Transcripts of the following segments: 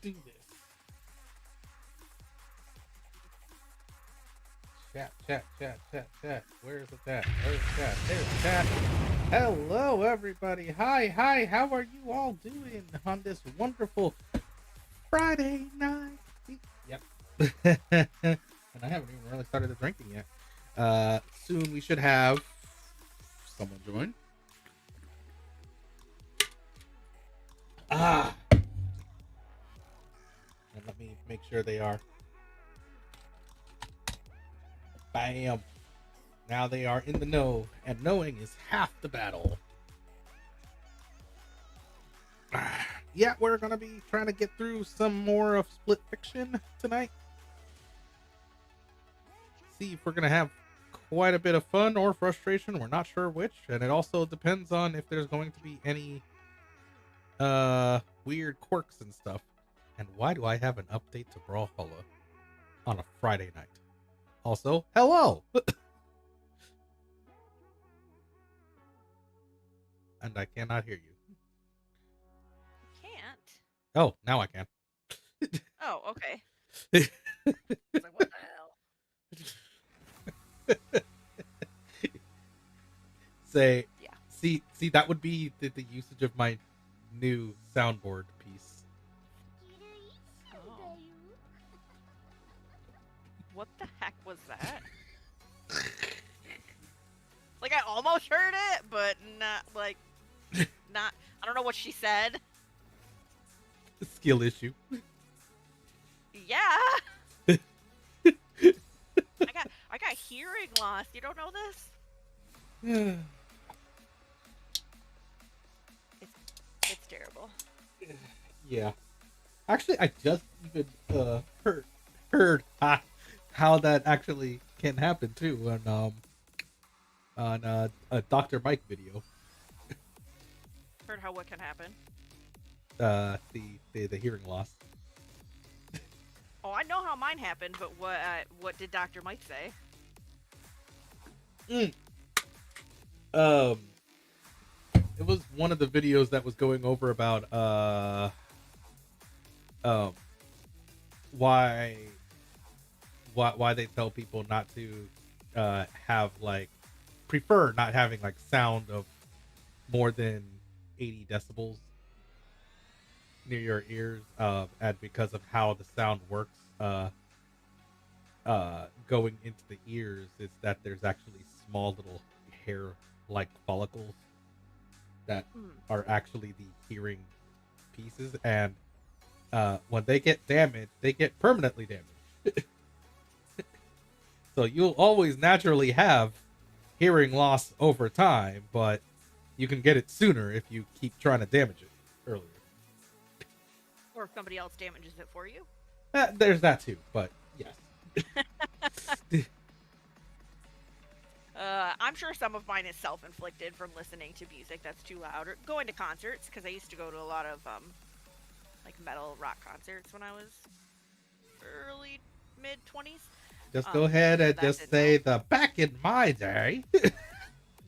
do this. Chat. Where's the chat? Where's the chat? There's the chat. Hello, everybody. Hi. How are you all doing on this wonderful Friday night? Yep. And I haven't even really started the drinking yet. Soon we should have someone join. And let me make sure they are. Bam. Now they are in the know, and knowing is half the battle. Yeah, we're going to be trying to get through some more of Split Fiction tonight. See if we're going to have quite a bit of fun or frustration. We're not sure which, and it also depends on if there's going to be any weird quirks and stuff. And why do I have an update to Brawlhalla on a Friday night? Also, hello! And I cannot hear you. Can't? Oh, now I can. Oh, okay. I was like, what the hell? Say, Yeah. See, that would be the usage of my new soundboard piece. Oh. What the heck was that? Like, I almost heard it, but not, like, not, I don't know what she said. Skill issue. Yeah. I got hearing loss. You don't know this? It's terrible. Yeah. Actually, I just even heard how that actually can happen too on a Dr. Mike video. Heard how what can happen. The hearing loss. Oh, I know how mine happened, but what did Dr. Mike say? It was one of the videos that was going over about why they tell people not to have like prefer not having like sound of more than 80 decibels near your ears, and because of how the sound works going into the ears, is that there's actually small little hair like follicles that are actually the hearing pieces, and when they get damaged, they get permanently damaged. So you'll always naturally have hearing loss over time, but you can get it sooner if you keep trying to damage it earlier. Or if somebody else damages it for you. There's that too, but yes. I'm sure some of mine is self-inflicted from listening to music that's too loud or going to concerts, because I used to go to a lot of like metal rock concerts when I was early mid-20s. Just go ahead and just say the back in my day.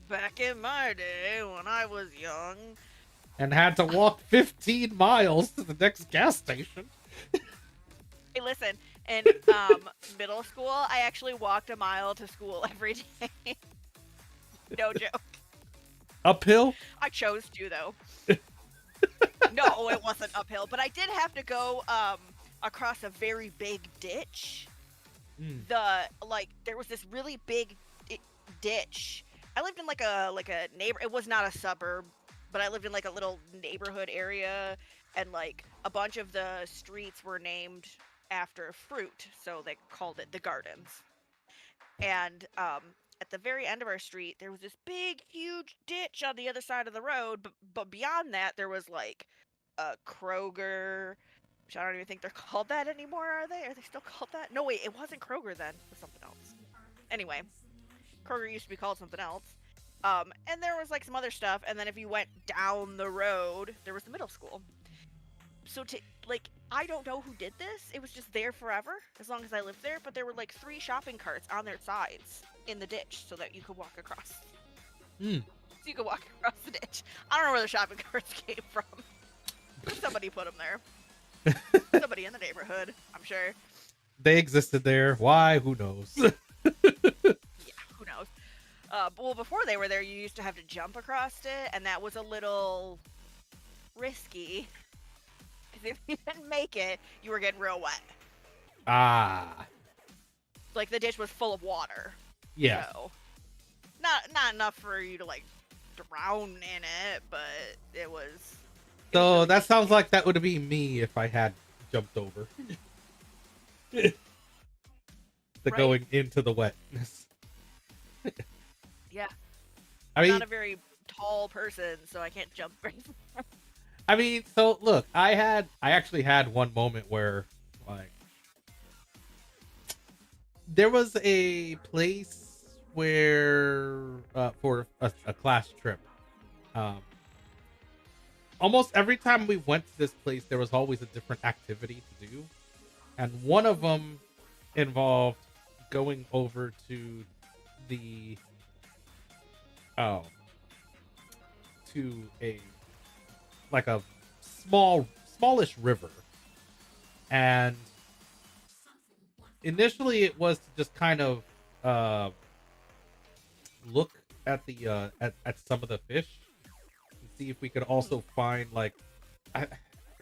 Back in my day when I was young. And had to walk 15 miles to the next gas station. Hey, listen, in middle school, I actually walked a mile to school every day. No joke. Uphill? I chose to, though. No, it wasn't uphill, but I did have to go across a very big ditch. There was this really big ditch. I lived in like a neighbor. It was not a suburb, but I lived in like a little neighborhood area, and like a bunch of the streets were named after fruit, so they called it the Gardens. And at the very end of our street, there was this big, huge ditch on the other side of the road, but beyond that, there was like a Kroger, which I don't even think they're called that anymore, are they? Are they still called that? No, wait, it wasn't Kroger then. It was something else. Anyway, Kroger used to be called something else. And there was like some other stuff, and then if you went down the road, there was the middle school. So I don't know who did this. It was just there forever, as long as I lived there, but there were like 3 shopping carts on their sides in the ditch so that you could walk across. So you could walk across the ditch. I don't know where the shopping carts came from. Somebody put them there. Somebody in the neighborhood, I'm sure. They existed there. Why? Who knows? Yeah, who knows? Well, before they were there, you used to have to jump across it, and that was a little risky. Because if you didn't make it, you were getting real wet. Ah, Like the ditch was full of water. yeah. So not enough for you to like drown in it, but it was. So Really that sounds risky. like that would be me if I had jumped over. The Right? going into the wetness. Yeah. I I'm mean, not a very tall person, so I can't jump very far. so look, I actually had one moment where, like, there was a place where, for a class trip, um, almost every time we went to this place, there was always a different activity to do, and one of them involved going over to the, oh, to a, like a smallish river, and initially it was to just kind of uh look at the at some of the fish and see if we could also find, like, I'm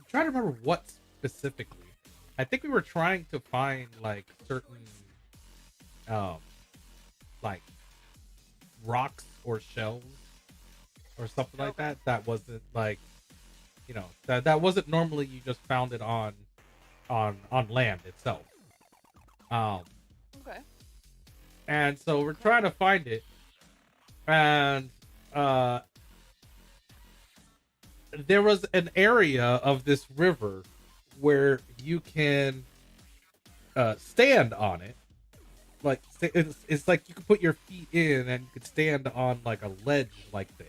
trying to remember what specifically. I think we were trying to find like certain um like rocks or shells or something like Okay. that wasn't, like, that wasn't normally you just found it on land itself. um Okay. and so we're trying to find it, and uh there was an area of this river where you can stand on it, like, it's like you could put your feet in and you could stand on like a ledge like thing,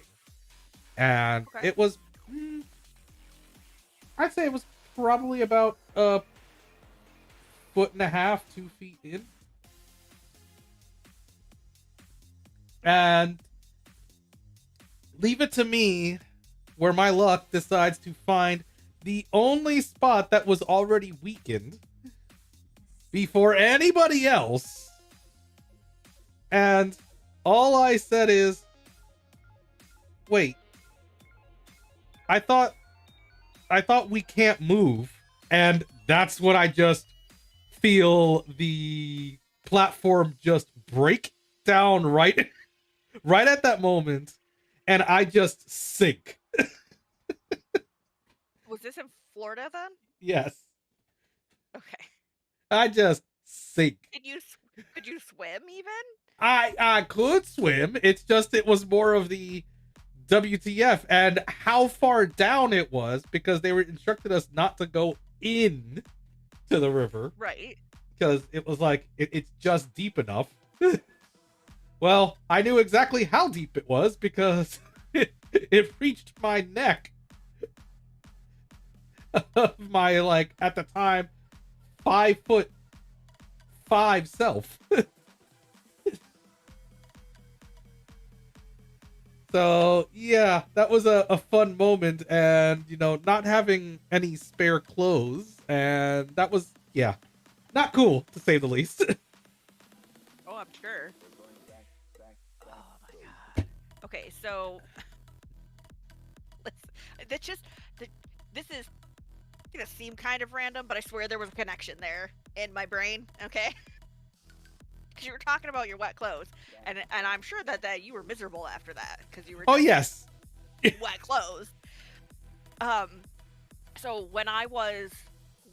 and Okay. it was, I'd say it was probably about a foot and a half, 2 feet in. And leave it to me where my luck decides to find the only spot that was already weakened before anybody else. And all I said is, wait, I thought we can't move. And that's when I just feel the platform just break down right at that moment, and I just sink. Was this in Florida then? Yes, Okay. I just sink. Could you swim even? I could swim. It's just it was more of the WTF and how far down it was, because they were instructed us not to go in to the river Right. because it was like it's just deep enough. Well, I knew exactly how deep it was because it reached my neck of my, like, at the time, 5'5" self. So yeah, that was a fun moment, and not having any spare clothes, and that was, yeah, not cool to say the least. Oh, I'm sure. Oh my god. Okay, so let's. That's just. This is gonna seem kind of random, but I swear there was a connection there in my brain. Okay. Because you were talking about your wet clothes, and I'm sure that you were miserable after that because you were Oh just yes. wet clothes. Um, so when I was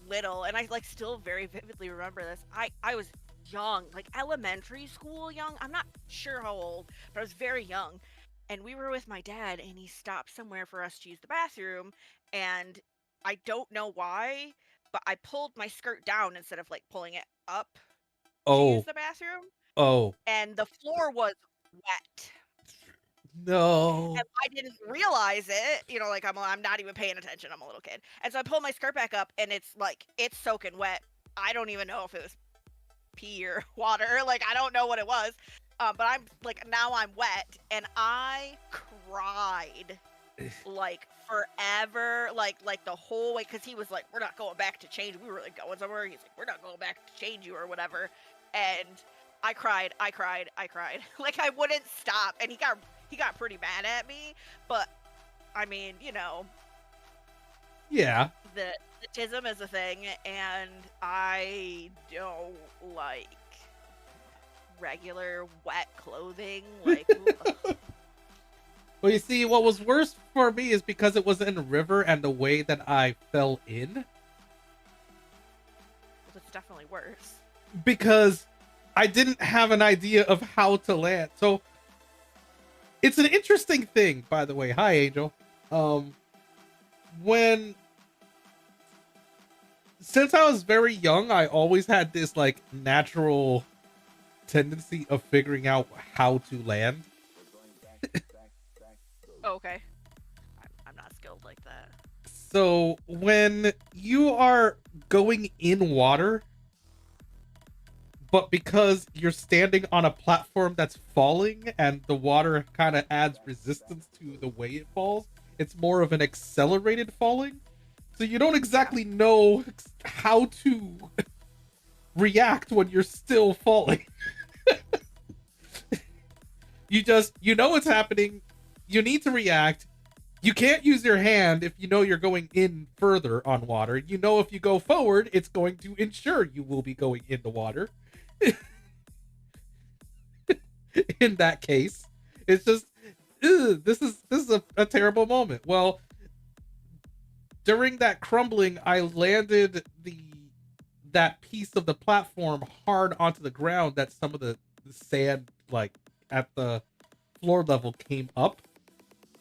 little, and I like still very vividly remember this, I was young, like elementary school young. I'm not sure how old, but I was very young, and we were with my dad, and he stopped somewhere for us to use the bathroom, and I don't know why, but I pulled my skirt down instead of like pulling it up to use Oh, the bathroom, oh and the floor was wet. no. And I didn't realize it, like I'm not even paying attention. I'm a little kid, and so I pull my skirt back up, and it's like it's soaking wet. I don't even know if it was pee or water. Like I don't know what it was, but I'm like now I'm wet, and I cried. like forever, like the whole way, because he was like, "We're not going back to change." We were like going somewhere. He's like, "We're not going back to change you or whatever," and I cried, I cried, I cried. Like I wouldn't stop, and he got pretty mad at me, but I mean, Yeah. the tism is a thing, and I don't like regular wet clothing. Like, ugh. Well, you see, what was worse for me is because it was in a river and the way that I fell in. It's definitely worse. Because I didn't have an idea of how to land. So it's an interesting thing, by the way. Hi, Angel. When since I was very young, I always had this like natural tendency of figuring out how to land. Oh, okay. I'm not skilled like that. So when you are going in water, but because you're standing on a platform that's falling and the water kind of adds resistance to the way it falls, it's more of an accelerated falling. So you don't exactly know how to react when you're still falling. You know what's happening. You need to react. You can't use your hand if you know you're going in further on water. You know if you go forward, it's going to ensure you will be going in the water. In that case, it's just this is a terrible moment. Well, during that crumbling, I landed that piece of the platform hard onto the ground that some of the sand like at the floor level came up.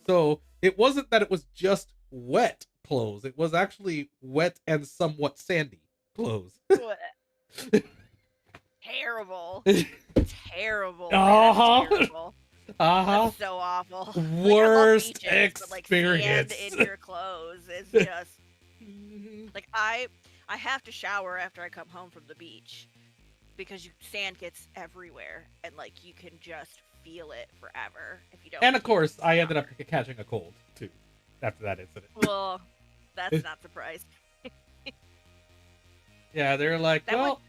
So it wasn't that it was just wet clothes. It was actually wet and somewhat sandy clothes. Terrible. Terrible. Uh-huh. Man, terrible. That's so awful. Worst like, I love beaches, experience. But, like, sand in your clothes is just like I have to shower after I come home from the beach because sand gets everywhere and like you can just feel it forever if you don't. And of course, I ended up catching a cold too after that incident. Well, that's not surprising. Yeah, they're like, That well,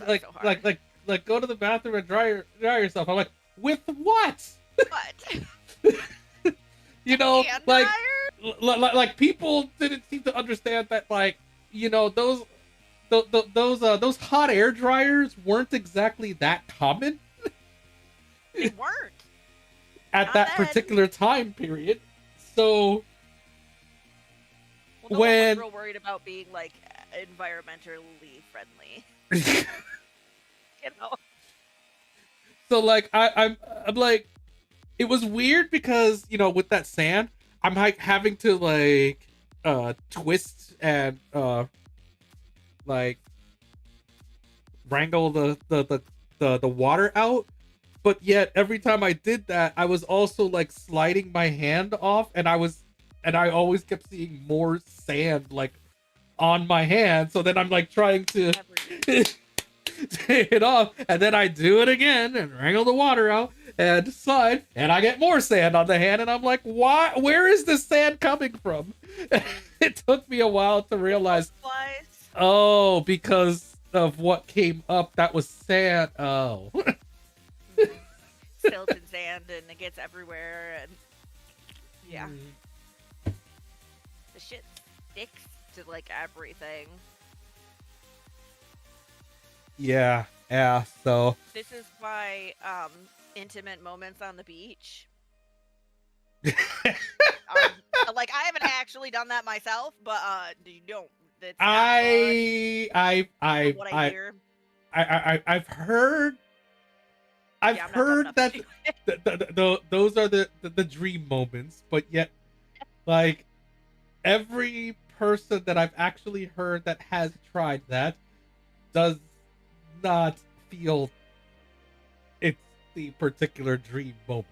like, so hard. like go to the bathroom and dry yourself. I'm like, with what? What? You know, Hand like, dryer? like people didn't seem to understand that, like, you know, those hot air dryers weren't exactly that common. They weren't at Not that then. particular time period. So well, no one was real worried about being like environmentally friendly. You know. So like I'm like, it was weird because, you know, with that sand, I'm like having to like twist and like wrangle the water out. But yet every time I did that, I was also like sliding my hand off, and I always kept seeing more sand like on my hand. So then I'm like trying to take it off, and then I do it again and wrangle the water out and slide, and I get more sand on the hand, and I'm like, why? Where is this sand coming from? It took me a while to realize. Oh, because of what came up, that was sand. Oh. Silt and sand, and it gets everywhere, and yeah, the shit sticks to like everything. Yeah, so this is why intimate moments on the beach are, like, I haven't actually done that myself, but you don't. It's I've heard that those are the dream moments, but yet, like, every person that I've actually heard that has tried that does not feel it's the particular dream moment.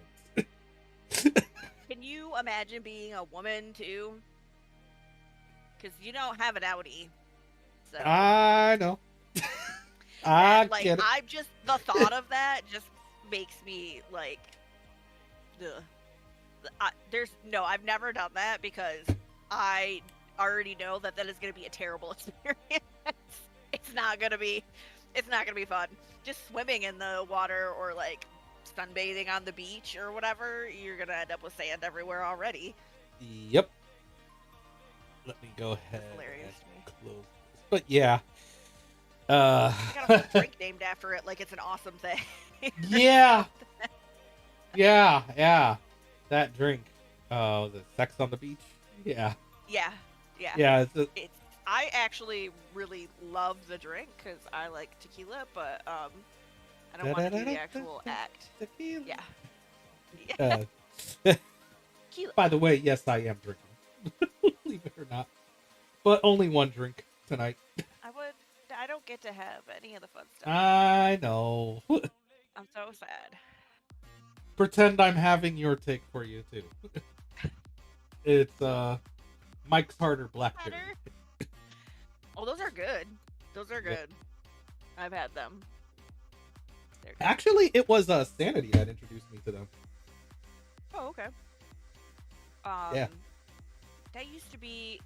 Can you imagine being a woman too? Because you don't have an outie. So. I know. Like, I just, the thought of that just makes me like, ugh. there's no, I've never done that because I already know that that is going to be a terrible experience. It's not going to be, it's not going to be fun. Just swimming in the water or like sunbathing on the beach or whatever, you're going to end up with sand everywhere already. Yep. Let me go ahead That's hilarious to me. and close this. But yeah. I got a whole drink named after it, like it's an awesome thing. Yeah. Yeah. That drink. The sex on the beach. Yeah. Yeah. Yeah. It's. I actually really love the drink because I like tequila, but I don't want to do the actual act. Tequila. Yeah. Tequila. By the way, yes, I am drinking. Believe it or not, but only one drink tonight. I don't get to have any of the fun stuff. I know. I'm so sad. Pretend I'm having your take for you too. It's Mike's Harder Blackberry. Oh, those are good. Those are good. Yeah. I've had them. Actually, it was Sanity that introduced me to them. Oh, okay. Yeah. That used to be.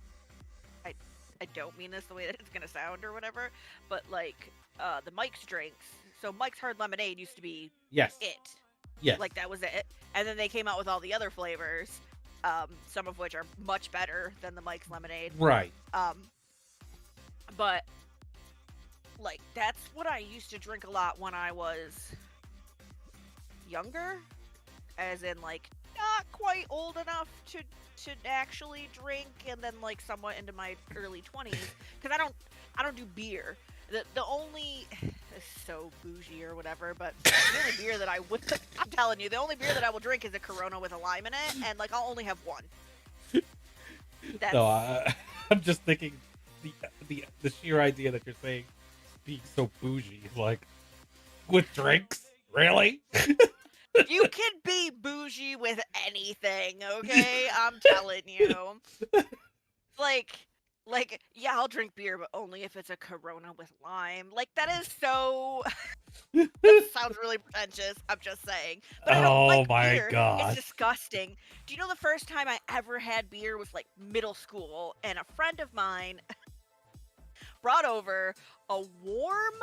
I don't mean this the way that it's gonna sound or whatever, but like the Mike's drinks. So Mike's Hard Lemonade used to be it. Yes. Like that was it. And then they came out with all the other flavors, some of which are much better than the Mike's Lemonade. Right. But like that's what I used to drink a lot when I was younger, as in like not quite old enough to actually drink, and then like somewhat into my early 20s, because I don't do beer. The only so bougie or whatever, but the only beer that I would I'm telling you, the only beer that I will drink is a Corona with a lime in it, and like I'll only have one. That's... No, I'm just thinking the sheer idea that you're saying being so bougie, like with drinks, really? You can be bougie with anything, okay? I'm telling you. Like, yeah, I'll drink beer, but only if it's a Corona with lime. Like, that is so... That sounds really pretentious, I'm just saying. But I don't like beer. God. It's disgusting. Do you know the first time I ever had beer was, like, middle school, and a friend of mine brought over a warm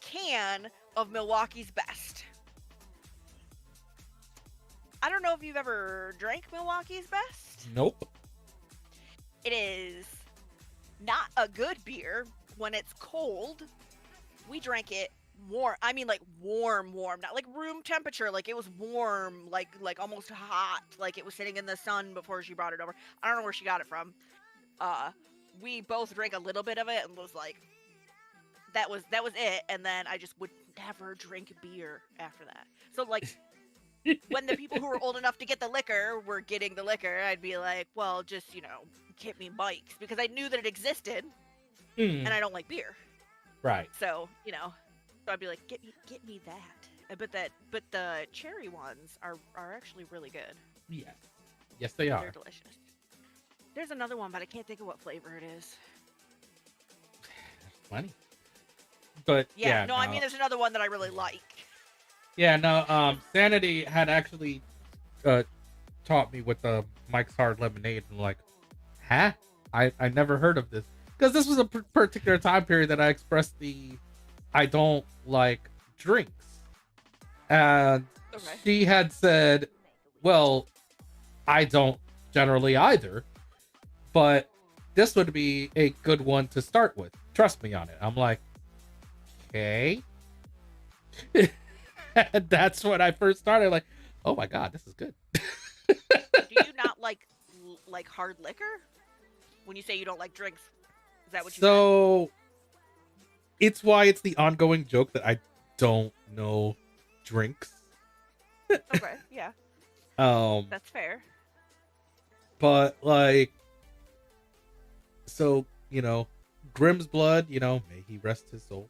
can of Milwaukee's Best. I don't know if you've ever drank Milwaukee's Best. Nope. It is not a good beer when it's cold. We drank it warm. I mean, like warm, not like room temperature. Like it was warm, like almost hot. Like it was sitting in the sun before she brought it over. I don't know where she got it from. We both drank a little bit of it and was like, that was it. And then I just would never drink beer after that. So like. When the people who were old enough to get the liquor were getting the liquor, I'd be like, well, just, get me Mike's, because I knew that it existed, and I don't like beer. Right. So, so I'd be like, get me that. But the cherry ones are actually really good. Yeah. Yes, they are. They're delicious. There's another one, but I can't think of what flavor it is. Funny. But yeah, no, I mean, there's another one that I really like. Yeah, no, Sanity had actually taught me with the Mike's Hard Lemonade, and like, huh? I never heard of this. Because this was a particular time period that I expressed I don't like drinks. And she had said, well, I don't generally either, but this would be a good one to start with. Trust me on it. I'm like, okay. And that's when I first started, like, oh my god, this is good. Do you not like hard liquor? When you say you don't like drinks, is that what you meant? It's why it's the ongoing joke that I don't know drinks. Okay, yeah. That's fair. But like, so, Grimm's blood, may he rest his soul.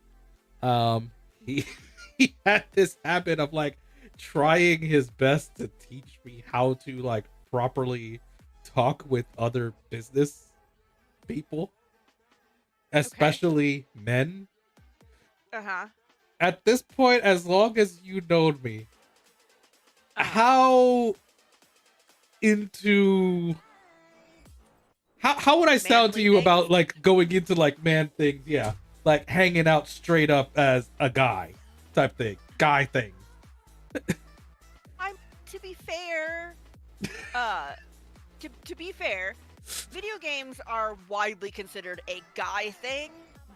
He had this habit of like trying his best to teach me how to like properly talk with other business people, especially men. At this point, as long as you known me, how into how would I sound to Manly you things? about like going into like man things? Yeah, like hanging out straight up as a guy type thing, guy thing. I'm to be fair, uh, to be fair, video games are widely considered a guy thing,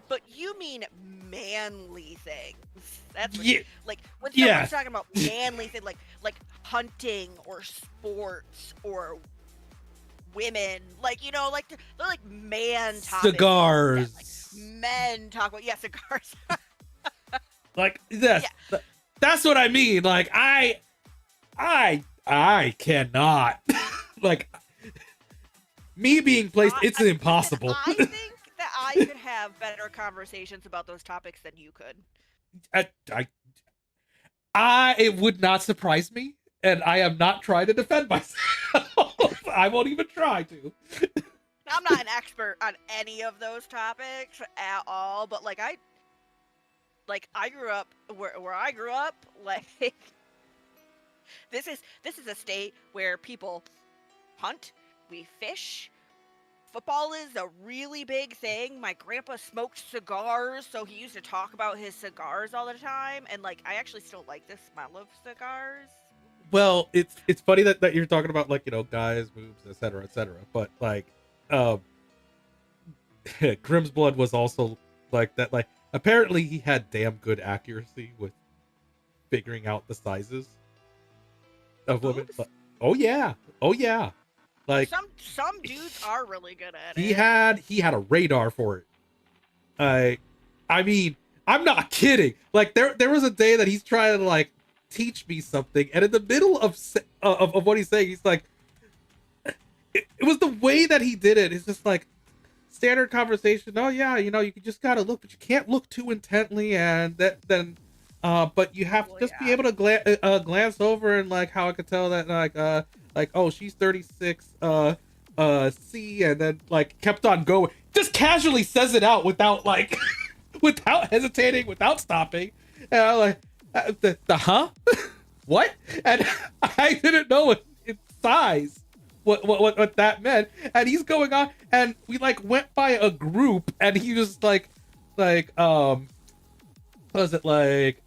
but you mean manly things. That's what Yeah, like when someone's yes, talking about manly thing, like hunting or sports or women, like like they're like man topics that like cigars. men talk about. Yeah, cigars. Like yes, Yeah, that's what I mean. Like I cannot. Like me being placed, it's listen, impossible. I think that I could have better conversations about those topics than you could. I, it would not surprise me, and I am not trying to defend myself. I won't even try to. I'm not an expert on any of those topics at all, but I grew up where I grew up, like this is a state where people hunt, we fish. Football is a really big thing. My grandpa smoked cigars, so he used to talk about his cigars all the time, and like I actually still like the smell of cigars. Well, it's funny that you're talking about like guys, boobs, etc., but like, um, Grimm's Blood was also like that. Like apparently he had damn good accuracy with figuring out the sizes of women. Boobs? But, oh yeah, oh yeah. Like Some dudes are really good at he it. had a radar for it. I mean, I'm not kidding. Like there was a day that he's trying to like teach me something, and in the middle of what he's saying, he's like, it was the way that he did it. It's just like standard conversation. Oh yeah, you just gotta look, but you can't look too intently, and but you have to just be able to glance over, and like how I could tell that like oh she's 36 C, and then like kept on going, just casually says it out without like without hesitating, without stopping, and I'm like the huh what, and I didn't know its size what that meant, and he's going on, and we like went by a group, and he was like what was it like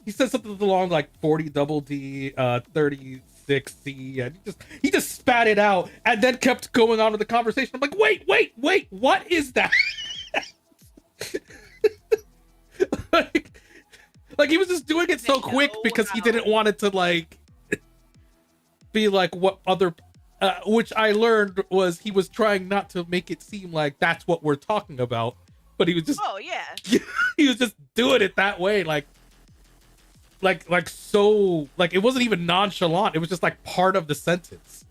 he said something along like 40 double D 36 C, and he just spat it out and then kept going on with the conversation. I'm like, wait, what is that? like he was just doing it so quick because he didn't want it to like be like what other which I learned was he was trying not to make it seem like that's what we're talking about, but he was just he was just doing it that way, like so like it wasn't even nonchalant, it was just like part of the sentence.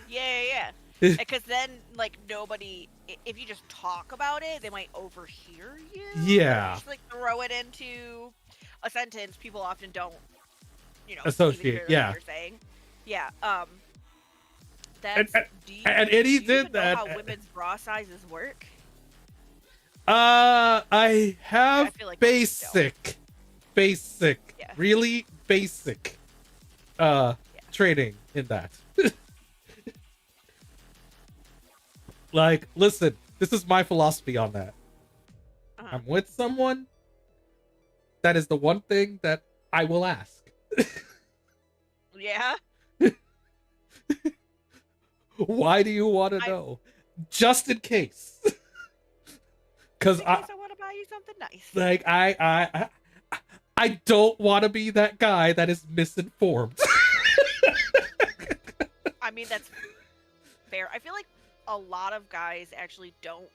Yeah. Because then like nobody, if you just talk about it, they might overhear you. Yeah. Just like throw it into a sentence, people often don't associate. Yeah. what you're saying. Yeah. And do you he did even that. know how women's bra sizes work? I have I feel like basic, yeah. really basic training in that. Like, listen, this is my philosophy on that. I'm with someone, that is the one thing that I will ask. Yeah. Why do you want to know? Just in case. Because I want to buy you something nice. Like I don't want to be that guy that is misinformed. I mean, that's fair. I feel like a lot of guys actually don't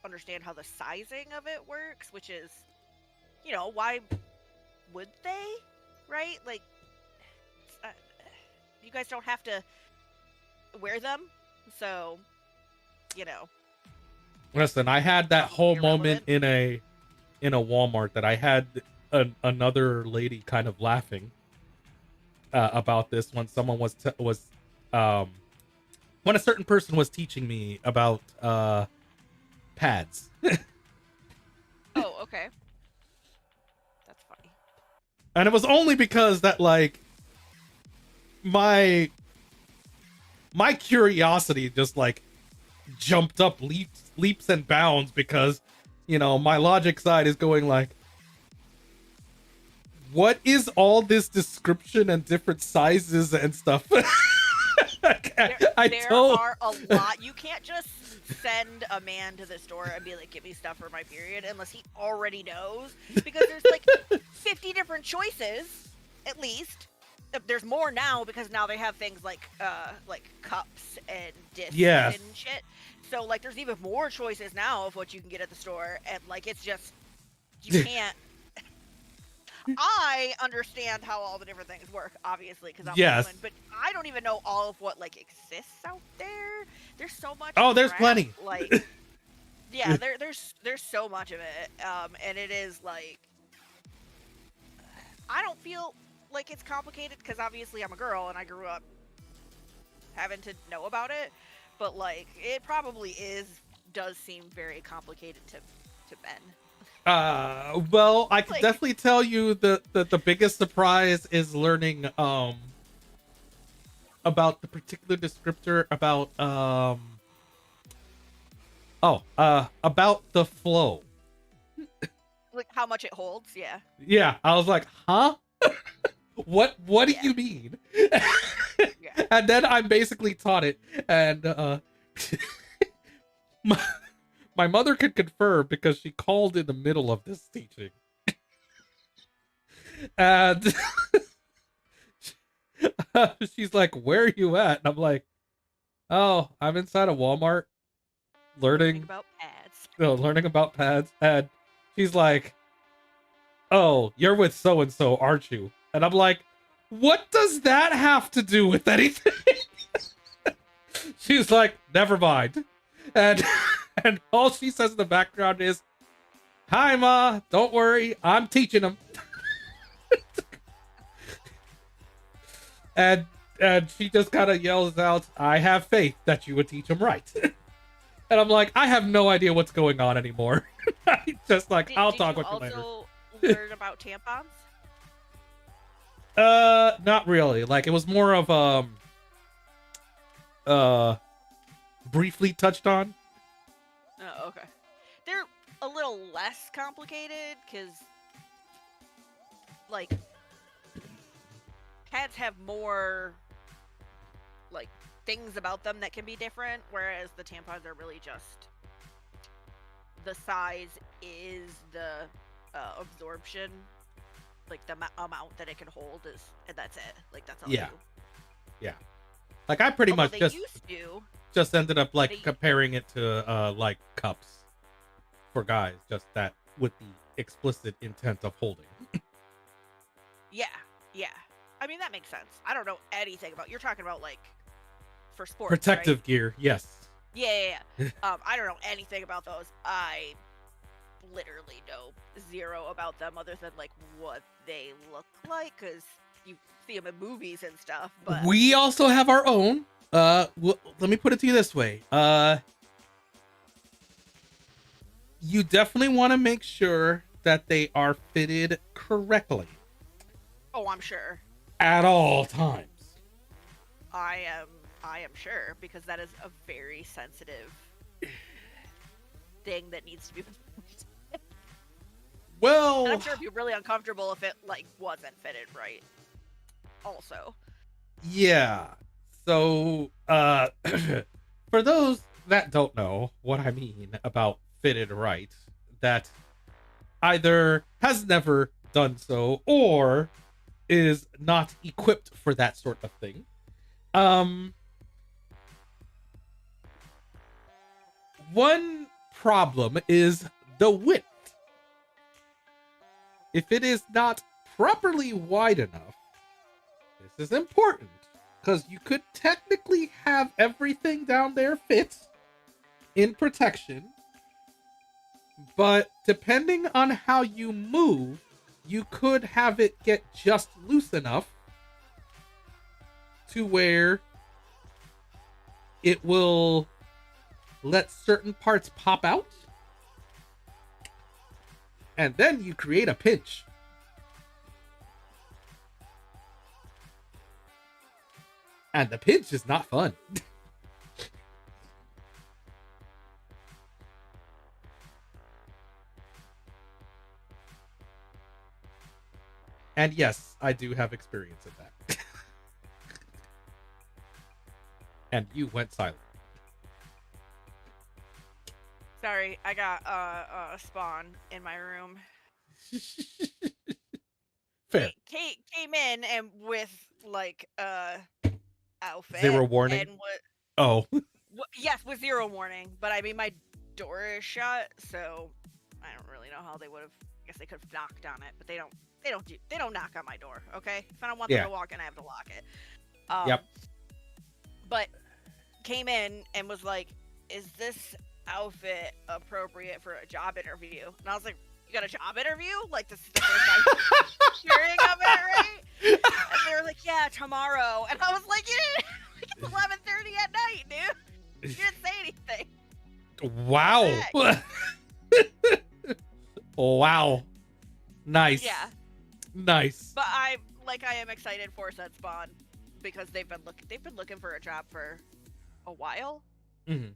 understand how the sizing of it works, which is, why would they? Right? Like, you guys don't have to wear them, so, Listen, I had that whole moment in a Walmart that I had another lady kind of laughing about this when someone when a certain person was teaching me about pads. Oh, okay. That's funny. And it was only because that like my curiosity just like jumped up leaps and bounds, because my logic side is going like, what is all this description and different sizes and stuff? There are a lot. You can't just send a man to the store and be like, "Give me stuff for my period," unless he already knows, because there's like 50 different choices at least. There's more now because now they have things like cups and discs and shit. So like there's even more choices now of what you can get at the store, and like it's just you can't. I understand how all the different things work, obviously, because I'm a woman, but I don't even know all of what like exists out there. There's so much. Oh, there's plenty. Like, yeah, there's so much of it, and it is like, I don't feel like it's complicated because obviously I'm a girl and I grew up having to know about it, but like it probably does seem very complicated to men. Well, I can definitely tell you that the biggest surprise is learning about the particular descriptor about about the flow. Like how much it holds, yeah. Yeah, I was like, huh? What do you mean? Yeah. And then I basically taught it, and my mother could confirm because she called in the middle of this teaching. And she's like, "Where are you at?" And I'm like, "Oh, I'm inside a Walmart learning about pads." No, learning about pads. And she's like, "Oh, you're with so and so, aren't you?" And I'm like, "What does that have to do with anything?" She's like, "Never mind." And all she says in the background is, "Hi, Ma, don't worry, I'm teaching them." and she just kind of yells out, "I have faith that you would teach them right." And I'm like, I have no idea what's going on anymore. Just like, I'll talk with you later. Did you also learn about tampons? Not really. Like, it was more of briefly touched on. Oh, okay. They're a little less complicated because, like, pads have more, like, things about them that can be different, whereas the tampons are really just the size is the absorption, like the amount that it can hold is, and that's it. Like that's all. Yeah. Yeah. Like I pretty much just ended up like comparing it to like cups for guys, just that with the explicit intent of holding. Yeah. I mean that makes sense. I don't know anything about. You're talking about like for sports, protective right? gear. Yes. Yeah. I don't know anything about those. I literally know zero about them other than like what they look like because you see them in movies and stuff. But we also have our own. Let me put it to you this way. You definitely want to make sure that they are fitted correctly. Oh, I'm sure. At all times. I am sure, because that is a very sensitive thing that needs to be. Well, and I'm sure it'd be really uncomfortable if it like wasn't fitted right. Also. Yeah. So, for those that don't know what I mean about fitted right, that either has never done so or is not equipped for that sort of thing. One problem is the width. If it is not properly wide enough, this is important because you could technically have everything down there fit in protection, but depending on how you move, you could have it get just loose enough to where it will let certain parts pop out, and then you create a pinch. And the pinch is not fun. And yes, I do have experience in that. And you went silent. Sorry, I got a spawn in my room. Fair. Kate came in and with like outfit. 0 warning. And what? Oh. Yes, with 0 warning. But I mean, my door is shut, so I don't really know how they would have. I guess they could have knocked on it, but they don't knock on my door. Okay, if I don't want them to walk in, I have to lock it. Yep. But came in and was like, "Is this outfit appropriate for a job interview?" And I was like, "You got a job interview? Like, this is the first time hearing of it, right?" And they were like, "Yeah, tomorrow." And I was like, "Yeah, it's 11:30 at night, dude. You didn't say anything." Wow. Wow. Nice. Yeah. Nice. But I am excited for said spawn because they've been looking for a job for a while. Mm-hmm.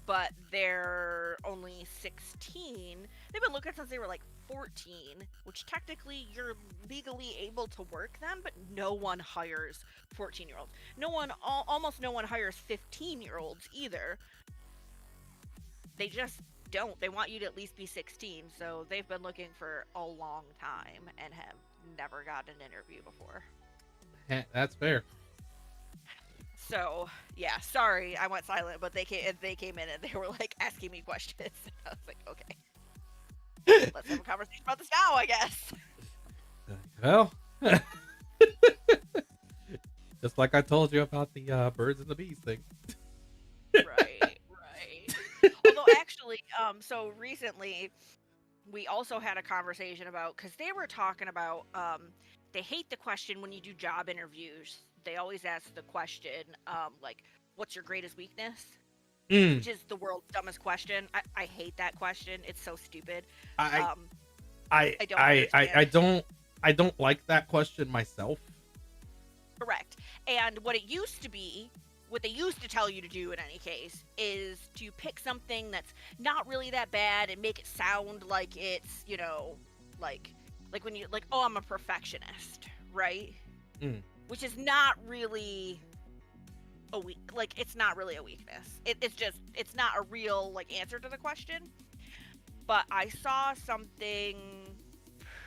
But they're only 16. They've been looking since they were like 14, which technically you're legally able to work them, but no one hires 14-year-olds. Almost no one hires 15-year-olds either. They just don't. They want you to at least be 16, so they've been looking for a long time and have never gotten an interview before. That's fair. So, yeah, sorry I went silent, but they came in and they were like asking me questions. I was like, okay. Let's have a conversation about this now, I guess. Well, just like I told you about the birds and the bees thing. Right. Although actually, so recently we also had a conversation about, because they were talking about, they hate the question when you do job interviews. They always ask the question, like, what's your greatest weakness? Which is the world's dumbest question. I hate that question. It's so stupid. I don't like that question myself. Correct. And what they used to tell you to do in any case is to pick something that's not really that bad and make it sound like it's, like when you like, oh, I'm a perfectionist, right? Which is not really it's not really a weakness. It's not a real answer to the question. But I saw something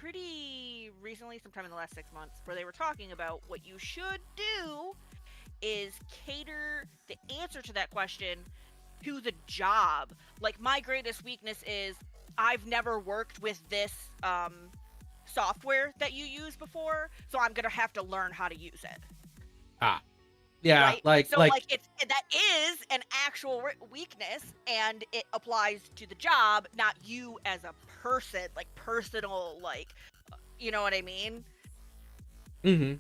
pretty recently, sometime in the last 6 months, where they were talking about what you should do is cater the answer to that question to the job. Like, my greatest weakness is I've never worked with this software that you use before, so I'm gonna have to learn how to use it. Yeah, right? That is an actual weakness, and it applies to the job, not you as a person, personal, you know what I mean? Mm-hmm.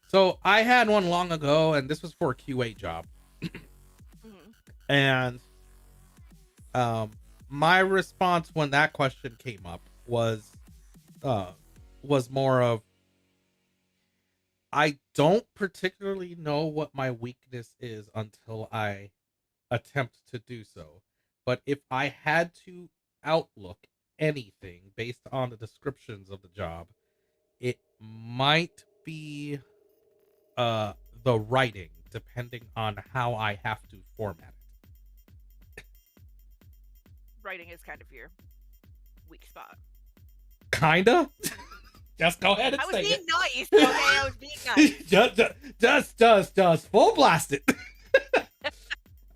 So I had one long ago, and this was for a QA job. And my response when that question came up was more of, I don't particularly know what my weakness is until I attempt to do so. But if I had to outlook anything based on the descriptions of the job, it might be the writing, depending on how I have to format it. Writing is kind of your weak spot. Kinda? Just go ahead and say it. I was being nice, okay? I was being nice. Just full blast it.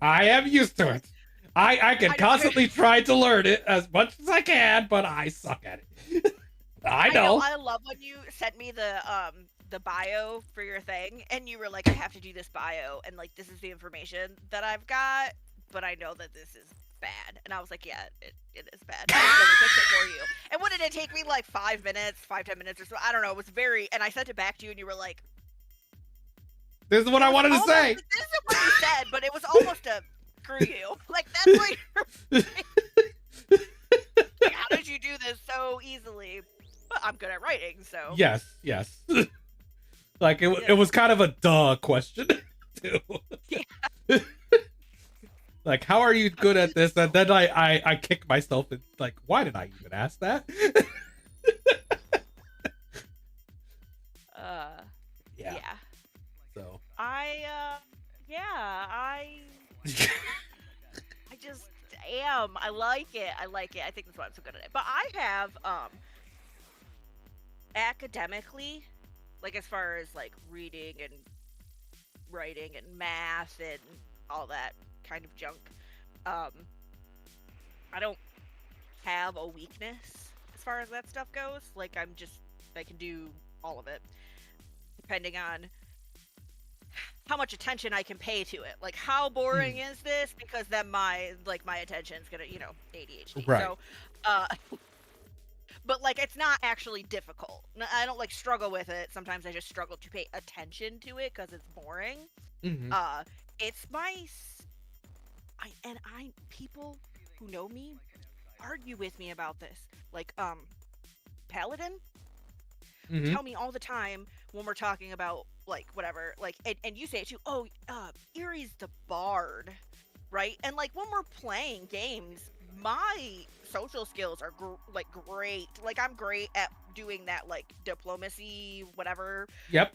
I am used to it. I can constantly try to learn it as much as I can, but I suck at it. I know. I love when you sent me the bio for your thing, and you were like, I have to do this bio, and this is the information that I've got, but I know that this is bad. And I was like, yeah, it is bad. Let me fix it for you. And what did it take me, 5 minutes, 5-10 minutes or so? I don't know. It was and I sent it back to you, and you were like, this is what I wanted to say. This is what you said, but it was almost a screw you. That's what you're how did you do this so easily? But I'm good at writing, so. Yes. Like it was kind of a duh question too. Yeah. Like, how are you good at this? And then I kick myself and like, why did I even ask that? Uh, Yeah. yeah. So. Yeah, I just am. I like it. I like it. I think that's why I'm so good at it. But I have, academically, like as far as like reading and writing and math and all that kind of junk, um, I don't have a weakness as far as that stuff goes. Like I can do all of it, depending on how much attention I can pay to it. Like, how boring Mm, is this? Because then my attention's gonna, ADHD. right. So, uh, but like, it's not actually difficult. I don't like struggle with it. Sometimes I just struggle to pay attention to it because it's boring. Mm-hmm. Uh, it's I people who know me argue with me about this. Like, Paladin Mm-hmm. tell me all the time when we're talking about like whatever, like, and you say it too. Oh, Erie's the bard, right? And like when we're playing games, my social skills are like great. Like I'm great at doing that, like diplomacy, whatever, Yep.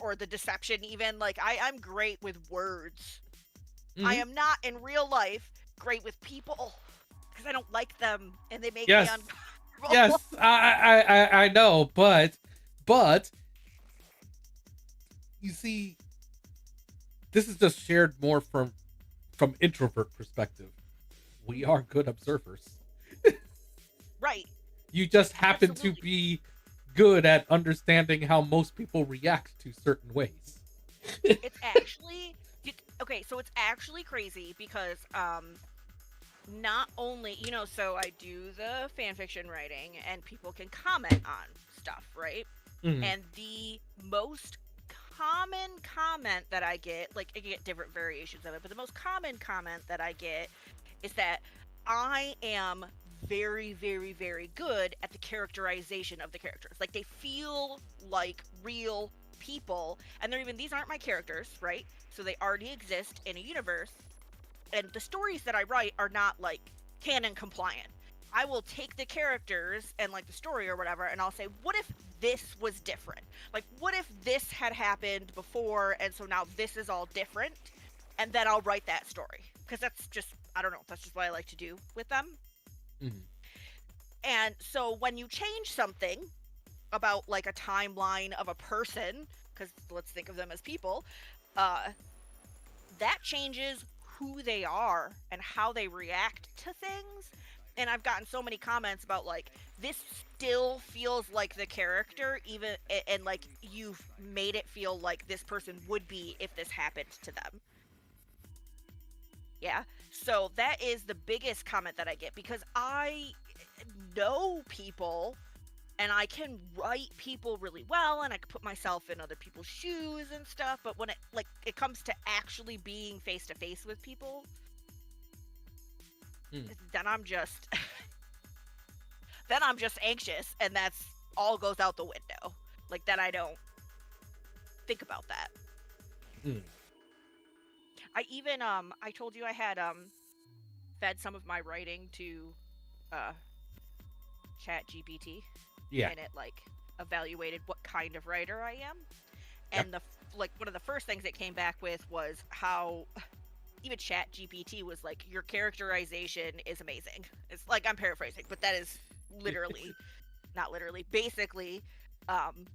or the deception. Even like I'm great with words. I Mm-hmm. am not in real life great with people because I don't like them and they make me Yes. uncomfortable. Yes. I know, but you see, this is just shared more from introvert perspective. We are good observers. Right. You just happen to Absolutely. be good at understanding how most people react to certain ways. It's actually okay, so it's actually crazy because not only, so I do the fan fiction writing and people can comment on stuff, right? Mm, And the most common comment that I get, like I get different variations of it, but the most common comment that I get is that I am very, very, very good at the characterization of the characters. Like they feel like real people, and these aren't my characters, right? So they already exist in a universe, and the stories that I write are not like canon compliant. I will take the characters and like the story or whatever, and I'll say, what if this was different? Like, what if this had happened before, and so now this is all different? And then I'll write that story because that's just, I don't know, that's just what I like to do with them. mm, And so when you change something about like a timeline of a person, because let's think of them as people, uh, that changes who they are and how they react to things. And I've gotten so many comments about like this still feels like the character, even, and like you've made it feel like this person would be if this happened to them. Yeah. So that is the biggest comment that I get because I know people and I can write people really well and I can put myself in other people's shoes and stuff, but when it comes to actually being face to face with people, mm. then I'm just then I'm just anxious and that's all goes out the window. Like then I don't think about that. Mm. I even I told you I had fed some of my writing to uh Chat GPT Yeah. and it like evaluated what kind of writer I am. Yep. And like one of the first things it came back with was how even Chat GPT was like, your characterization is amazing. It's like I'm paraphrasing, but that is literally, not literally, basically, um,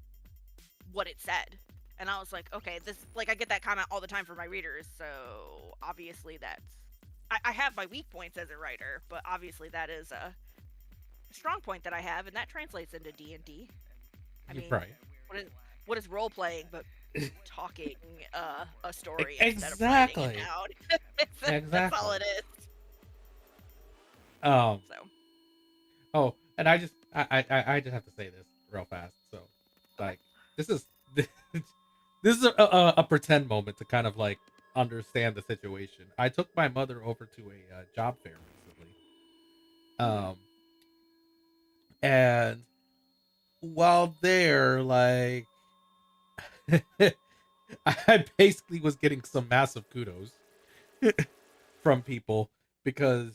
what it said. And I was like, okay, this, like I get that comment all the time from my readers, so obviously that's I have my weak points as a writer, but obviously that is a strong point that I have, and that translates into D&D. I You're mean, right. what is role playing but talking a story instead of writing it Exactly. down? That's all Exactly. it is. Um. So Oh, and I just have to say this real fast. So, okay. like, this is this is a pretend moment to kind of like understand the situation. I took my mother over to a job fair recently. Mm-hmm. Um, and while there, like, I basically was getting some massive kudos from people because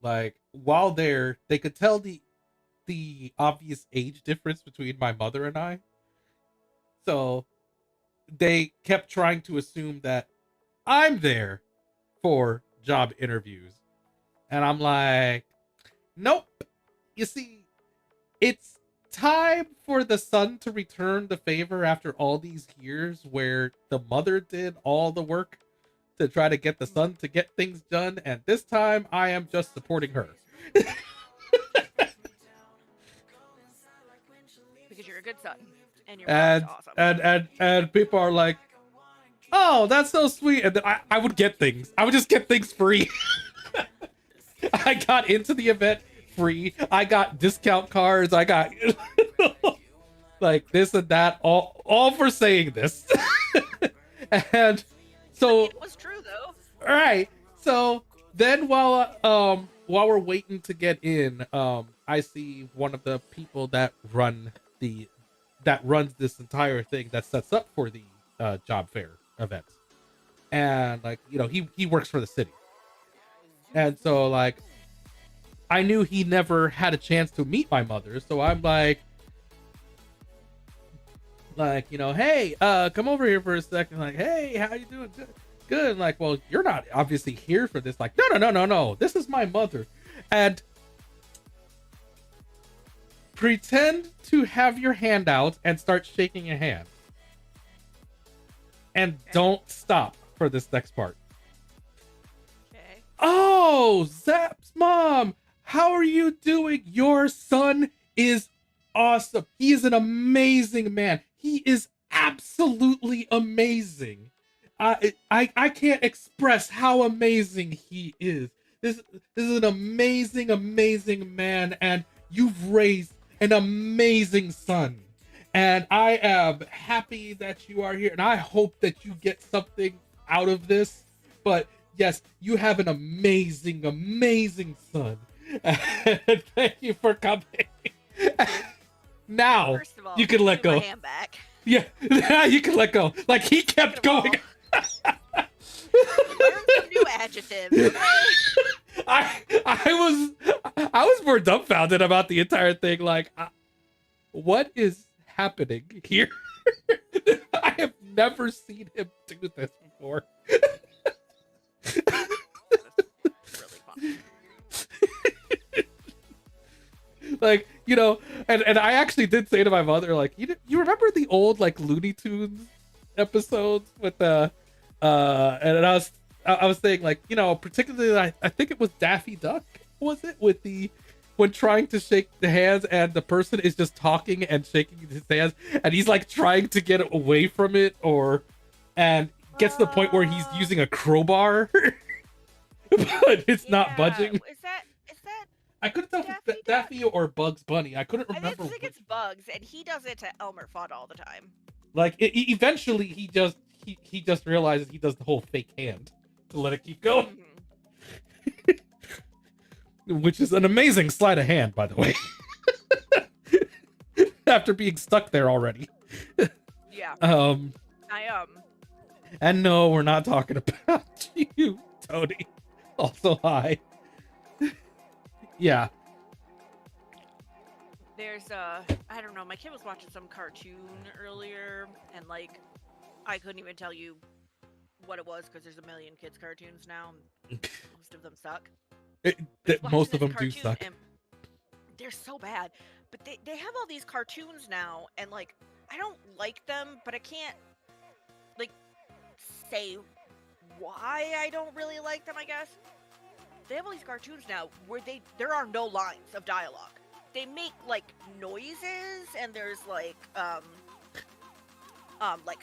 like while there they could tell the obvious age difference between my mother and I. So they kept trying to assume that I'm there for job interviews. And I'm like, nope. You see, it's time for the son to return the favor after all these years where the mother did all the work to try to get the son to get things done. And this time I am just supporting her. Because you're a good son. And your and mom's awesome. and people are like, oh, that's so sweet. And then I would get things. I would just get things free. I got into the event free. I got discount cards. I got like this and that, all for saying this. And so it was true though. All right. So then while we're waiting to get in, I see one of the people that runs this entire thing that sets up for the job fair events. And like, you know, he works for the city. And so like I knew he never had a chance to meet my mother, so I'm like, you know, hey, come over here for a second. Like, hey, how you doing? Good. Like, well, you're not obviously here for this. Like, no. This is my mother. And pretend to have your hand out and start shaking your hand. And don't stop for this next part. Okay. Oh, Zap's mom, how are you doing? Your son is awesome. He is an amazing man. He is absolutely amazing. I can't express how amazing he is. This is an amazing man, and you've raised an amazing son. And I am happy that you are here, and I hope that you get something out of this. But yes, you have an amazing son. And thank you for coming. Now First of all, you can let go. My hand back. Yeah, now you can let go. Like he kept going. Learn some new adjectives. Okay? I was more dumbfounded about the entire thing. Like, what is happening here? I have never seen him do this before. Really fun. Like, you know, and I actually did say to my mother, like, you remember the old like Looney Tunes episodes with the and I was saying, like, you know, particularly I think it was Daffy Duck, was it, with when trying to shake the hands and the person is just talking and shaking his hands and he's like trying to get away from it and gets to the point where he's using a crowbar but it's not budging. Is that I couldn't tell if it's Daffy or Bugs Bunny. I couldn't remember. I think it's Bugs, and he does it to Elmer Fudd all the time. Like eventually he just realizes he does the whole fake hand to let it keep going. Mm-hmm. Which is an amazing sleight of hand, by the way. After being stuck there already. Yeah. I And no, we're not talking about you, Tony. Also, hi. Yeah. There's I don't know, my kid was watching some cartoon earlier, and like I couldn't even tell you what it was because there's a million kids cartoons now. Most of them suck. Most of them do suck. They're so bad. But they have all these cartoons now, and like I don't like them, but I can't like say why I don't really like them, I guess. They have all these cartoons now where there are no lines of dialogue. They make like noises and there's like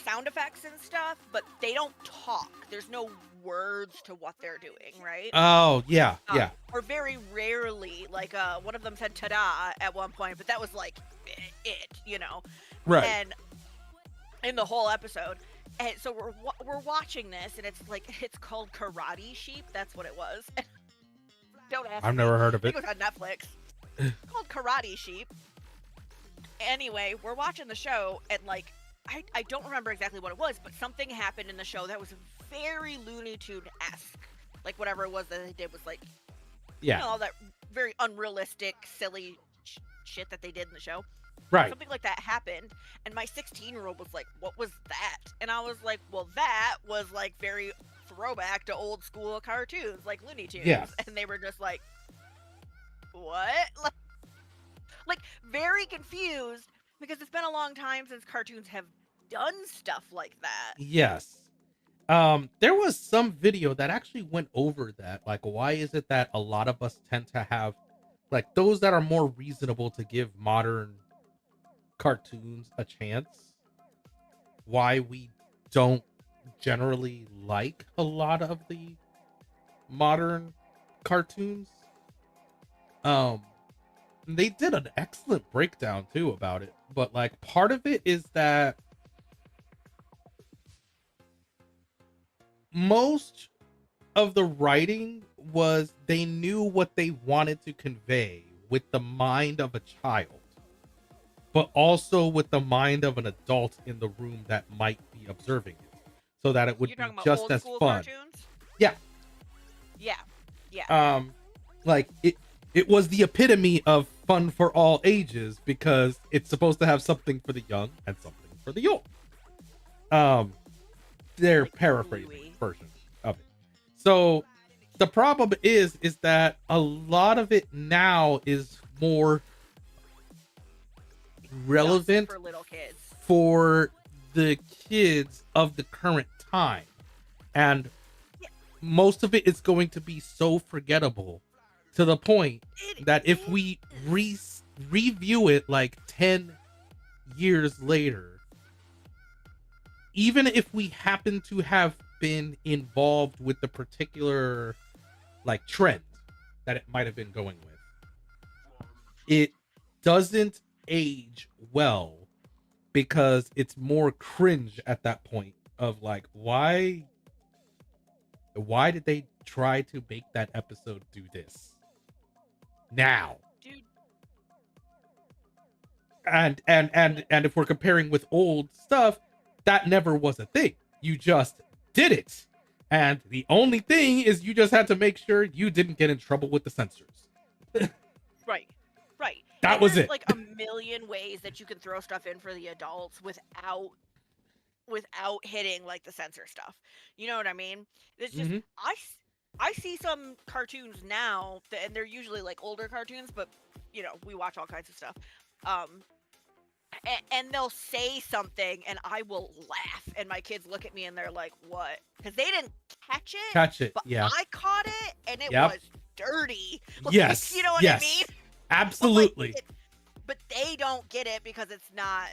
sound effects and stuff, but they don't talk. There's no words to what they're doing, right? Oh, yeah, yeah. Or very rarely, like one of them said "ta-da" at one point, but that was like it, you know. Right. And in the whole episode, and so we're watching this, and it's called Karate Sheep. That's what it was. Don't ask I've me. never heard of I it. think it was on Netflix. It's called Karate Sheep. Anyway, we're watching the show, and like I don't remember exactly what it was, but something happened in the show that was very Looney Tune-esque. Like whatever it was that they did was like, Yeah. all that very unrealistic, silly shit that they did in the show. Right. Something like that happened, and my 16-year-old was like, "What was that?" And I was like, "Well, that was like very throwback to old school cartoons, like Looney Tunes." Yes. And they were just like, "What?" Like very confused because it's been a long time since cartoons have done stuff like that. Yes. There was some video that actually went over that. Like, why is it that a lot of us tend to have, like, those that are more reasonable to give modern cartoons a chance? Why we don't generally like a lot of the modern cartoons? They did an excellent breakdown too about it, but like part of it is that most of the writing was they knew what they wanted to convey with the mind of a child, but also with the mind of an adult in the room that might be observing it, so that it would You're be talking about just old as school fun. cartoons? Yeah. Yeah. Like it was the epitome of fun for all ages because it's supposed to have something for the young and something for the old. They're Like paraphrasing Bluey. versions of it. So the problem is that a lot of it now is more relevant Just for little kids. for the kids of the current time, and most of it is going to be so forgettable to the point that if we review it like 10 years later, even if we happen to have been involved with the particular like trend that it might have been going with, it doesn't age well because it's more cringe at that point of like, why did they try to make that episode do this now? Dude. And if we're comparing with old stuff, that never was a thing. You just did it. And the only thing is you just had to make sure you didn't get in trouble with the censors. Right. That And was there's it. like a million ways that you can throw stuff in for the adults without hitting like the censor stuff. You know what I mean? It's just Mhm. I see some cartoons now and they're usually like older cartoons, but we watch all kinds of stuff. And they'll say something and I will laugh and my kids look at me and they're like, "What?" Because they didn't catch it, but Yeah. I caught it and it Yep. was dirty. Like, Yes. you know what yes. I mean? Absolutely. But they don't get it because it's not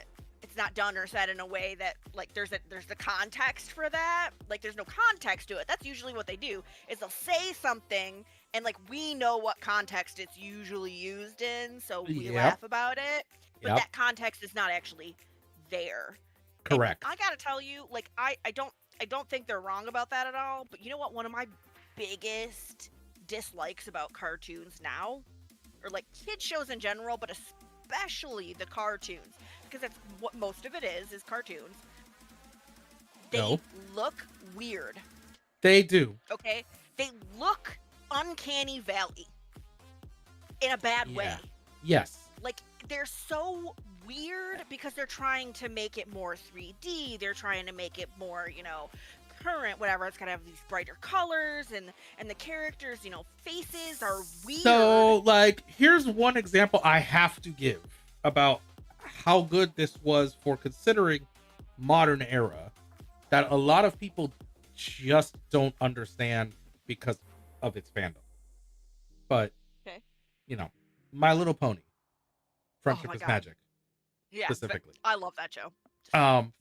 done or said in a way that like there's the context for that. Like there's no context to it. That's usually what they do is they'll say something and like we know what context it's usually used in, so we Yep. laugh about it. But Yep. that context is not actually there. Correct. And I gotta tell you, like I don't think they're wrong about that at all. But you know what? One of my biggest dislikes about cartoons now, or like kid shows in general, but especially the cartoons, because that's what most of it is cartoons. They No. look weird. They do. Okay? They look uncanny valley in a bad way. Yes. Like they're so weird because they're trying to make it more 3D. They're trying to make it more, current, whatever. It's gotta have these brighter colors and the characters, faces are weird. So, like, here's one example I have to give about how good this was for considering modern era that a lot of people just don't understand because of its fandom. But, Okay. My Little Pony, Oh Friendship my is God. Magic, Yeah, specifically. I love that show.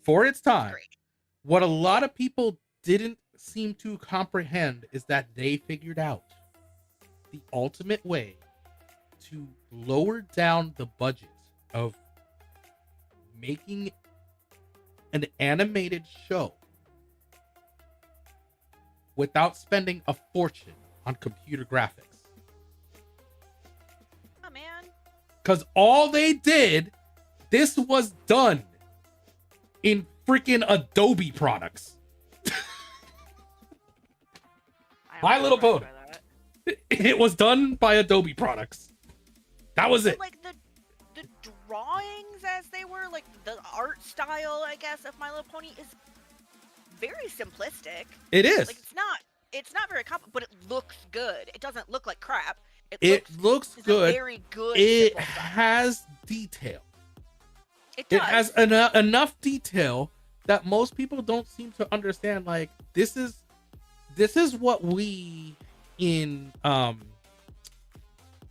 For its time, Great. what a lot of people didn't seem to comprehend is that they figured out the ultimate way to lower down the budget of making an animated show without spending a fortune on computer graphics. Oh man. Because all they did, this was done in freaking Adobe products. My Little Pony. It was done by Adobe products. That was it. Like the drawings, as they were, like the art style, I guess, of My Little Pony is very simplistic. It is. Like it's not very complicated, but it looks good. It doesn't look like crap. It looks good. Very good. It has detail. It does. It has enough detail that most people don't seem to understand. Like this is what we in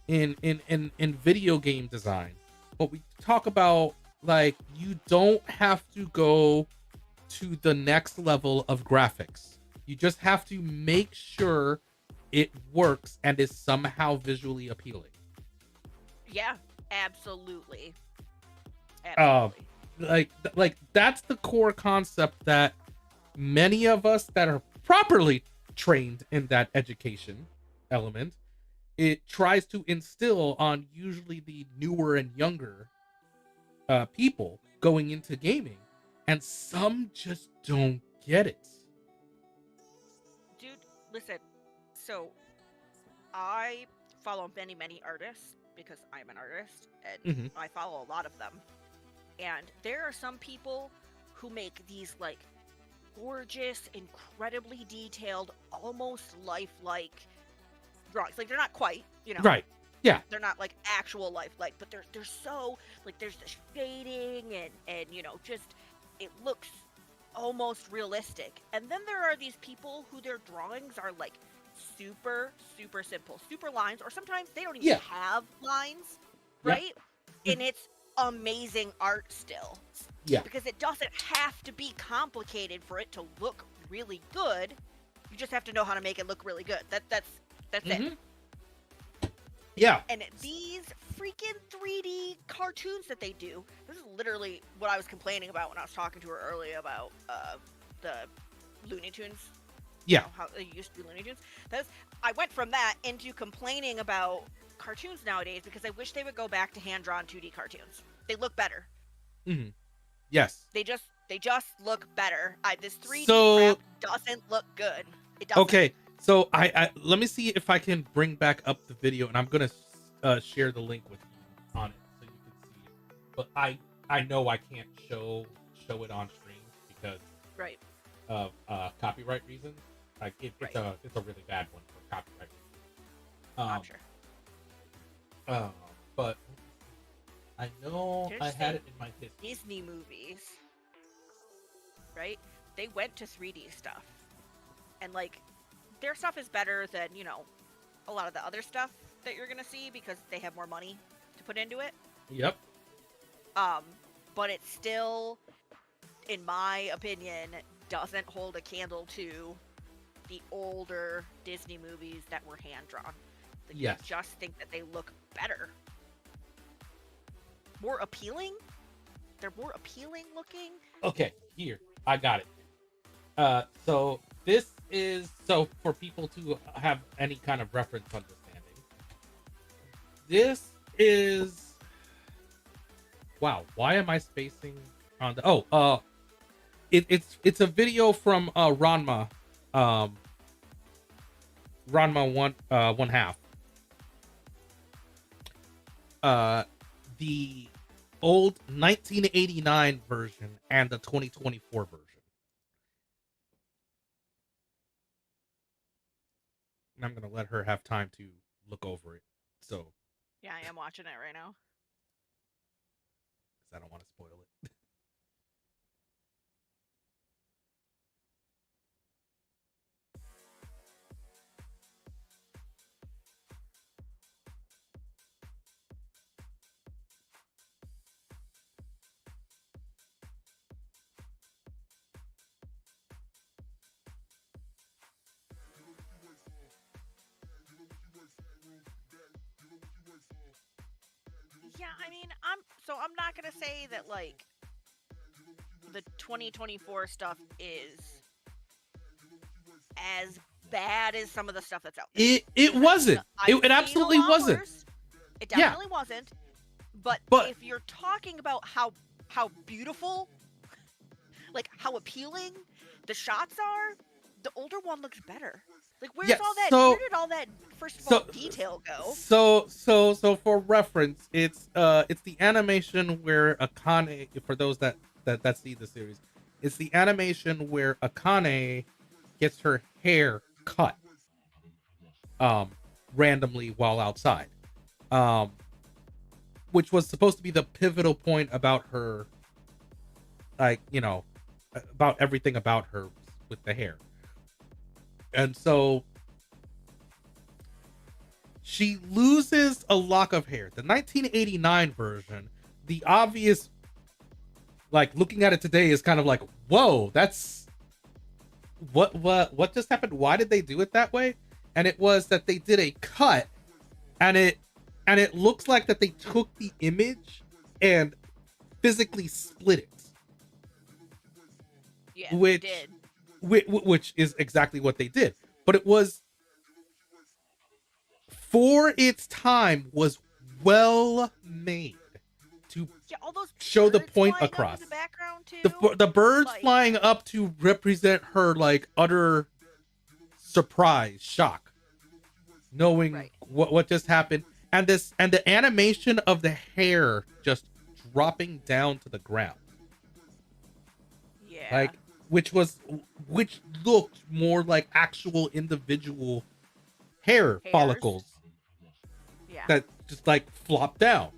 video game design, but we talk about, like, you don't have to go to the next level of graphics. You just have to make sure it works and is somehow visually appealing. Yeah, absolutely. Like that's the core concept that many of us that are properly trained in that education element, it tries to instill on usually the newer and younger people going into gaming, and some just don't get it. Dude, listen. So, I follow many artists because I'm an artist, and I follow a lot of them. And there are some people who make these, like, gorgeous, incredibly detailed, almost lifelike drawings. Like, they're not quite, Right. Yeah. They're not like actual lifelike, but they're so, like, there's the shading and just, it looks almost realistic. And then there are these people who their drawings are like super simple, super lines, or sometimes they don't even have lines, right? And it's amazing art still. Yeah. Because it doesn't have to be complicated for it to look really good. You just have to know how to make it look really good. That's it. Yeah. And these freaking 3D cartoons that they do, this is literally what I was complaining about when I was talking to her earlier about the Looney Tunes. Yeah. How they used to be Looney Tunes. I went from that into complaining about cartoons nowadays because I wish they would go back to hand-drawn 2D cartoons. They look better. Yes. They just look better. This 3D crap doesn't look good. It doesn't. Okay. So I let me see if I can bring back up the video, and I'm gonna share the link with you on it so you can see it. But I know I can't show it on stream because of copyright reasons. Like it's a really bad one for copyright reasons. I'm sure. But I know I had it in my history. Disney movies, right? They went to 3D stuff, and like, their stuff is better than, a lot of the other stuff that you're gonna see because they have more money to put into it. Yep. But it still, in my opinion, doesn't hold a candle to the older Disney movies that were hand-drawn. Like, I just think that they look better. More appealing? They're more appealing looking? Okay, here. I got it. So this is, so for people to have any kind of reference understanding, this is, wow, why am I spacing on the, it's a video from Ranma one half. The old 1989 version and the 2024 version. And I'm gonna let her have time to look over it. So yeah, I am watching it right now. Because I don't want to spoil it. Yeah, I mean, I'm not gonna say that, like, the 2024 stuff is as bad as some of the stuff that's out there. It wasn't. It absolutely wasn't. It definitely wasn't. But if you're talking about how beautiful like how appealing the shots are, the older one looks better. Like Yeah, where did all that first of all so detail go? so for reference, it's the animation where Akane, for those that see the series, it's the animation where Akane gets her hair cut um randomly while outside. Um which was supposed to be the pivotal point about her, like, about everything about her with the hair. And so she loses a lock of hair. The 1989 version, the obvious, like, looking at it today is kind of like, whoa, that's what just happened? Why did they do it that way? And it was that they did a cut, and it looks like that they took the image and physically split it. Yeah, which did. which is exactly what they did. But it was, for its time, was well made to all those show the point flying up across. in the background too. The birds like, flying up to represent her, like, utter surprise, shock, knowing what just happened, and the animation of the hair just dropping down to the ground. Yeah. Like, which looked more like actual individual hair Hairs. follicles. Yeah. That just, like, flop down.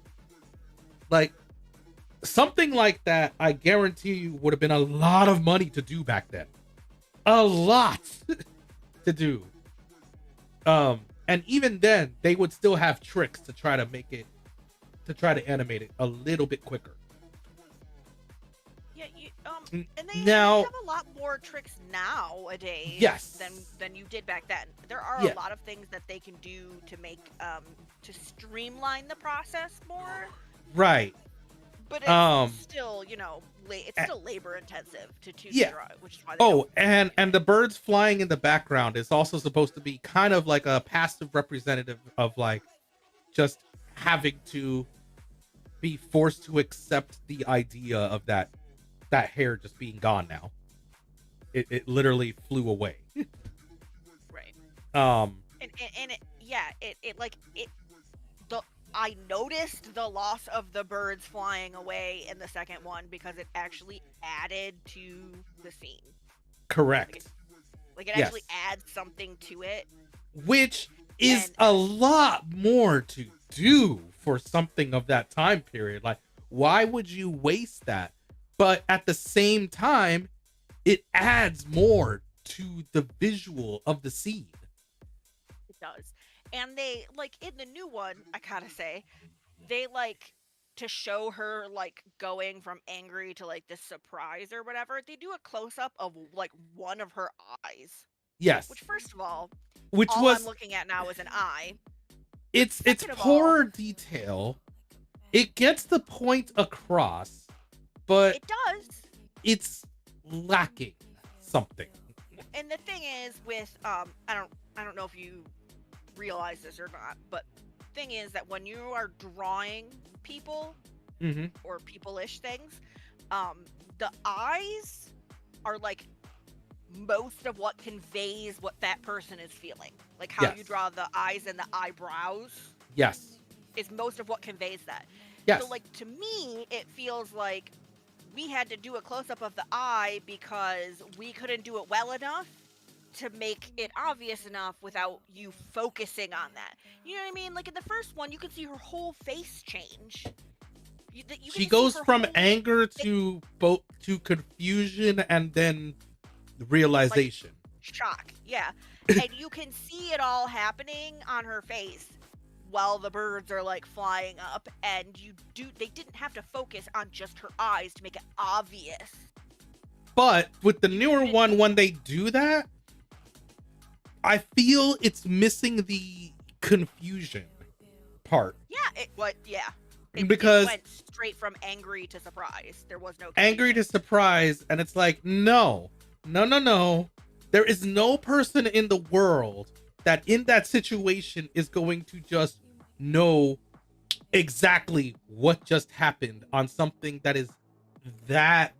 Like, something like that, I guarantee you, would have been a lot of money to do back then. A lot to do. And even then, they would still have tricks to try to animate it a little bit quicker. Yeah, and they now have a lot more tricks nowadays. Yes. Than you did back then. There are Yeah. a lot of things that they can do to make to streamline the process more. Right. But it's still, it's still labor intensive to yeah. draw it, which is why and the birds flying in the background is also supposed to be kind of like a passive representative of, like, just having to be forced to accept the idea of that hair just being gone now. It literally flew away. Right. I noticed the loss of the birds flying away in the second one because it actually added to the scene. Correct. Like it actually adds something to it. Which is a lot more to do for something of that time period. Like, why would you waste that? But at the same time, it adds more to the visual of the scene. It does. And they, like, in the new one, I gotta say, they, like, to show her, like, going from angry to, like, this surprise or whatever, they do a close-up of, like, one of her eyes. Yes. Which, first of all, I'm looking at now is an eye. It's poor detail. It gets the point across, but it does. It's lacking something. And the thing is with I don't know if you realize this or not, but thing is that when you are drawing people or people-ish things, the eyes are, like, most of what conveys what that person is feeling. Like how you draw the eyes and the eyebrows. Yes. Is most of what conveys that. Yes. So, like, to me, it feels like we had to do a close-up of the eye because we couldn't do it well enough to make it obvious enough without you focusing on that. You know what I mean? Like, in the first one, you can see her whole face change. She goes from anger to confusion and then realization. Like, shock, yeah. And you can see it all happening on her face while the birds are, like, flying up, and they didn't have to focus on just her eyes to make it obvious. But with the newer one, when they do that, I feel it's missing the confusion part. Yeah, because it went straight from angry to surprise. There was no confusion. Angry to surprise, and it's like, no. There is no person in the world that in that situation is going to just know exactly what just happened on something that is that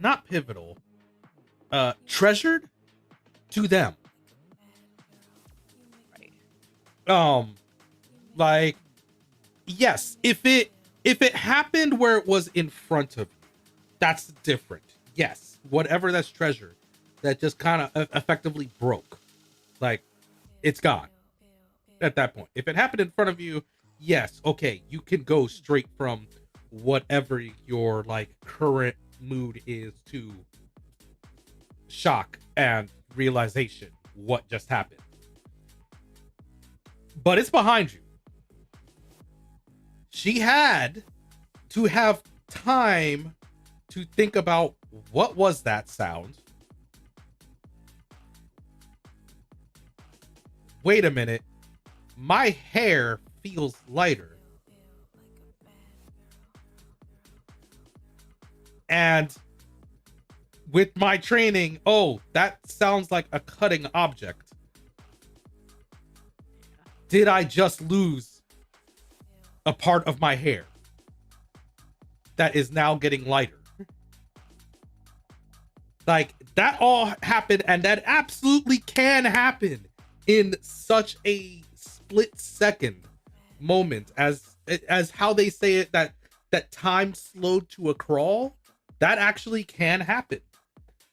not pivotal, treasured to them. Right. Like, yes, if it happened where it was in front of you, that's different. Yes, whatever that's treasured, that just kind of effectively broke, like, it's gone at that point. If it happened in front of you, yes, okay, you can go straight from whatever your like current mood is to shock and realization what just happened. But it's behind you. She had to have time to think about what was that sound. Wait a minute. My hair feels lighter. And with my training, oh, that sounds like a cutting object. Did I just lose a part of my hair that is now getting lighter? Like, that all happened, and that absolutely can happen in such a split second moment as how they say it, that time slowed to a crawl. That actually can happen.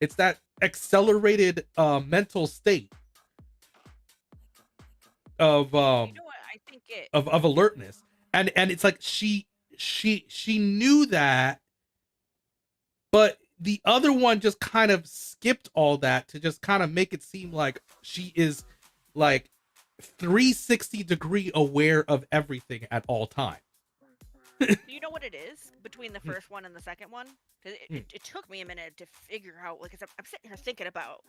It's that accelerated mental state of You know what? I think it. of alertness, and it's like she knew that, but the other one just kind of skipped all that to just kind of make it seem like she is like 360-degree aware of everything at all times. Do you know what it is between the first one and the second one? 'Cause it took me a minute to figure out. Like, 'cause I'm sitting here thinking about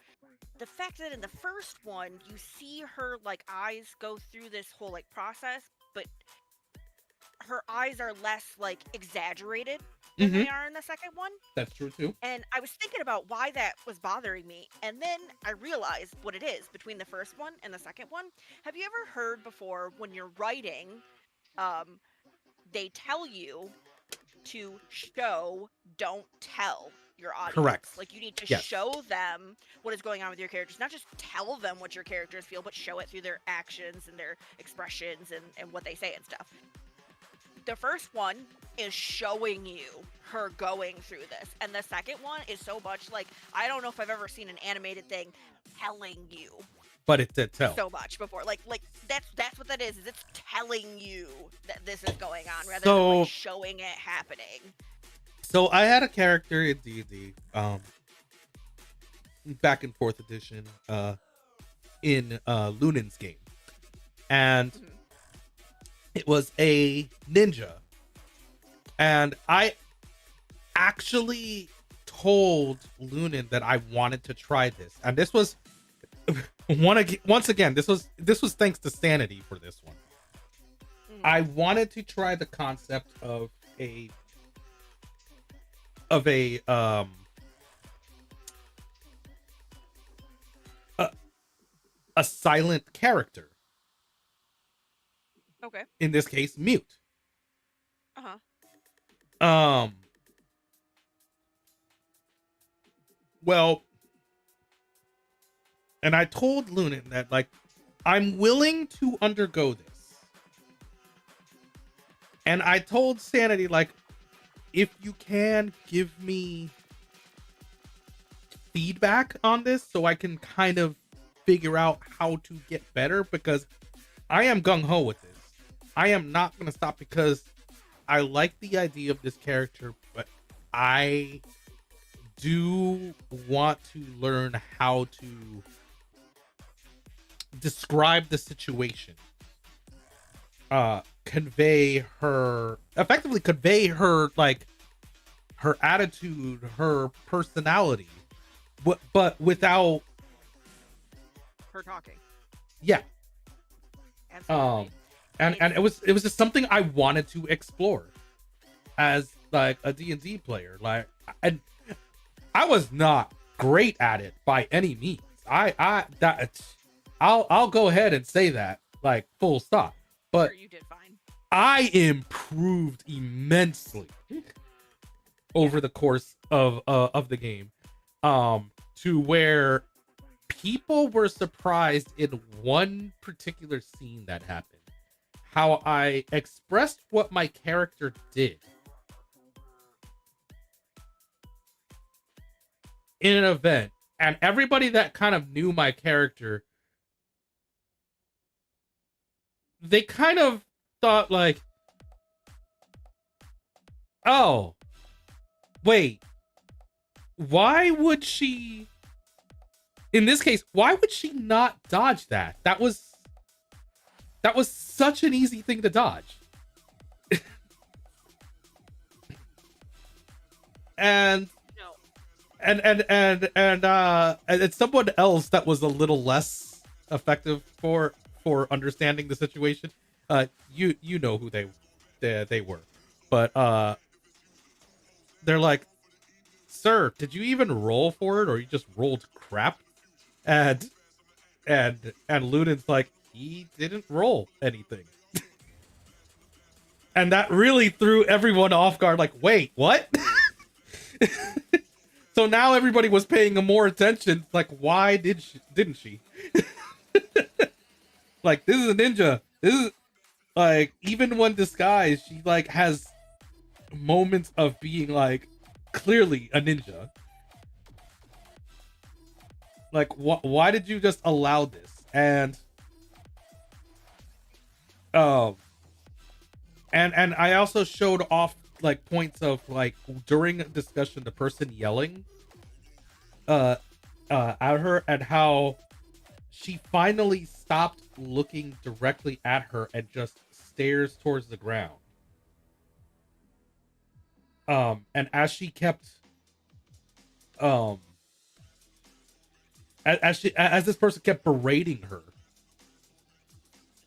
the fact that in the first one you see her like eyes go through this whole like process, but her eyes are less like exaggerated than they are in the second one. That's true too. And I was thinking about why that was bothering me, and then I realized what it is between the first one and the second one. Have you ever heard before when you're writing, they tell you to show, don't tell your audience. Correct. Like, you need to Yes. show them what is going on with your characters, not just tell them what your characters feel, but show it through their actions and their expressions and what they say and stuff. The first one is showing you her going through this, and the second one is so much like, I don't know if I've ever seen an animated thing telling you But it did tell. so much before. Like that's what that is it's telling you that this is going on rather So- than like showing it happening. So I had a character in D&D, back in 4th edition, in Lunin's game, and Mhm. it was a ninja, and I actually told Lunin that I wanted to try this, and this was once again, this was thanks to Sanity for this one. Mhm. I wanted to try the concept of a a silent character, Okay. in this case mute. Uh-huh. Well, and I told Lunin that, like, I'm willing to undergo this, and I told Sanity, like, if you can give me feedback on this so I can kind of figure out how to get better, because I am gung-ho with this. I am not going to stop because I like the idea of this character, but I do want to learn how to describe the situation, effectively convey her, like, her attitude, her personality, but without, Her talking. yeah. Absolutely. And it was just something I wanted to explore as, like, a D&D player. Like, and I was not great at it by any means. I'll go ahead and say that, like, full stop. But Sure, you did fine. I improved immensely over the course of the game, to where people were surprised in one particular scene that happened, how I expressed what my character did in an event, and everybody that kind of knew my character, they kind of thought like, oh, wait, why would she, in this case, why would she not dodge that? That was such an easy thing to dodge. and No. and someone else that was a little less effective for understanding the situation. You know who they were, but they're like, sir, did you even roll for it, or you just rolled crap? And Ludin's like, he didn't roll anything. And that really threw everyone off guard, like, wait, what? So now everybody was paying more attention, like, why didn't she? Like, this is a ninja. This is like, even when disguised, she like has moments of being like clearly a ninja. Like, why did you just allow this? And and I also showed off like points of like during a discussion, the person yelling at her, and how she finally stopped looking directly at her and just stares towards the ground. And as she kept as this person kept berating her,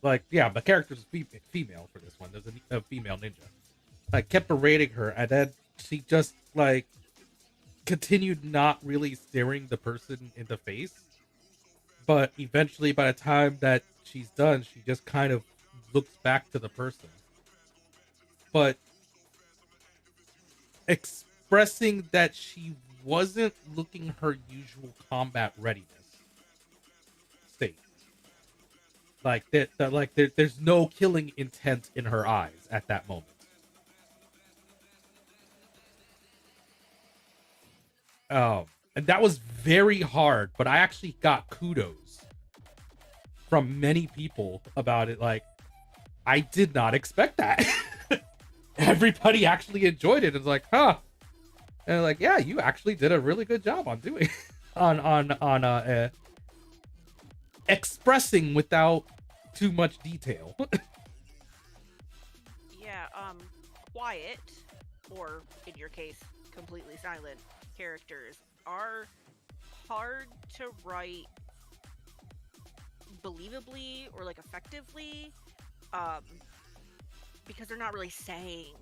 like, yeah, the character's female for this one. There's a female ninja. Like, kept berating her, and then she just like continued not really staring the person in the face. But eventually, by the time that she's done, she just kind of looks back to the person. But expressing that she wasn't looking her usual combat readiness state. Like there's no killing intent in her eyes at that moment. And that was very hard, but I actually got kudos from many people about it. Like, I did not expect that. Everybody actually enjoyed it. It's like, huh? And like, yeah, you actually did a really good job on doing on expressing without too much detail. Yeah, quiet, or in your case, completely silent characters are hard to write believably or like effectively, because they're not really saying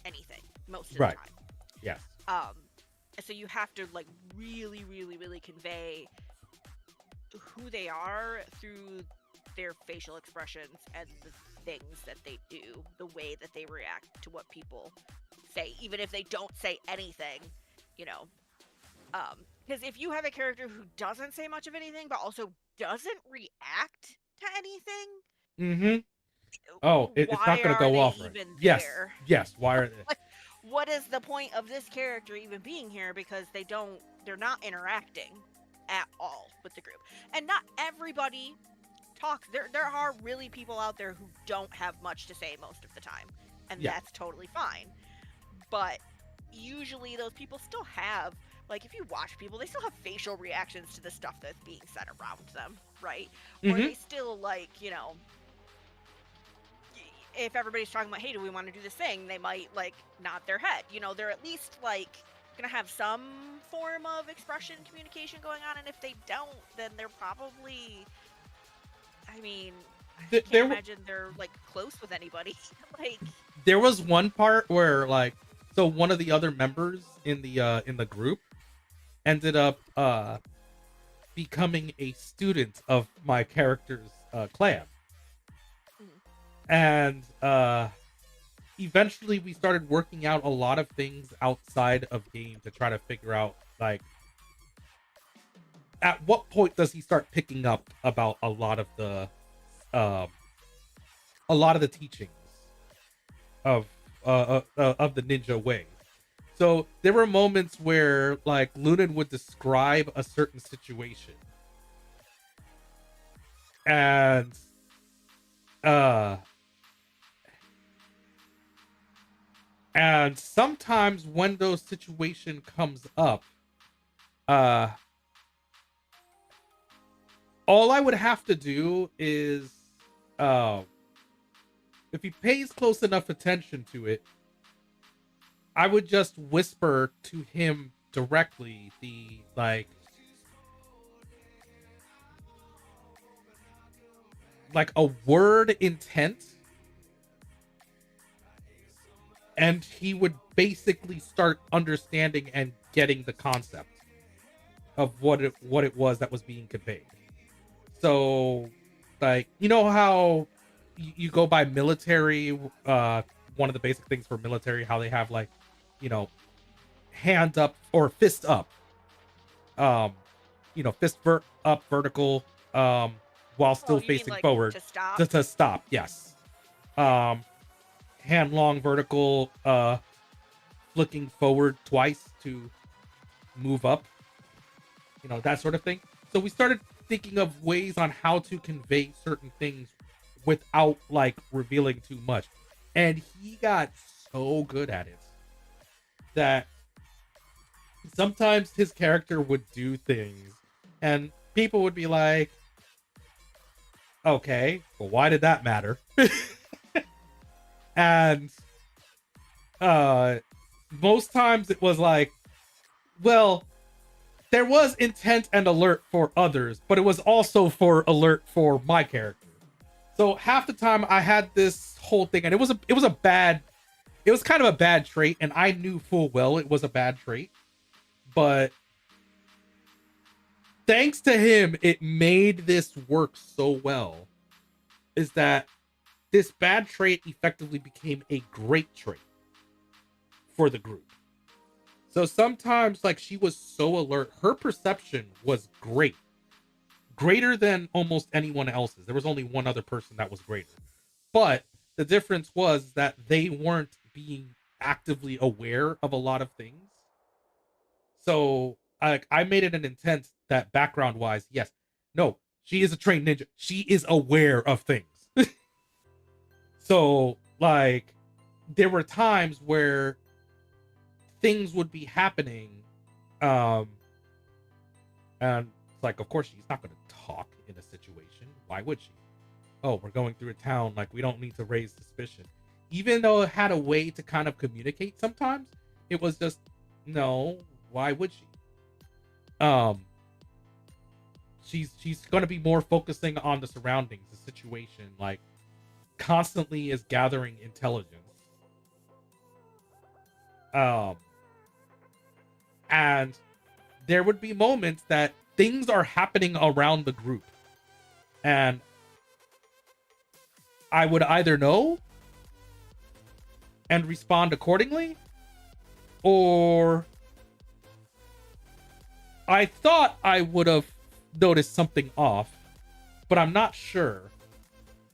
anything most of the time. Yes. So you have to like really, really, really convey who they are through their facial expressions and the things that they do, the way that they react to what people say, even if they don't say anything, you know. Because if you have a character who doesn't say much of anything, but also doesn't react to anything, Mm-hmm. Oh, it's not going to go off right. Yes. There? Yes. Why are they? Like, what is the point of this character even being here? Because they're not interacting at all with the group. And not everybody talks. There are really people out there who don't have much to say most of the time. And that's totally fine. But usually those people still have, like, if you watch people, they still have facial reactions to the stuff that's being said around them, right? Mm-hmm. Or they still, like, you know, if everybody's talking about, hey, do we want to do this thing, they might like nod their head. You know, they're at least like gonna have some form of expression communication going on, and if they don't, then they're probably, I mean, I can't imagine they're like close with anybody. Like, there was one part where like, so one of the other members in the group ended up becoming a student of my character's clan. And eventually we started working out a lot of things outside of game to try to figure out, like, at what point does he start picking up about um a lot of the teachings of the ninja way. So there were moments where, like, Lunan would describe a certain situation, and uh and sometimes when those situation comes up, uh all I would have to do is, uh if he pays close enough attention to it, I would just whisper to him directly the, like a word intent, and he would basically start understanding and getting the concept of what it was that was being conveyed. So, like, you know how you go by military, one of the basic things for military, how they have, like, you know, hand up or fist up, um fist up vertical, while Oh, still you mean facing like forward, to stop? to stop, yes. um Hand long vertical, flicking forward twice to move up, that sort of thing. So we started thinking of ways on how to convey certain things without, like, revealing too much. And he got so good at it that sometimes his character would do things and people would be like, okay, well, why did that matter? And uh most times it was like, well, there was intent and alert for others, but it was also for alert for my character. So half the time I had this whole thing, and it was kind of a bad trait, and I knew full well it was a bad trait. But thanks to him, it made this work so well. Is that this bad trait effectively became a great trait for the group. So sometimes, like, she was so alert, her perception was greater than almost anyone else's. There was only one other person that was greater, but the difference was that they weren't being actively aware of a lot of things. So I made it an intent that, background wise, yes, no, she is a trained ninja, she is aware of things. So, like, there were times where things would be happening, um and it's like, of course she's not going to talk in a situation. Why would she? Oh, we're going through a town, like, we don't need to raise suspicion. Even though it had a way to kind of communicate sometimes, it was just, no, why would she? um she's going to be more focusing on the surroundings, the situation, like, constantly is gathering intelligence. um and there would be moments that things are happening around the group, and I would either know and respond accordingly, or I thought I would have noticed something off, but I'm not sure.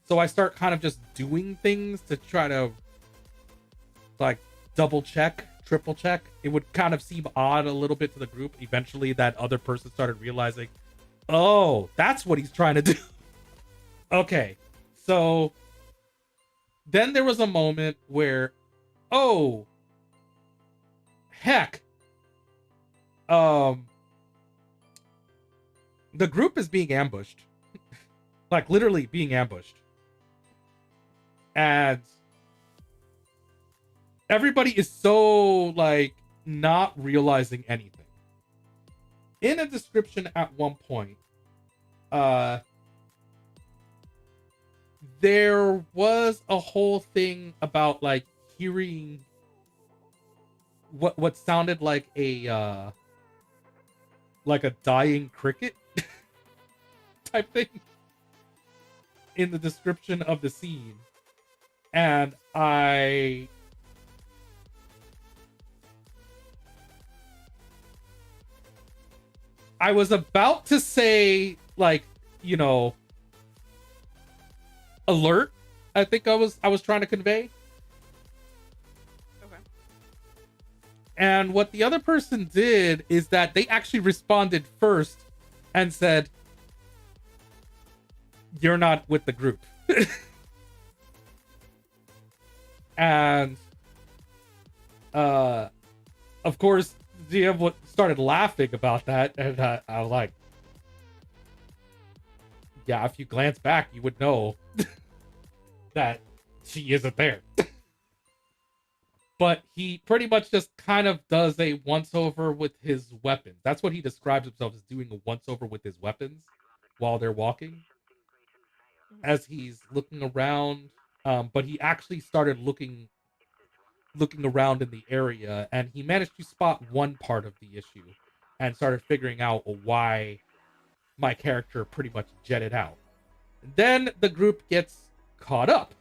So I start kind of just doing things to try to, like, double check, triple check. It would kind of seem odd a little bit to the group. Eventually that other person started realizing, oh, that's what he's trying to do. Okay. So then there was a moment where, oh, heck, the group is being ambushed. Like, literally being ambushed. And everybody is so, like, not realizing anything. In a description at one point, there was a whole thing about, like, hearing what sounded like a dying cricket type thing in the description of the scene. And I I was about to say, like, you know, alert. I think I was trying to convey. Okay. And what the other person did is that they actually responded first and said, "You're not with the group." And of course, GM started laughing about that, and I was like, "Yeah, if you glance back, you would know that she isn't there." But he pretty much just kind of does a once over with his weapons. That's what he describes himself as, doing a once over with his weapons while they're walking, as he's looking around. But he actually started looking around in the area, and he managed to spot one part of the issue and started figuring out why my character pretty much jetted out. And then the group gets caught up.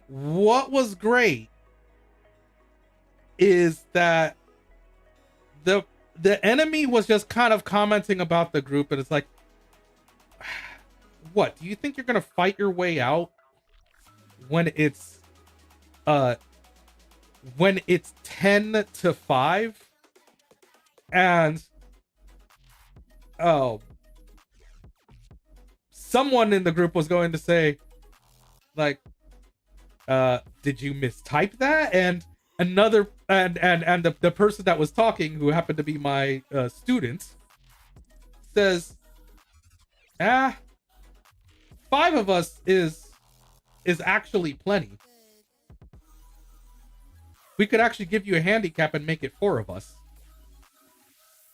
What was great is that the enemy was just kind of commenting about the group, and it's like, what, do you think you're gonna fight your way out when it's 10-5? And oh, someone in the group was going to say, like, did you mistype that? And another, and the person that was talking, who happened to be my student, says, 5 of us is actually plenty. We could actually give you a handicap and make it 4 of us.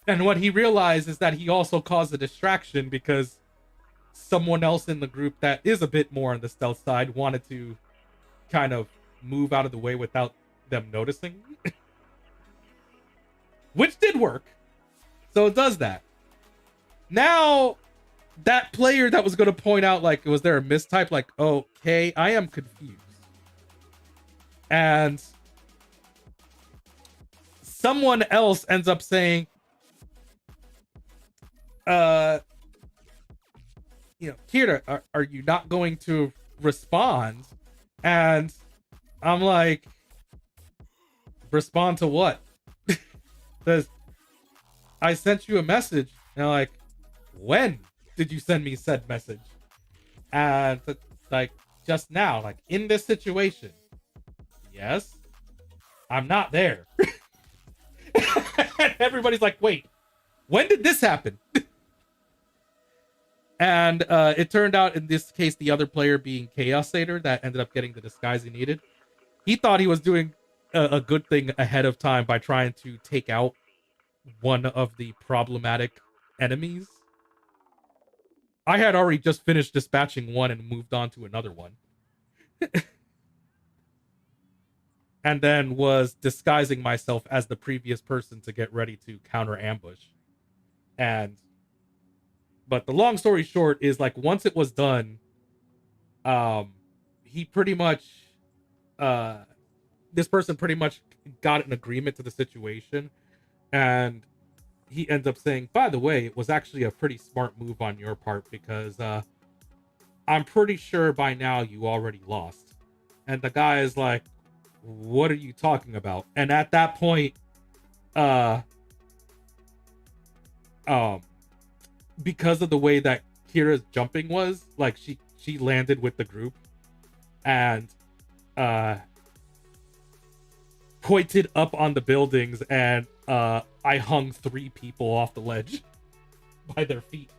And what he realized is that he also caused a distraction, because someone else in the group that is a bit more on the stealth side wanted to kind of move out of the way without them noticing. Which did work. So it does that. Now, that player that was going to point out, like, was there a mistype? Like, okay, I am confused. And someone else ends up saying, Kira, are you not going to respond? And I'm like, respond to what? Says, I sent you a message. And I'm like, when did you send me said message? And like, just now, like, in this situation. Yes, I'm not there. Everybody's like, wait, when did this happen? And it turned out, in this case, the other player being Chaos Satyr, that ended up getting the disguise he needed. He thought he was doing a good thing ahead of time by trying to take out one of the problematic enemies. I had already just finished dispatching one and moved on to another one. And then was disguising myself as the previous person to get ready to counter ambush. But the long story short is, like, once it was done, he pretty much, this person pretty much got an agreement to the situation, and he ends up saying, by the way, it was actually a pretty smart move on your part, because I'm pretty sure by now you already lost. And the guy is like, what are you talking about? And at that point, because of the way that Kira's jumping was, like, she landed with the group and pointed up on the buildings, and I hung 3 people off the ledge by their feet.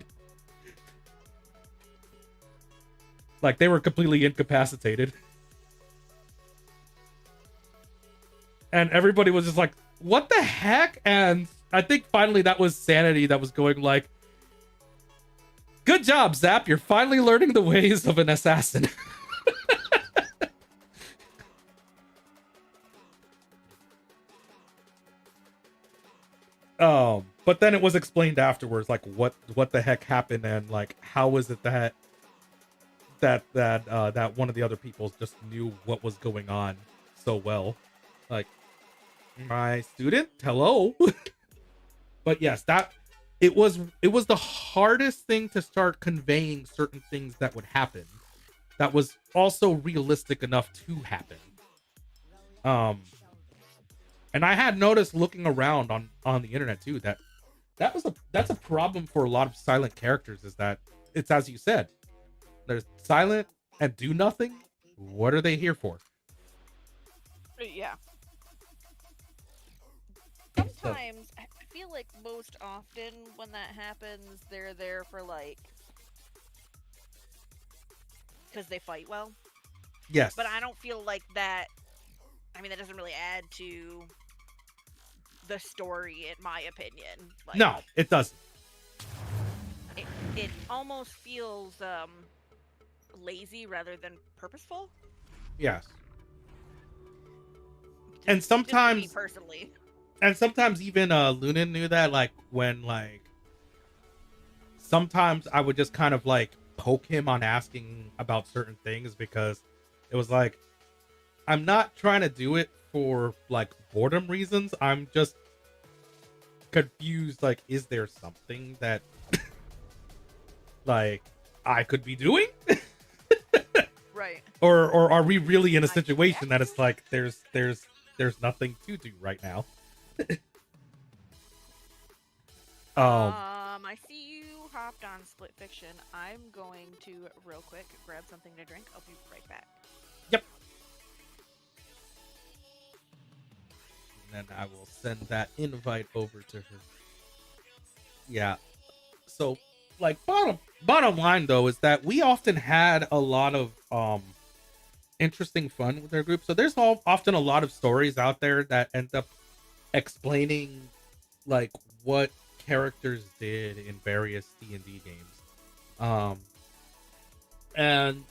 Like, they were completely incapacitated. And everybody was just like, what the heck? And I think finally that was Sanity that was going like, good job, Zap. You're finally learning the ways of an assassin. But then it was explained afterwards, like, what the heck happened, and like, how is it that one of the other people just knew what was going on so well. Like, My student, hello. But yes, that it was the hardest thing to start conveying certain things that would happen. That was also realistic enough to happen. Um, and I had noticed looking around on the internet too that that's a problem for a lot of silent characters. Is that it's as you said, they're silent and do nothing. What are they here for? Yeah. So Sometimes I feel like most often when that happens, they're there for like because they fight well. yes, But I don't feel like that. I mean, that doesn't really add to the story, in my opinion. Like no, it doesn't. it, it almost feels lazy rather than purposeful. Yes, Just, and just to me sometimes personally. and sometimes even Lunan knew that, like when like sometimes I would just kind of like poke him on asking about certain things because it was like I'm not trying to do it for like boredom reasons. I'm just confused. Like, is there something that like I could be doing? Right. Or are we really in a I situation that guess. it's like there's nothing to do right now? Um I see you hopped on Split Fiction. I'm going to real quick grab something to drink. I'll be right back. yep. And then I will send that invite over to her. Yeah. So like bottom line though is that we often had a lot of interesting fun with our group. So there's often a lot of stories out there that end up explaining like what characters did in various D&D games. Um and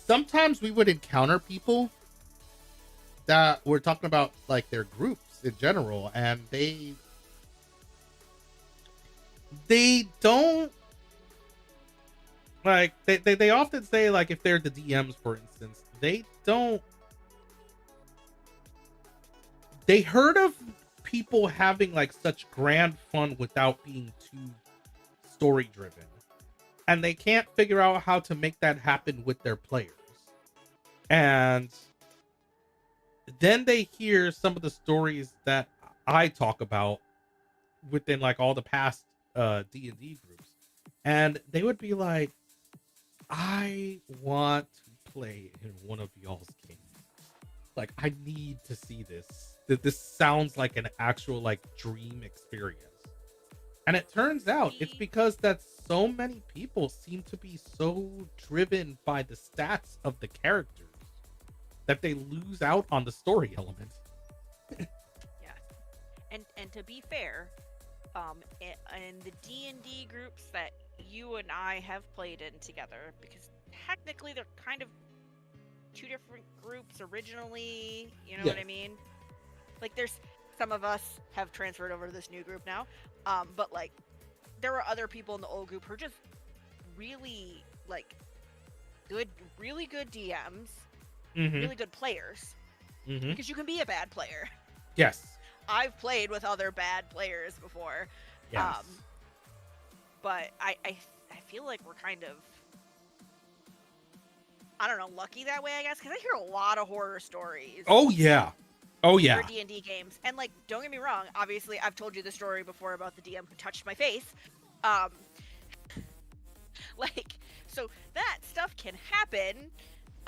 sometimes we would encounter people that were talking about like their groups in general and they don't like they often say like if they're the DMs for instance, they heard of people having like such grand fun without being too story driven. And they can't figure out how to make that happen with their players. And then they hear some of the stories that I talk about within like all the past D&D groups. And they would be like, I want to play in one of y'all's games. Like, I need to see this. That this sounds like an actual like dream experience. And it turns out it's See, because that so many people seem to be so driven by the stats of the characters that they lose out on the story element. yeah, and to be fair, in the D&D groups that you and I have played in together, because technically they're kind of two different groups originally. You know Yes. what I mean? Like, there's some of us have transferred over to this new group now, but like there were other people in the old group who are just really like good, really good DMs, Mm-hmm. really good players. Mm-hmm. Because you can be a bad player. Yes. I've played with other bad players before, Yes. um, but I feel like we're kind of, I don't know, lucky that way, I guess, because I hear a lot of horror stories Oh yeah. Oh for yeah. D&D games. And like, don't get me wrong, obviously I've told you the story before about the DM who touched my face. Um, like, so that stuff can happen.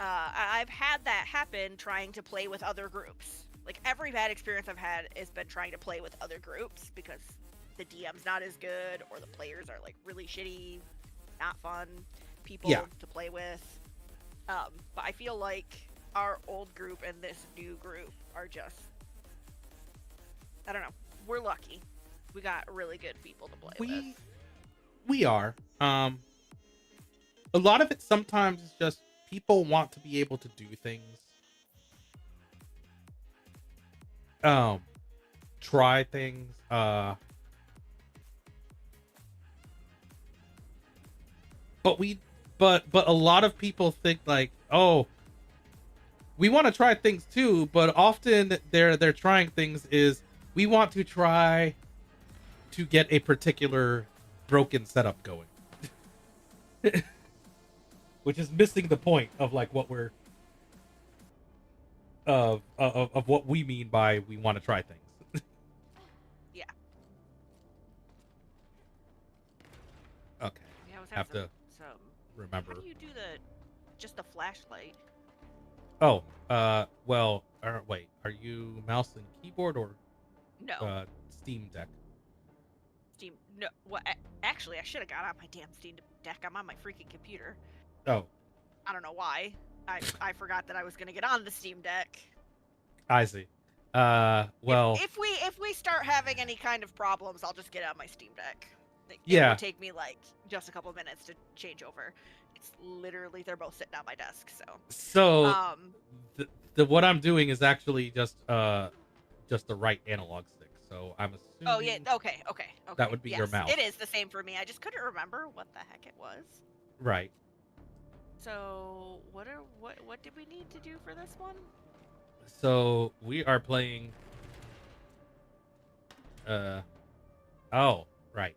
I've had that happen trying to play with other groups. Like, every bad experience I've had has been trying to play with other groups because the DM's not as good or the players are like really shitty, not fun people Yeah. to play with. But I feel like our old group and this new group are just, I don't know, we're lucky. We got really good people to play with. We are. A lot of it sometimes is just people want to be able to do things. Um, try things. But we but a lot of people think like, oh, we want to try things too, but often they're trying things is we want to try to get a particular broken setup going. Which is missing the point of like what we're of what we mean by we want to try things. Yeah. Okay. Yeah, I was Have having to some. remember. How do you do just the flashlight? Oh, well, wait, are you mouse and keyboard or No. Steam Deck? Steam. No. What? Actually, I should have got on my damn Steam Deck. I'm on my freaking computer. Oh, I don't know why. I forgot that I was gonna get on the Steam Deck. I see. Well, If we start having any kind of problems, I'll just get on my Steam Deck. It yeah. would take me like just a couple minutes to change over. It's literally they're both sitting on my desk, So the what I'm doing is actually just the right analog stick. So I'm assuming. Oh yeah, okay. That would be yes, your mouse. It is the same for me. I just couldn't remember what the heck it was. Right. So what did we need to do for this one? So we are playing. Oh, right.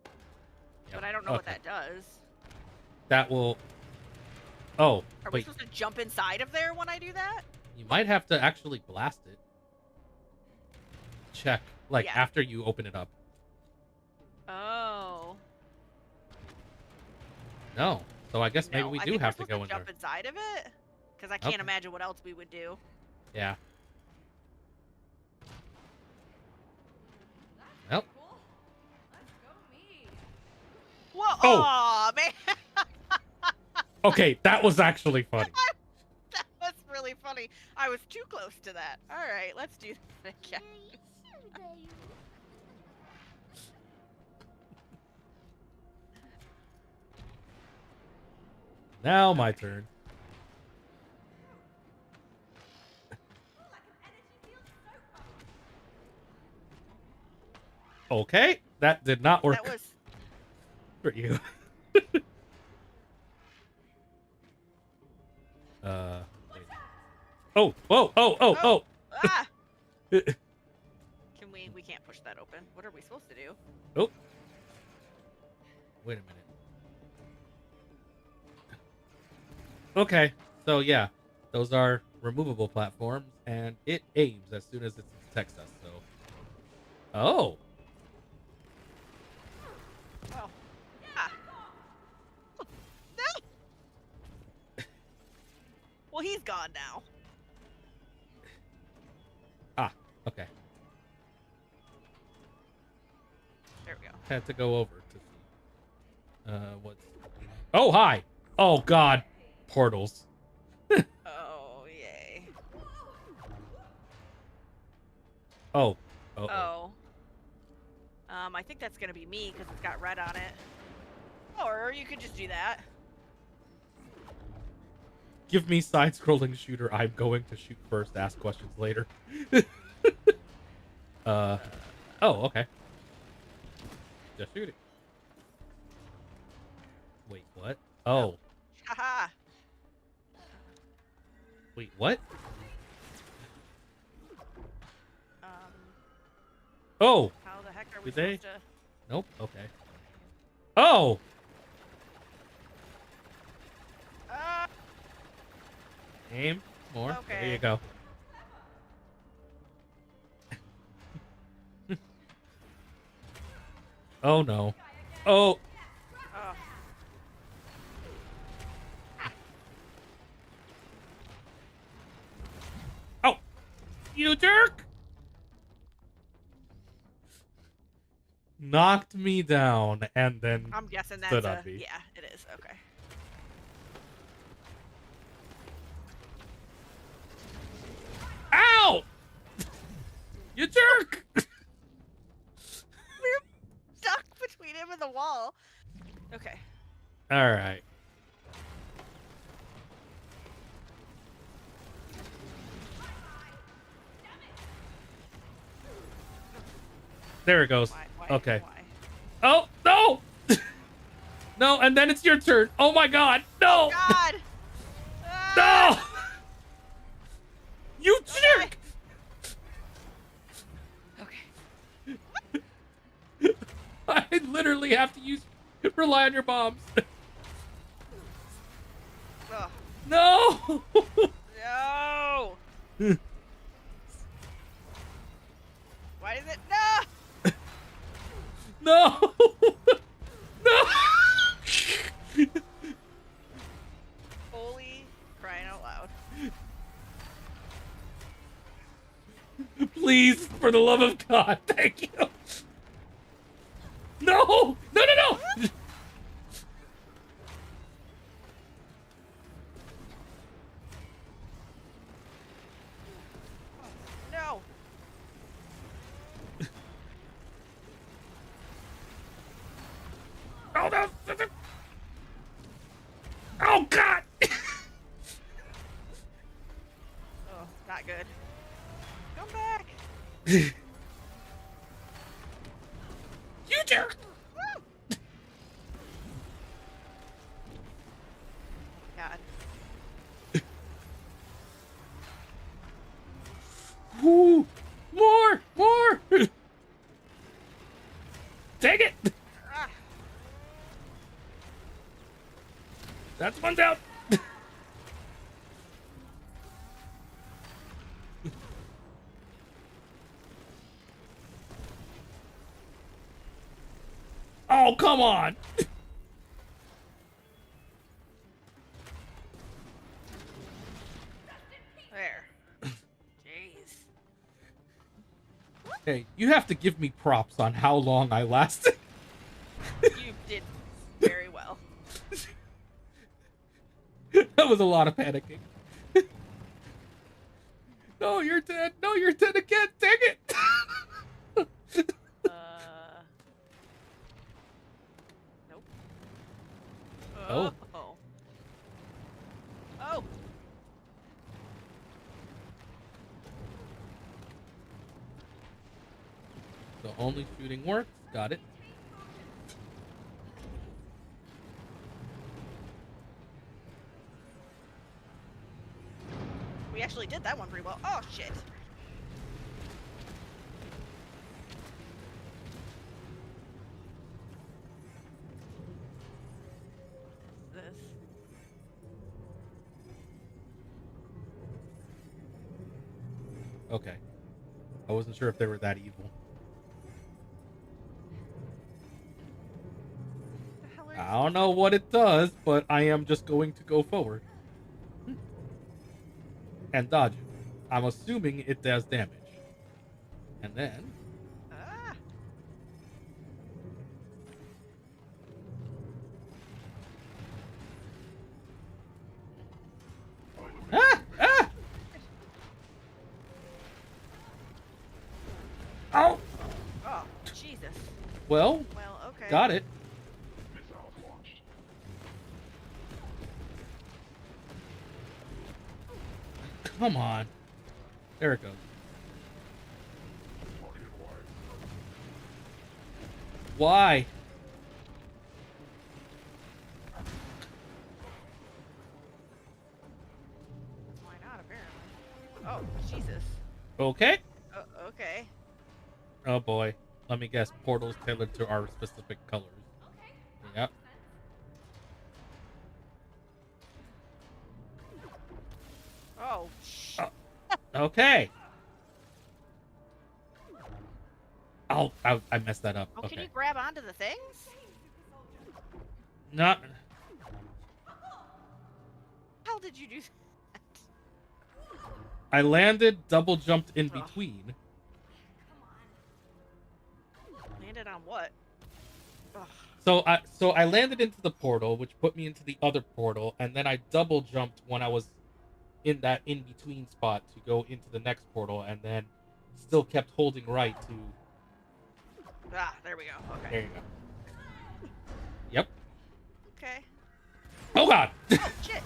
Yep. But I don't know what that does. That will. Oh, Are we supposed to jump inside of there when I do that? You might have to actually blast it. Check, like, Yeah. after you open it up. Oh. No. So I guess maybe we I do think have we're to go supposed in jump there. inside of it? Because I can't Okay. imagine what else we would do. Yeah. Well. Whoa! Oh! Aw, man! Okay, that was actually funny. That was really funny. I was too close to that. All right, let's do that again. Now my turn. Okay, that did not work That was. for you. Wait. Oh, whoa, oh. Ah! We can't push that open. What are we supposed to do? Oh. Wait a minute. Okay, so yeah, those are removable platforms, and it aims as soon as it detects us, so. Oh. Oh. Ah. No! Well, he's gone now. Ah, okay. There we go. Had to go over to see. What's. Oh, hi! Oh, God. Portals. Oh, yay. Oh. Oh. I think that's gonna be me because it's got red on it. Or you could just do that. Give me side-scrolling shooter. I'm going to shoot first, ask questions later. Oh, okay. Just shooting. Wait, what? Oh. Haha. Wait, what? Oh! How the heck are we Did they? supposed to... Nope. Okay. Oh! Aim more. Okay. There you go. Oh no. Oh! Oh. Oh! You jerk! Knocked me down and then I'm guessing stood that's on me. yeah, it is. Okay. Ow! You jerk! We're stuck between him and the wall. Okay. All right. There it goes. Why, Okay. Why? Oh, no! No, and then it's your turn. Oh my god. No! God! Ah! No! Rely on your bombs. Ugh. No! No! Why is it? No! No! No! Holy crying out loud. Please, for the love of God, thank you. No! No, no, no! No! Oh, no! Oh, God! Oh, not good. Come back! You jerk! Woo! God. Woo! More! More! Take it! Ah. That's one down. Oh, come on! There. Jeez. Hey, you have to give me props on how long I lasted. You did very well. That was a lot of panicking. No, you're dead. No, you're dead again. Dang it. Nope. Oh. Oh. Oh. So only shooting works. Got it. We actually did that one pretty well. Oh, shit. This. Okay. I wasn't sure if they were that evil. The hell are I you don't know what it does, but I am just going to go forward. And dodge it. I'm assuming it does damage. And then... Ah. Ah! Ah! Oh! Oh, Jesus. Well, Well, okay. got it. Come on. There it goes. Why? Why not, apparently? Oh, Jesus. Okay. Okay. Oh boy. Let me guess. Portals tailored to our specific colors. Yep. Oh, Okay. Oh, I messed that up. Oh, Okay. can you grab onto the things? Not. How did you do that? I landed, double jumped in Ugh. between. Landed on what? Ugh. So I landed into the portal, which put me into the other portal, and then I double jumped when I was in that in between spot to go into the next portal, and then still kept holding right to. Ah, there we go. Okay. There you go. Yep. Okay. Oh God. Oh, shit.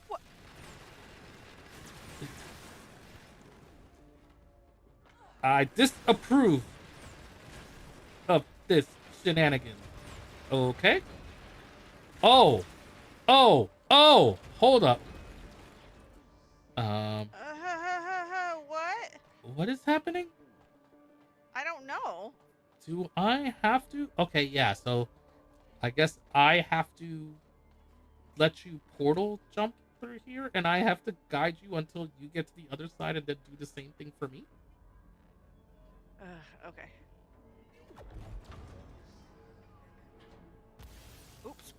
What? I disapprove of this shenanigans. Okay. Oh. Oh. Oh. Hold up. What? What is happening? I don't know. Do I have to? Okay, yeah. So I guess I have to let you portal jump through here, and I have to guide you until you get to the other side and then do the same thing for me? Okay. Oops.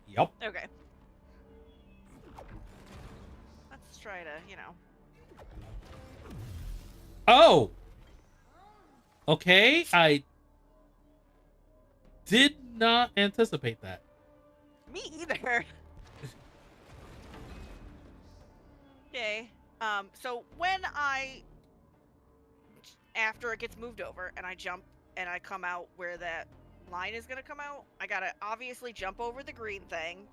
Yep. Okay. Let's try to, you know. Oh! Okay, I did not anticipate that. Me either. Okay. So when after it gets moved over and I jump and I come out where that line is gonna come out, I gotta obviously jump over the green thing.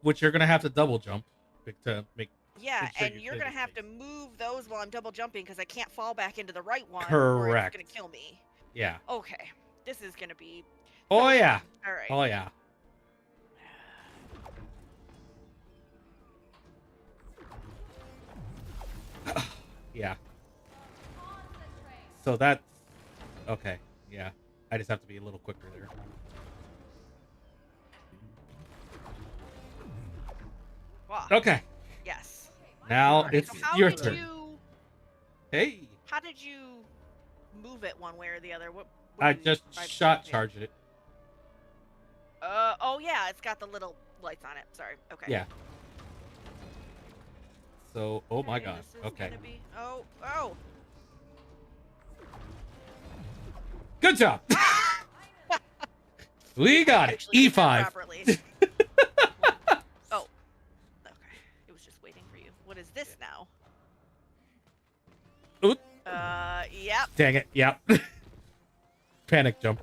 Which you're gonna have to double jump to make Yeah, sure and you you're stay gonna in have space. to move those while I'm double jumping because I can't fall back into the right one or it's Correct. gonna kill me. Yeah. Okay. This is gonna be Oh so yeah. fun. Alright. Oh yeah. Yeah. So that's okay. Yeah. I just have to be a little quicker there. Wow. Okay. Yes. Now Alright, it's so how your did turn. you Hey. how did you move it one way or the other? What I did you just try to shot do? charged it. Oh yeah, it's got the little lights on it. Sorry. Okay. Yeah. So, oh my Okay, god. this is Okay. gonna be... Oh. Good job. We got it. Actually did that E5. properly. Oh. Okay. It was just waiting for you. What is this now? Oop. Yep. Dang it. Yep. Panic jump.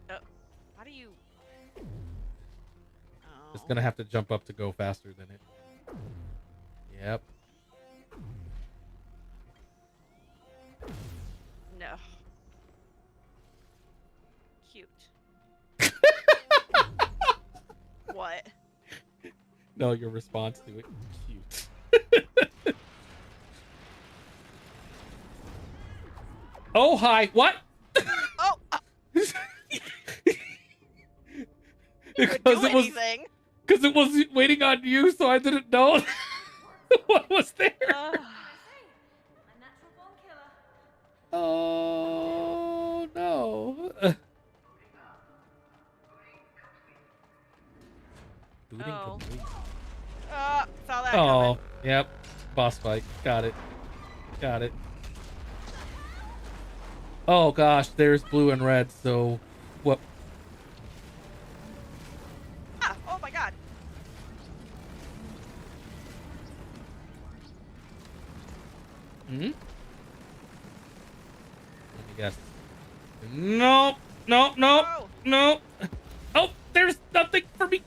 How do you... Oh. Just gonna have to jump up to go faster than it. Yep. No. Cute. What? No, your response to it. Cute. Oh, hi. What? Oh! Because do it was anything. because it was waiting on you, so I didn't know what was there. Oh no. Booting Oh. complete. Saw that Oh, coming. yep. Boss fight. Got it. Got it. Oh gosh, there's blue and red, so what? Ah, oh my god. Hmm? Let me guess. Nope. Nope. Nope. Oh. Nope. Oh, there's nothing for me.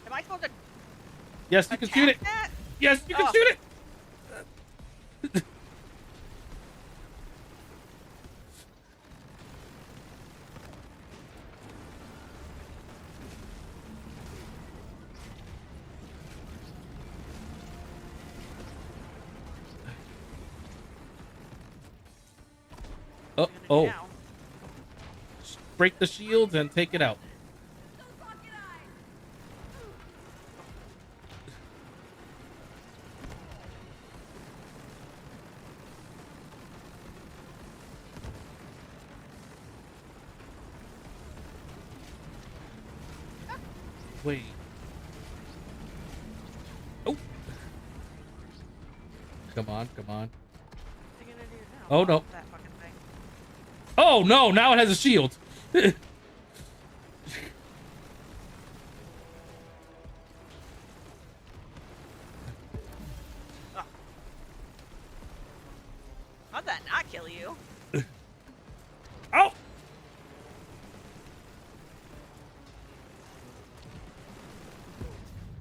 Am I supposed to Yes, you can shoot it. attack that? Yes, you can Oh. shoot it. What are we gonna do now? Break the shields and take it out. Wait. Oh. Come on, come on. What are you gonna do now? Oh, no. That fucking thing. Oh no, now it has a shield. Oh. How'd that not kill you? Oh. Oh.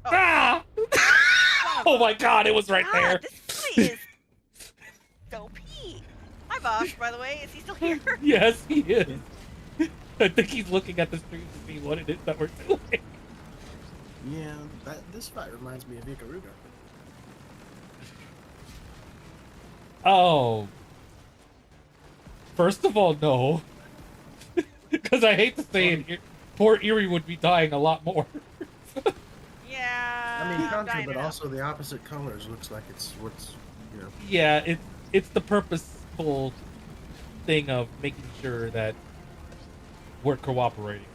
Ah! Oh my god, it was right God, there. this fight is so peak. Hi, Bosch, by the way. Is he still here? Yes, he is. I think he's looking at the stream to see what it is that we're doing. Yeah, this fight reminds me of Ikaruga. Oh, first of all, no. Because I hate to say it, poor Erie would be dying a lot more. Yeah. I mean, I'm Contra, dying but enough. also the opposite colors looks like it's what's, you know. Yeah, it's the purposeful thing of making sure that we're cooperating.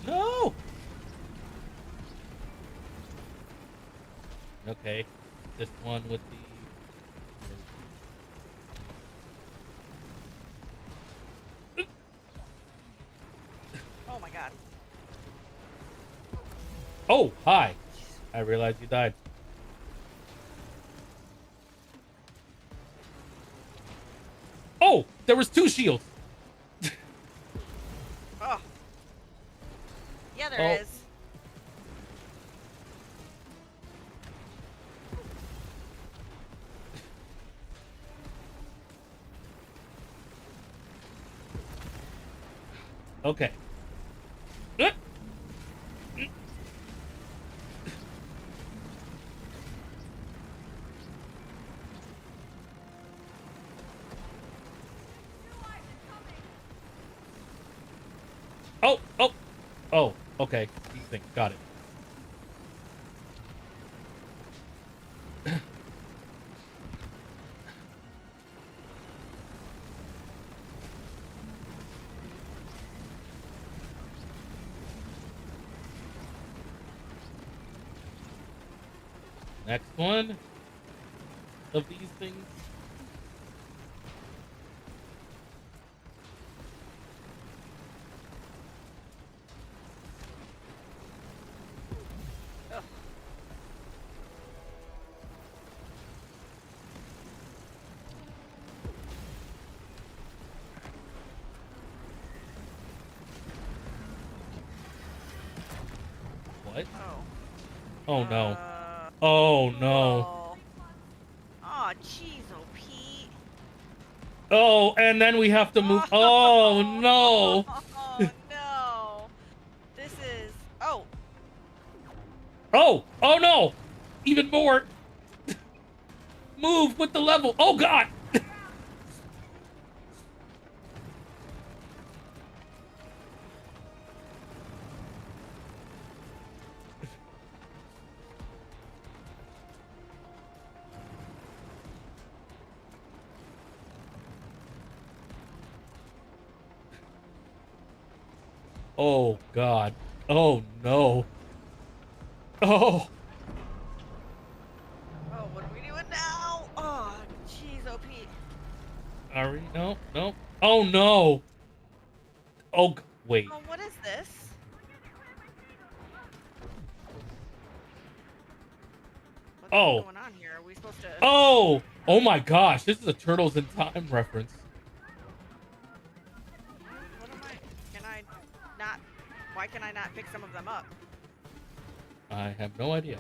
No. Okay, this one with the. Oh my god. Oh, hi. I realized you died. Oh, there was 2 shields. Oh. Yeah, there Oh. is. Okay. Oh, oh, oh, okay. These things, got it. Next one of these things. Ugh. What? Oh. Oh no. Uh, Oh no. oh. Aw, jeez, oh, Pete. Oh, and then we have to move. Oh no. Oh, no. This is... Oh. Oh, oh no. Even more. Move with the level. Oh god. Oh god. Oh no. Oh. Oh, what are we doing now? Oh, jeez, oh, Pete. Are we? No, no. Oh no. Oh, wait. Oh, what is this? What's Oh. going on here? Are we supposed to... Oh. Oh my gosh. This is a Turtles in Time reference. What am I... Can I not... Why can I not pick some of them up? I have no idea.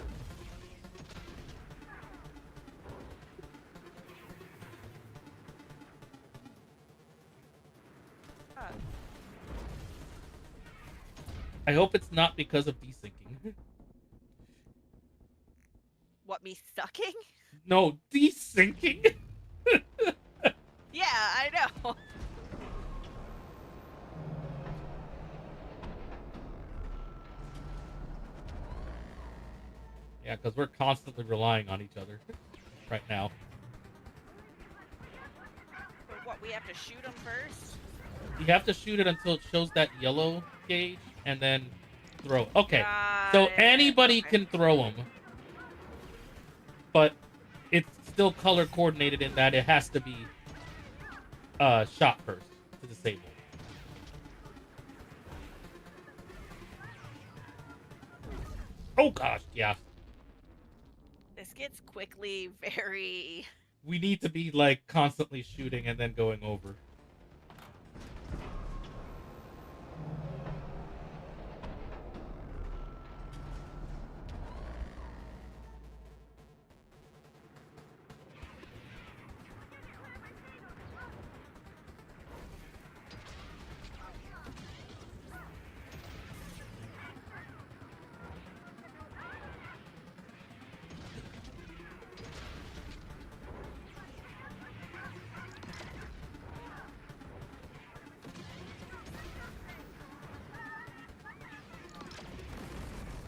Huh. I hope it's not because of desyncing. What, me sucking? No, desyncing? Yeah, I know. Yeah, because we're constantly relying on each other right now. But what, we have to shoot them first? You have to shoot it until it shows that yellow gauge, and then throw it. Okay, Got so it. anybody Okay. can throw them, but it's still color coordinated in that it has to be shot first to disable. Oh gosh, yeah. This gets quickly very... We need to be like constantly shooting and then going over.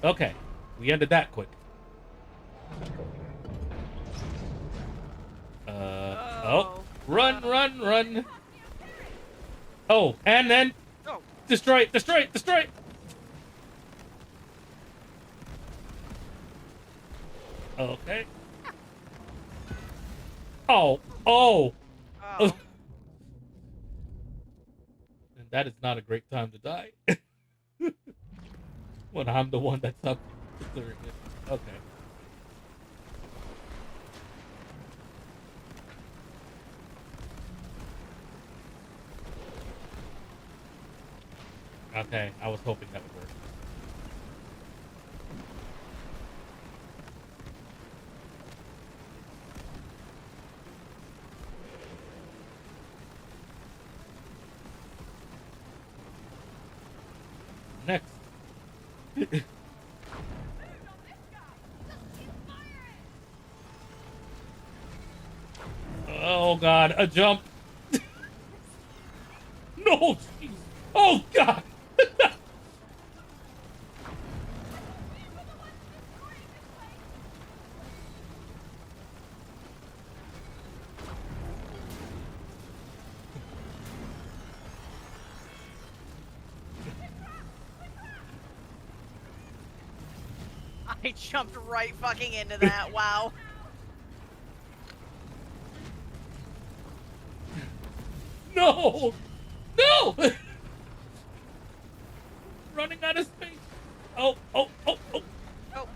Okay, we ended that quick. Oh, run, run, run. Oh, and then Oh. destroy it, destroy it, destroy it. Okay. Oh, oh. Oh. And that is not a great time to die. When I'm the one that's up clearing it. Okay. Okay, I was hoping that would work. Next. Oh god, a jump. No, jeez. Oh god. I jumped right fucking into that. Wow. No. No. Running out of space. Oh, oh, oh, oh. Oh.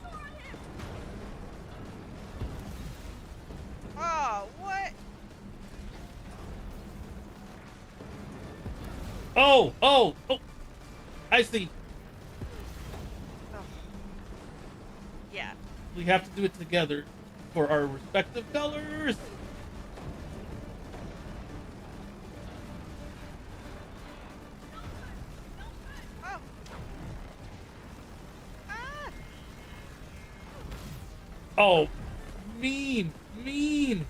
Oh, what? Oh, oh, oh. I see. Oh. Yeah. We have to do it together for our respective colors. Oh. Ah. Oh, mean, mean.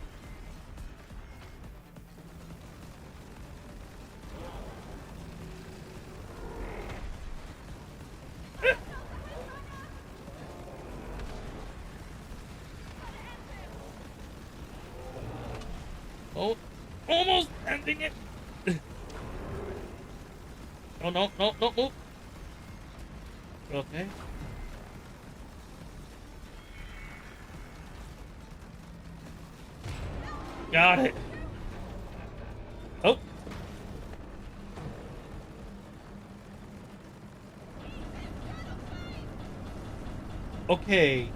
Oh, almost ending it. Oh, no, no, no, move. Okay. Got it. Oh. Okay. He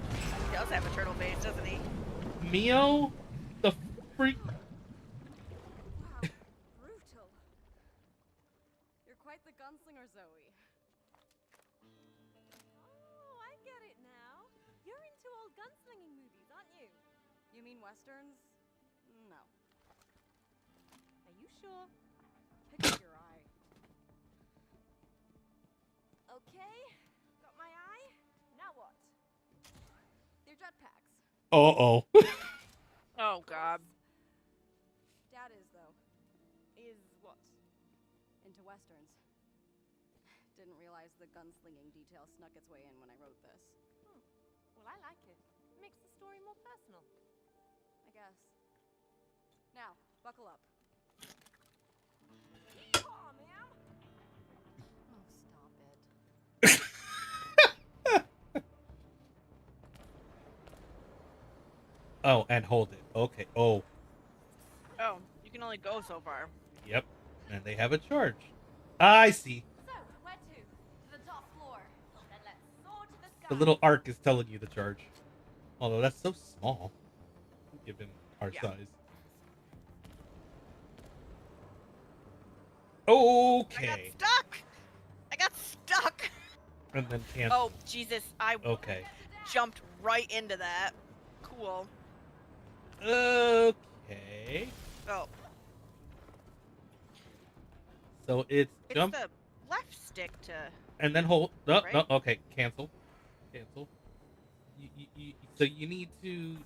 does have a turtle face, doesn't he? Mio, the freak. Wow, brutal. You're quite the gunslinger, Zoe. Oh, I get it now. You're into old gunslinging movies, aren't you? You mean westerns? No. Are you sure? Pick up your eye. Okay, got my eye. Now what? They're jetpacks. Uh-oh. Oh, God. Dad is, though. Is what? Into westerns. Didn't realize the gunslinging detail snuck its way in when I wrote this. Well, I like it. Makes the story more personal. I guess. Now, buckle up. Yeehaw, ma'am! Oh, stop it. Oh, and hold it. Okay. Oh, Oh, you can only go so far. yep. And they have a charge. I see. So, where to? To the top floor. Then let's soar to the sky. The little arc is telling you the charge. Although that's so small, given our Yeah. size. I Okay. got stuck! I got stuck! And then cancel. Oh, Jesus. I Okay. jumped right into that. Cool. Okay. Oh, So it's it's jump the left stick to... and then hold. No, no. Right? Okay. Cancel. Cancel. So you need to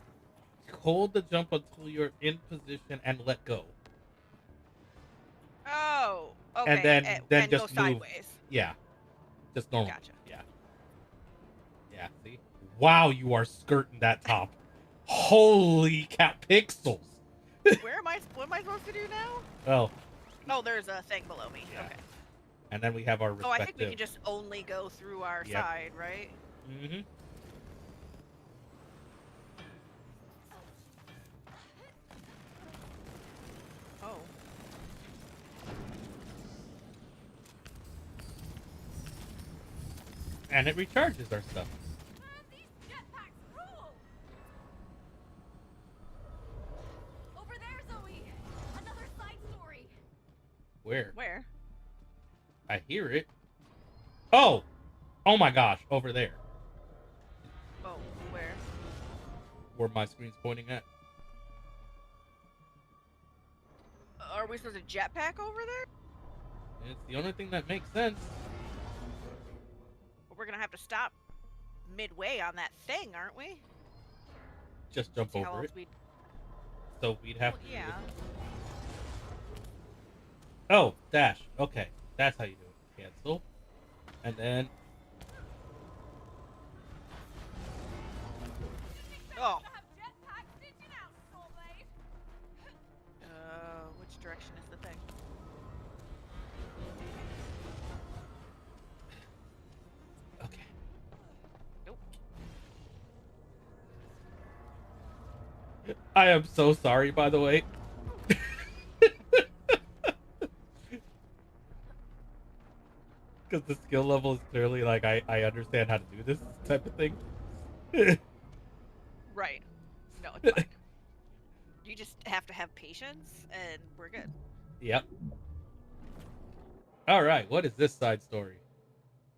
hold the jump until you're in position and let go. Oh, okay. And then and just go move. sideways. Yeah. Just normal. Gotcha. Yeah. Wow, you are skirting that top. Holy cat pixels. Where am I? What am I supposed to do now? Oh, Oh, there's a thing below me. Yeah. Okay. and then we have our Oh, I think we respective. can just only go through our Yep. side, right? Mm-hmm. Oh. And it recharges our stuff. Man, these jetpacks rule! Over there, Zoe! Another side story! Where? Where? I hear it. Oh! Oh my gosh, over there. Oh, where? Where my screen's pointing at. Are we supposed to jetpack over there? It's the only thing that makes sense. Well, we're gonna have to stop midway on that thing, aren't we? Just jump See how over else it. we. So we'd have Well, to. yeah. Oh, dash. Okay. That's how you do it. Cancel. And then. Oh. To have jetpacks, did you now, Soulblade? Which direction is the thing? Okay. Nope. I am so sorry, by the way. Because the skill level is clearly like, I understand how to do this type of thing. Right. No, it's fine. You just have to have patience, and we're good. Yep. Alright, what is this side story?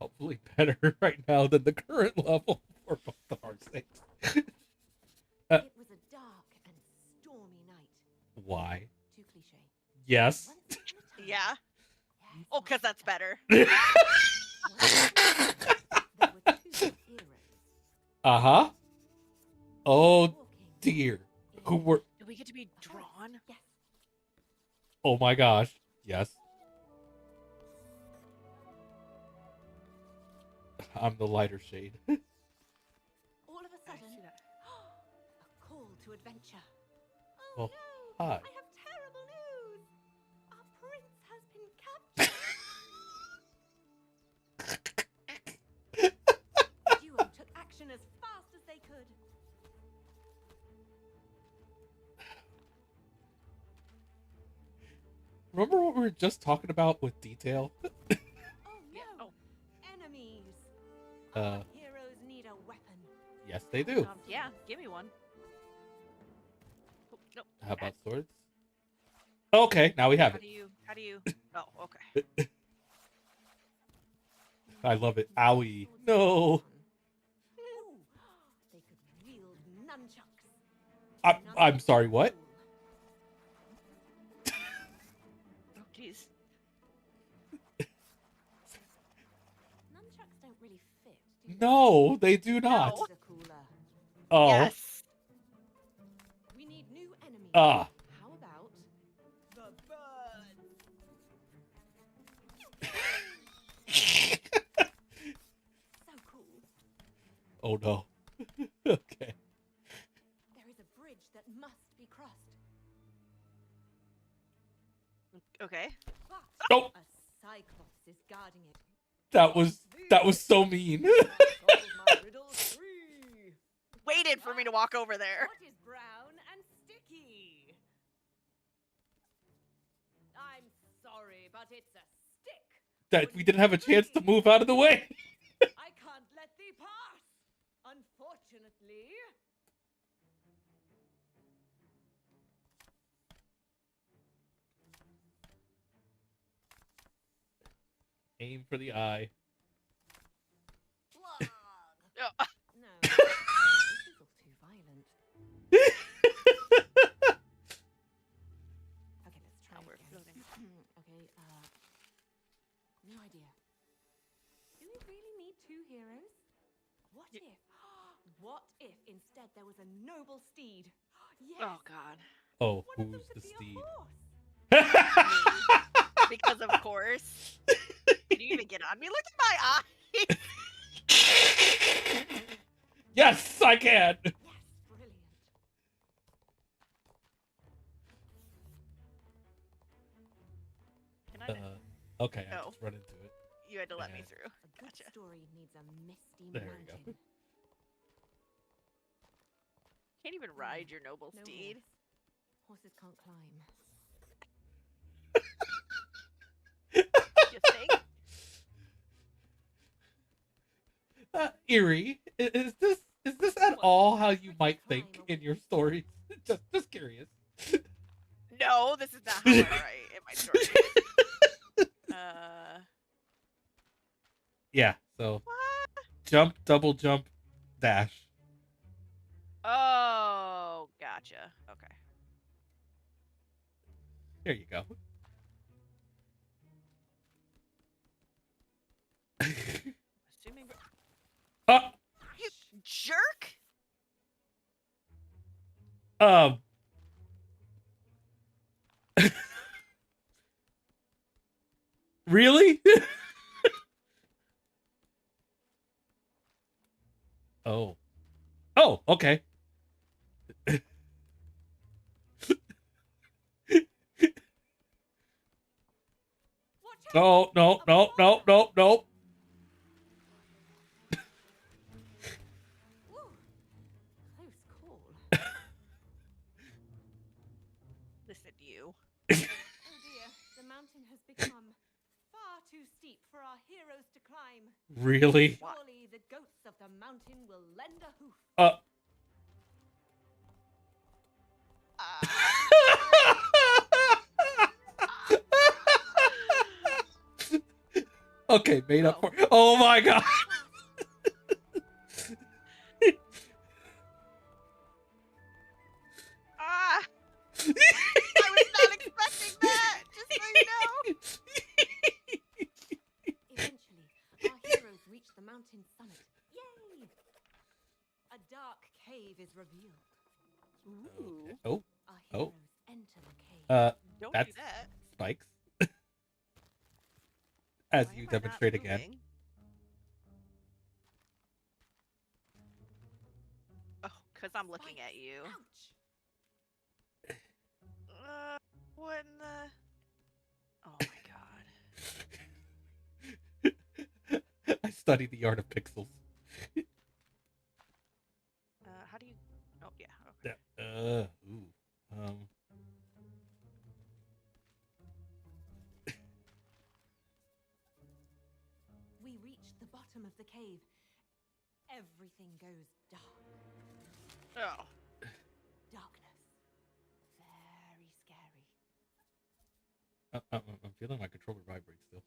Hopefully better right now than the current level, for both of our sakes. It was a dark and stormy night. Why? Too cliche. Yes. Once upon a time- Yeah. Yes, Oh, because my that's better. friend. Once upon a time, there were two heroes Uh-huh. Oh, walking dear. Who in were... Do we get to be a forest. drawn? Yes. Oh my gosh. Yes. I'm the lighter shade. All of a I sudden, see that. a call to adventure. Oh Well, no! hi. I have terrible news. Our prince has been captured. The duo took action as fast as they could. Remember what we were just talking about with detail? Oh no! Yeah, oh. Enemies. Uh, Our heroes need a weapon. Yes, they do. Yeah, give me one. Oh, no. How about swords? Okay, now we have How it. do you? How do you? Oh, okay. I love it. Owie. No. Ooh, they could wield nunchucks. I'm sorry, what? Oh, jeez. Nunchucks don't really fit, do they? No, they do not. No. These are cooler. Oh. Yes. We need new enemies. Ah. How about the birds? So cool. Oh no. Okay. There is a bridge that must be crossed. Okay. But Nope. a cyclops is guarding it. That was so mean. Solve my riddles free. Waited for me to walk over there. What is brown and sticky? I'm sorry, but it's a stick. That we didn't have a chance to move out of the way. I can't let thee pass. Unfortunately. Aim for the eye. Plug. Oh, No, this is all too violent. Okay, let's try Oh, it we're again. floating. Okay, new idea. Do we really need two heroes? What if? What if instead there was a noble steed? Yes. oh God. Oh, One of them who's could the be a steed? horse. Because of course. Did you even get on me? Look at my eye. Yes, I can. Yes, brilliant. Can I? Okay, I Oh. just run into it. You had to let me Yeah. through. A good Gotcha. story needs a misty There you go. mountain. Can't even ride your noble No steed. horse. Horses can't climb. You think? Eerie, is this at all how you might think in your stories? Just curious. No, this is not how I write in my stories. Yeah. So What? jump, double jump, dash. Oh, gotcha. Okay. There you go. Assuming. uh, You jerk! um. Really? Oh. Oh, okay. Watch out! No. Ooh, close call. Listen, you. Oh dear, the mountain has become far too steep for our heroes to climb. Really? Surely the goats of the mountain will lend a hoof. Okay, made up for. Oh my god. Ah! I was not expecting that. Just so you know. Eventually, our heroes reach the mountain summit. Yay! A dark cave is revealed. Ooh. Okay. Oh, Our Oh. heroes enter the cave. Don't that's do that. spikes. As Why you am I not demonstrate again. moving? Oh, because I'm looking at you. Ouch! What in the? Oh my god. I studied the art of pixels. How do you? Oh yeah. Okay. Yeah. Ooh. We reach the bottom of the cave. Everything goes dark. Oh. Darkness. Very scary. I'm feeling my controller vibrate still.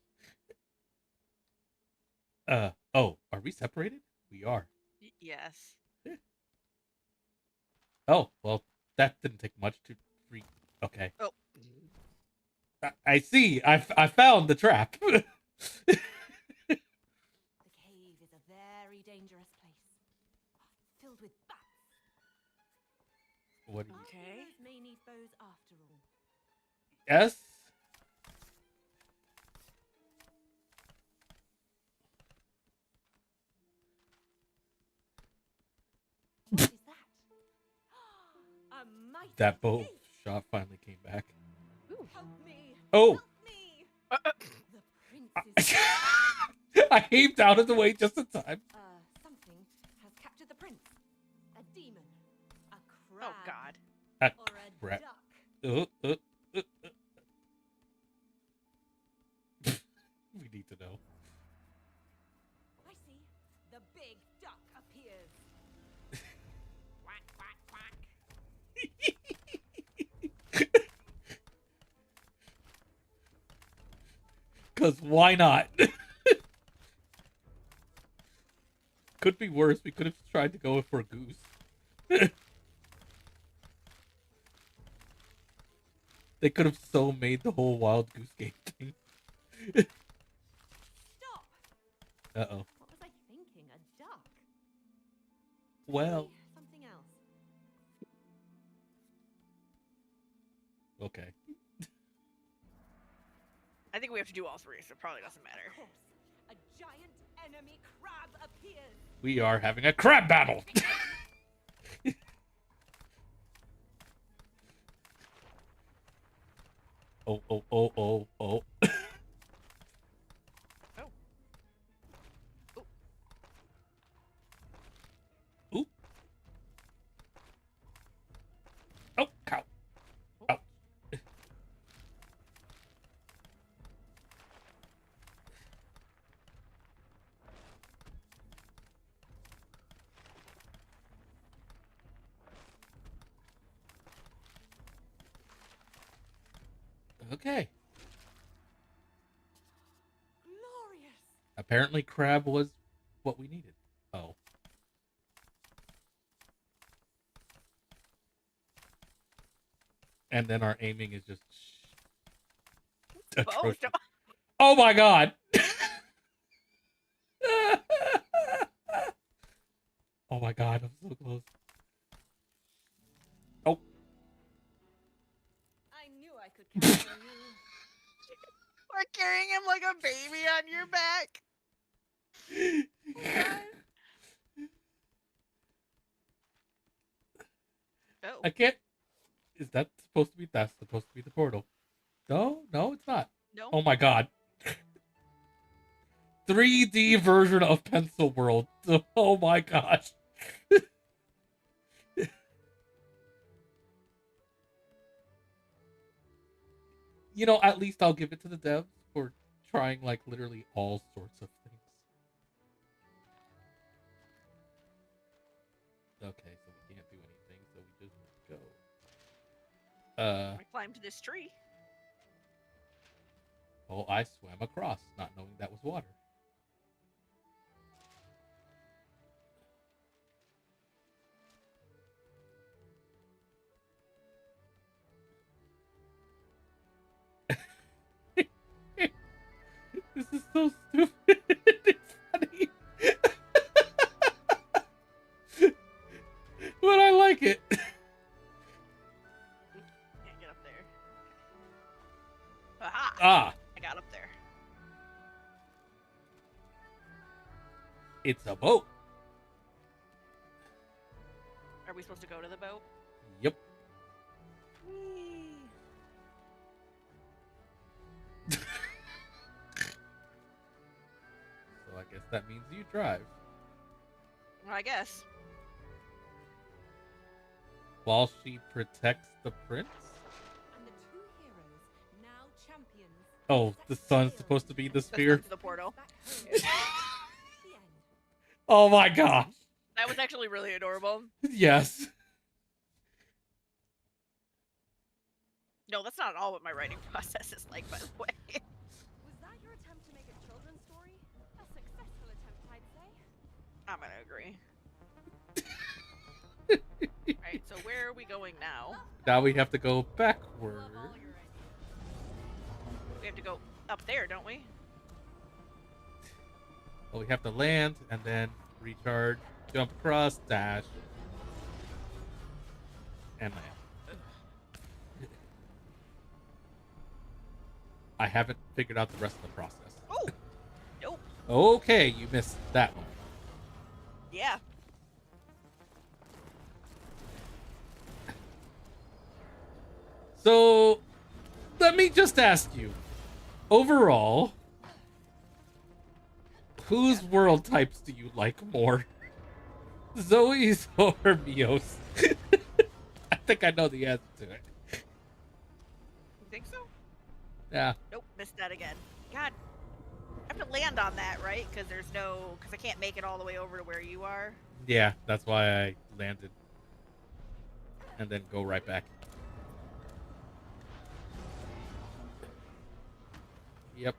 Oh, are we separated? We are. Yes. Oh, well, that didn't take much to free. Okay. Oh. I see. I found the trap. The cave is a very dangerous place. Filled with bats. What do you? Our Okay. heroes may need bows after all. Yes. What is that? A mighty That bow cave. shot finally came back. Help me. Oh. Help me. The prince is I aimed out of the way just in time. something has captured the prince. A demon. A crab. Oh god. A Or a crap. duck. We need to know. I see. The big duck appears. Quack, quack, quack. Cause why not? Could be worse. We could have tried to go for a goose. They could have so made the whole wild goose game thing. Stop. Uh-oh. What was I thinking? A duck? Well, Maybe something else. okay. I think we have to do all three, so it probably doesn't matter. Of course. a giant enemy crab appears. We are having a crab battle. Oh, oh, oh, oh, oh. Oh. Ooh. Oh, cow. Ow. Okay. Glorious. Apparently crab was what we needed. Oh. And then our aiming is just Both. atrocious. Oh my god. Oh my god, I'm so close. Oh. I knew I could count on you. We're carrying him like a baby on your back. Oh. I can't. Is that supposed to be? That's supposed to be the portal. No, no, it's not. No. Oh my god. 3D version of Pencil World. Oh my gosh. You know, at least I'll give it to the devs for trying like literally all sorts of things. Okay, so we can't do anything, so we just go. I climbed this tree. Oh, I swam across, not knowing that was water. This is so stupid. It's funny. But I like it. Can't get up there. Aha! Ah, I got up there. it's a boat. Are we supposed to go to the boat? Yep. So I guess that means you drive. Well, I guess. While she protects the prince? And the two heroes, now champions. Oh, the sun's supposed to be the sphere? That's the portal. Back home. The end. Oh my gosh. That was actually really adorable. Yes. No, that's not at all what my writing process is like, by the way. Was that your attempt to make a children's story? A successful attempt, I'd say. I'm gonna agree. Alright, so where are we going now? Now we have to go backward. Love all your ideas. We have to go up there, don't we? Well, we have to land and then recharge, jump across, dash, and land. I haven't figured out the rest of the process. Oh! Nope. Okay, you missed that one. Yeah. So, let me just ask you. Overall, whose world types do you like more? Zoe's or Mios? I think I know the answer to it. You think so? Yeah. Nope, missed that again. God. I have to land on that, right? Because there's no... Because I can't make it all the way over to where you are. Yeah, that's why I landed. And then go right back. Yep.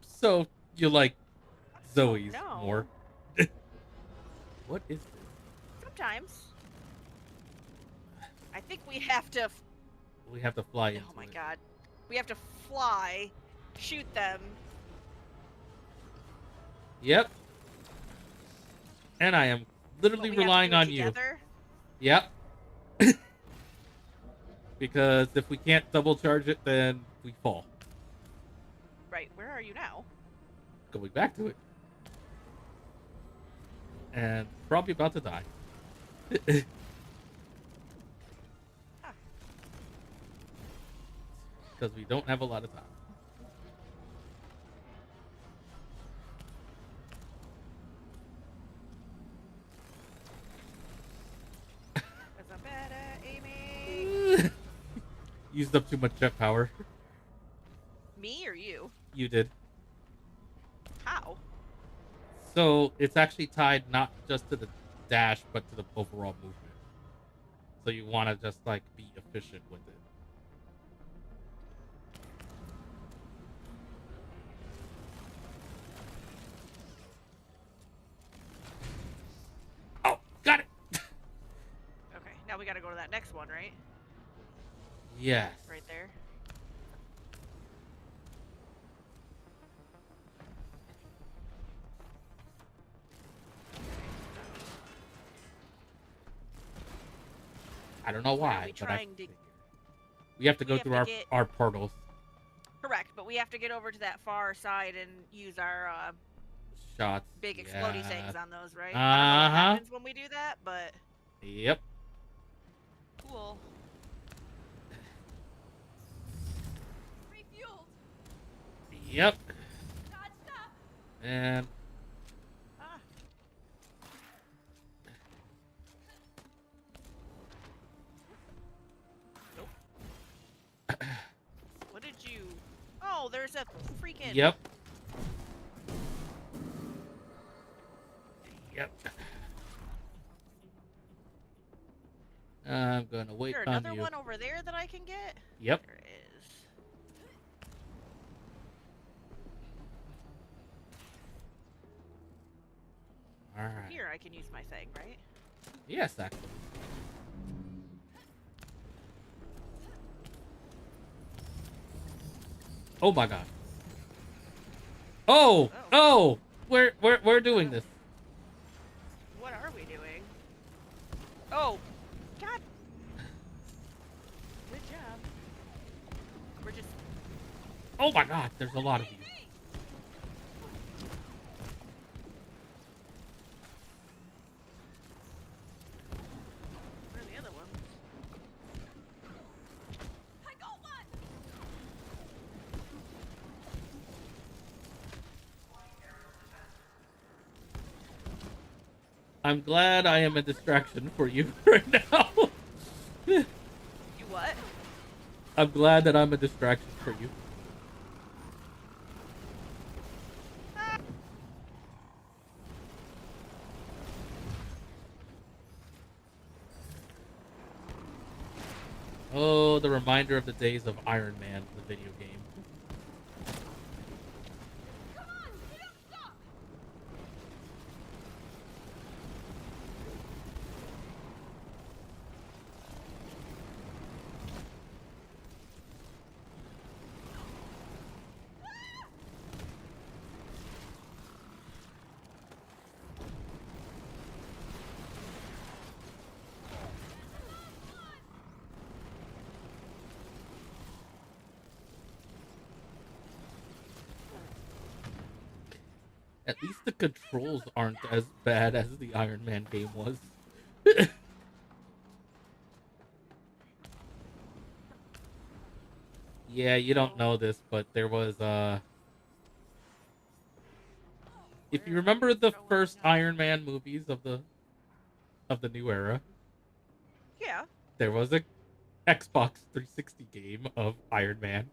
So, you like Zoe's no. more. What is this? Sometimes. I think we have to... We have to fly into Oh my it. god. We have to fly, shoot them. Yep. And I am literally but we have to relying do it on you. together. Yep. Because if we can't double charge it, then we fall. Right. right. Where are you now? Going back to it. And probably about to die. Because we don't have a lot of time. Cause I'm bad at aiming. Used up too much jet power. Me or you? You did. How? So it's actually tied not just to the dash, but to the overall movement. So you want to just like be efficient with it. Oh, got it. Okay, now we gotta go to that next one, right? Yes. Right there. I don't know Where are why, we but I trying to- figured. We have to We go have through to our get- our portals. Correct, but we have to get over to that far side and use our Shots. big explodey yeah. things on those, right? I don't know what Uh-huh. happens when we do that, but Yep. cool. Refueled. Yep. Charged up. And Ah. Nope. What did you... Oh, there's a freaking... yep. Yep. I'm gonna wait Is there on another you. one over there that I can get? Yep. There is. All right. Here I can use my thing, right? Yes, actually. Oh my god. Oh, oh, we're doing this. What are we doing? Oh, God. Good job. We're just... Oh my god, there's a lot of you. Where are the other ones? I got one. I'm glad I am a distraction for you right now. You what? I'm glad that I'm a distraction for you. Oh, the reminder of the days of Iron Man, the video game. Come on, you don't stop. At least the controls aren't as bad as the Iron Man game was. Yeah, you don't know this, but there was if you remember the first Iron Man movies of the new era, Yeah. there was a Xbox 360 game of Iron Man.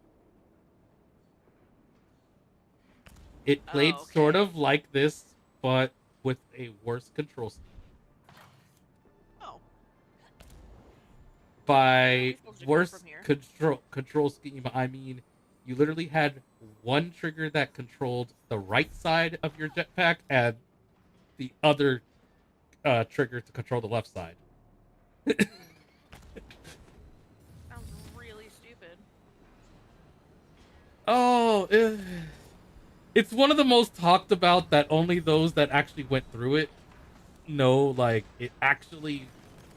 It played sort okay. of like this, but with a worse control scheme. Oh. By supposed to go worse from here? control scheme, I mean you literally had one trigger that controlled the right side of your jetpack and the other trigger to control the left side. Sounds really stupid. Oh, it's one of the most talked about that only those that actually went through it know, like, it actually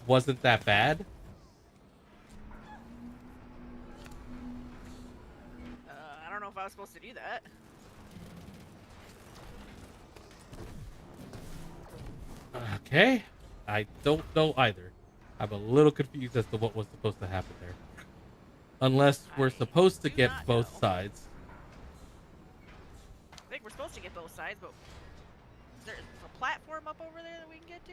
wasn't that bad. I don't know if I was supposed to do that. Okay. I don't know either. I'm a little confused as to what was supposed to happen there. Unless we're I supposed to do get not both know. sides. I think we're supposed to get both sides, but is there a platform up over there that we can get to?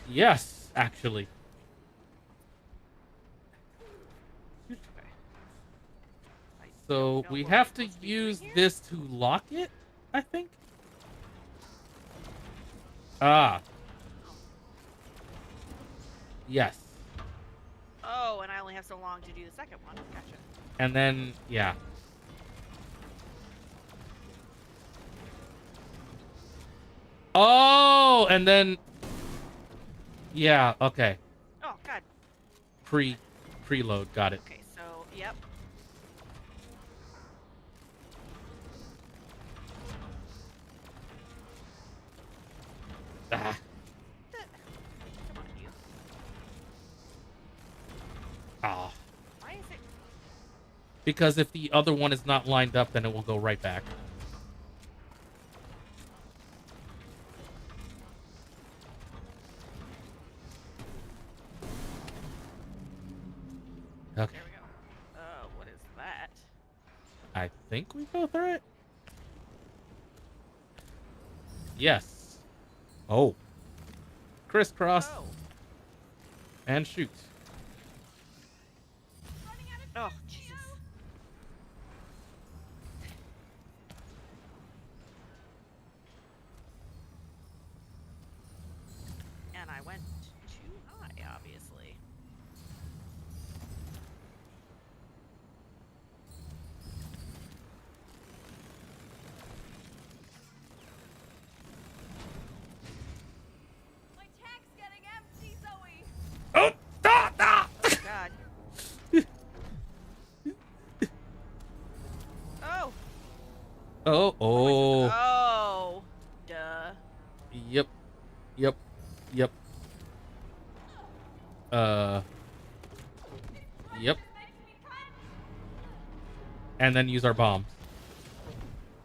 Yes, actually. Okay. I So don't know we what have we're to supposed be doing use here. this to lock it, I think. Ah. Yes. Oh, and I only have so long to do the second one. Gotcha. And then, yeah. Oh, and then, yeah, okay. Oh God. Preload, got it. Okay, so yep. Ah, Come on, you. ah. Why is it? Because if the other one is not lined up, then it will go right back. Okay, There we go. What is that? I think we go through it. Yes. Oh. Crisscross Oh. and shoot. Oh, Jesus. And I went too high, obviously. My tank's getting empty, Zoe. Oh, ah, ah. Oh, God. Oh. Oh, oh. Oh. Duh. Yep. Yep. Yep. Yep. And then use our bombs.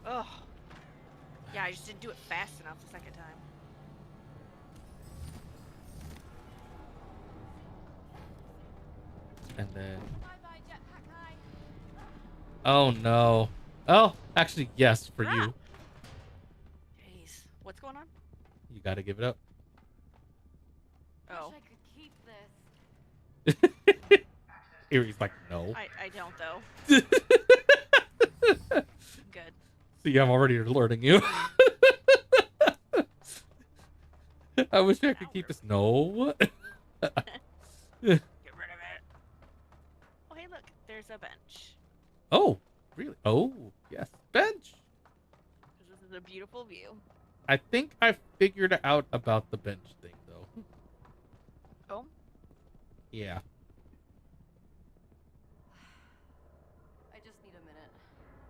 Ugh. Yeah, I just didn't do it fast enough the second time. And then... Bye-bye, Jetpack High. Oh, no. Oh, actually, yes, for Ah. you. Jeez. What's going on? You gotta give it up. Oh. Wish I could keep this. Erie's like, no. I don't, though. Good. See, I'm already alerting you. I wish I could keep this. No. Get rid of it. Oh, hey, look. There's a bench. Oh, really? Oh, yes. Bench. This is a beautiful view. I think I figured out about the bench thing, though. Oh? Yeah. I just need a minute.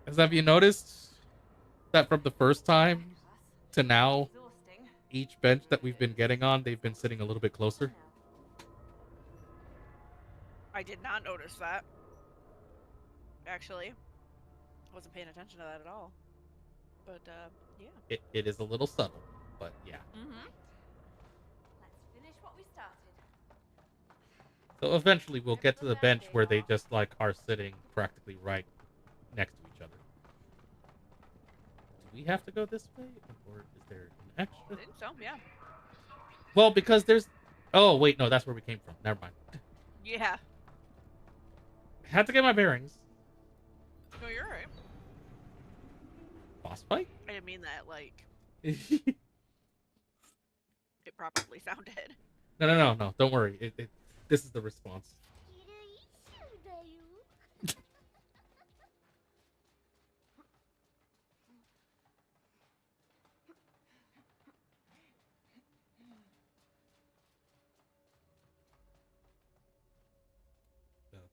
As have you noticed that from the first time to now, Exhausting. each bench that we've been getting on, they've been sitting a little bit closer? I did not notice that. Actually. I wasn't paying attention to that at all. But, yeah. It is a little subtle, but yeah. Mm-hmm. Let's finish what we started. So eventually we'll get to the bench where they just like are sitting practically right next to each other. Do we have to go this way, or is there an I extra? think so, yeah. Well, because there's. Oh wait, no, that's where we came from. Never mind. Yeah. Had to get my bearings. No, you're right. Boss fight. I didn't mean that, like, no, it properly sounded. no. Don't worry. This is the response.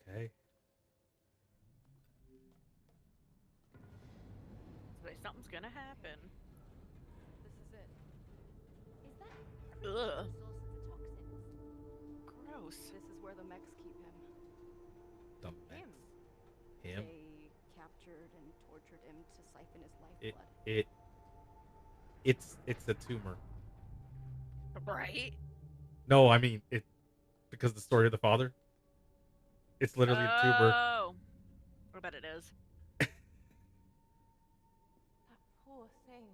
Okay. Like, something's gonna happen. This is it. Is that Ugh. the source of the toxins? Gross. This is where the mechs keep him. captured and tortured him to siphon his It lifeblood. it's a tumor. Right? No, I mean it because the story of the father. It's literally a tumor. Oh. I bet it is. That poor thing.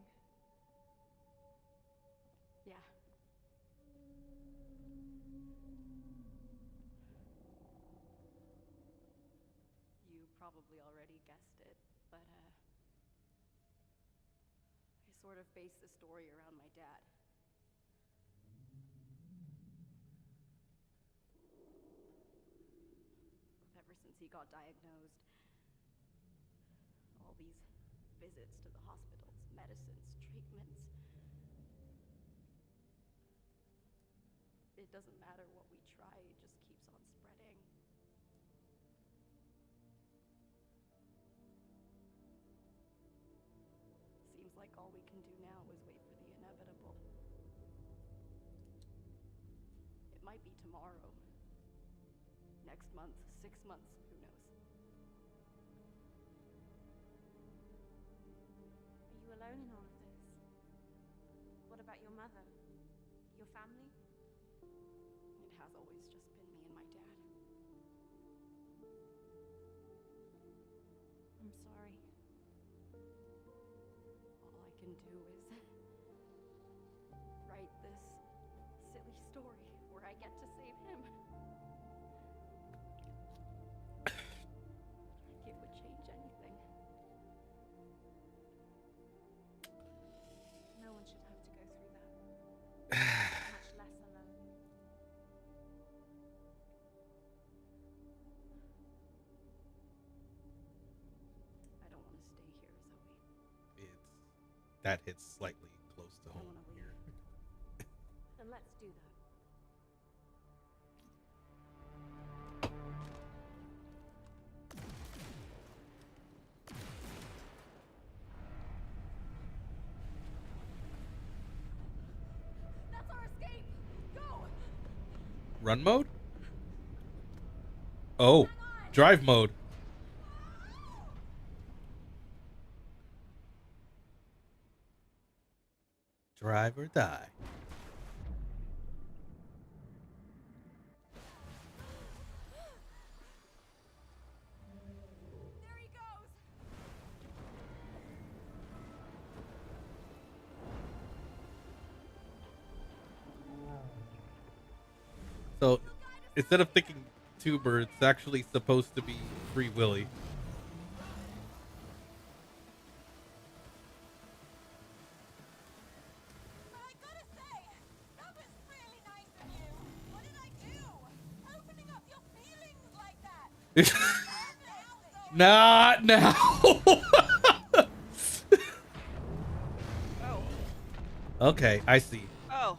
Yeah. You probably already guessed it, but I sort of based the story around my dad. Ever since he got diagnosed, all these visits to the hospitals, medicines, treatments. It doesn't matter what we try, it just keeps on spreading. Seems like all we can do now is wait for the inevitable. It might be tomorrow. Next month, 6 months, who knows? Are you alone in all of this? What about your mother? Your family? It has always just been me and my dad. I'm sorry. All I can do is write this silly story where I get to save him. It would change anything. No one should have to go through that. Much less alone. I don't want to stay here, Zoe. That hits slightly close to I home wanna here. Then let's do that. That's our escape! Go! Run mode? Oh, drive mode. Drive or die. There he goes! So instead of thinking tuber, it's actually supposed to be Free Willy. But I gotta say, that was really nice of you. What did I do? Opening up your feelings like that. Not now. Oh. Okay, I see. Oh.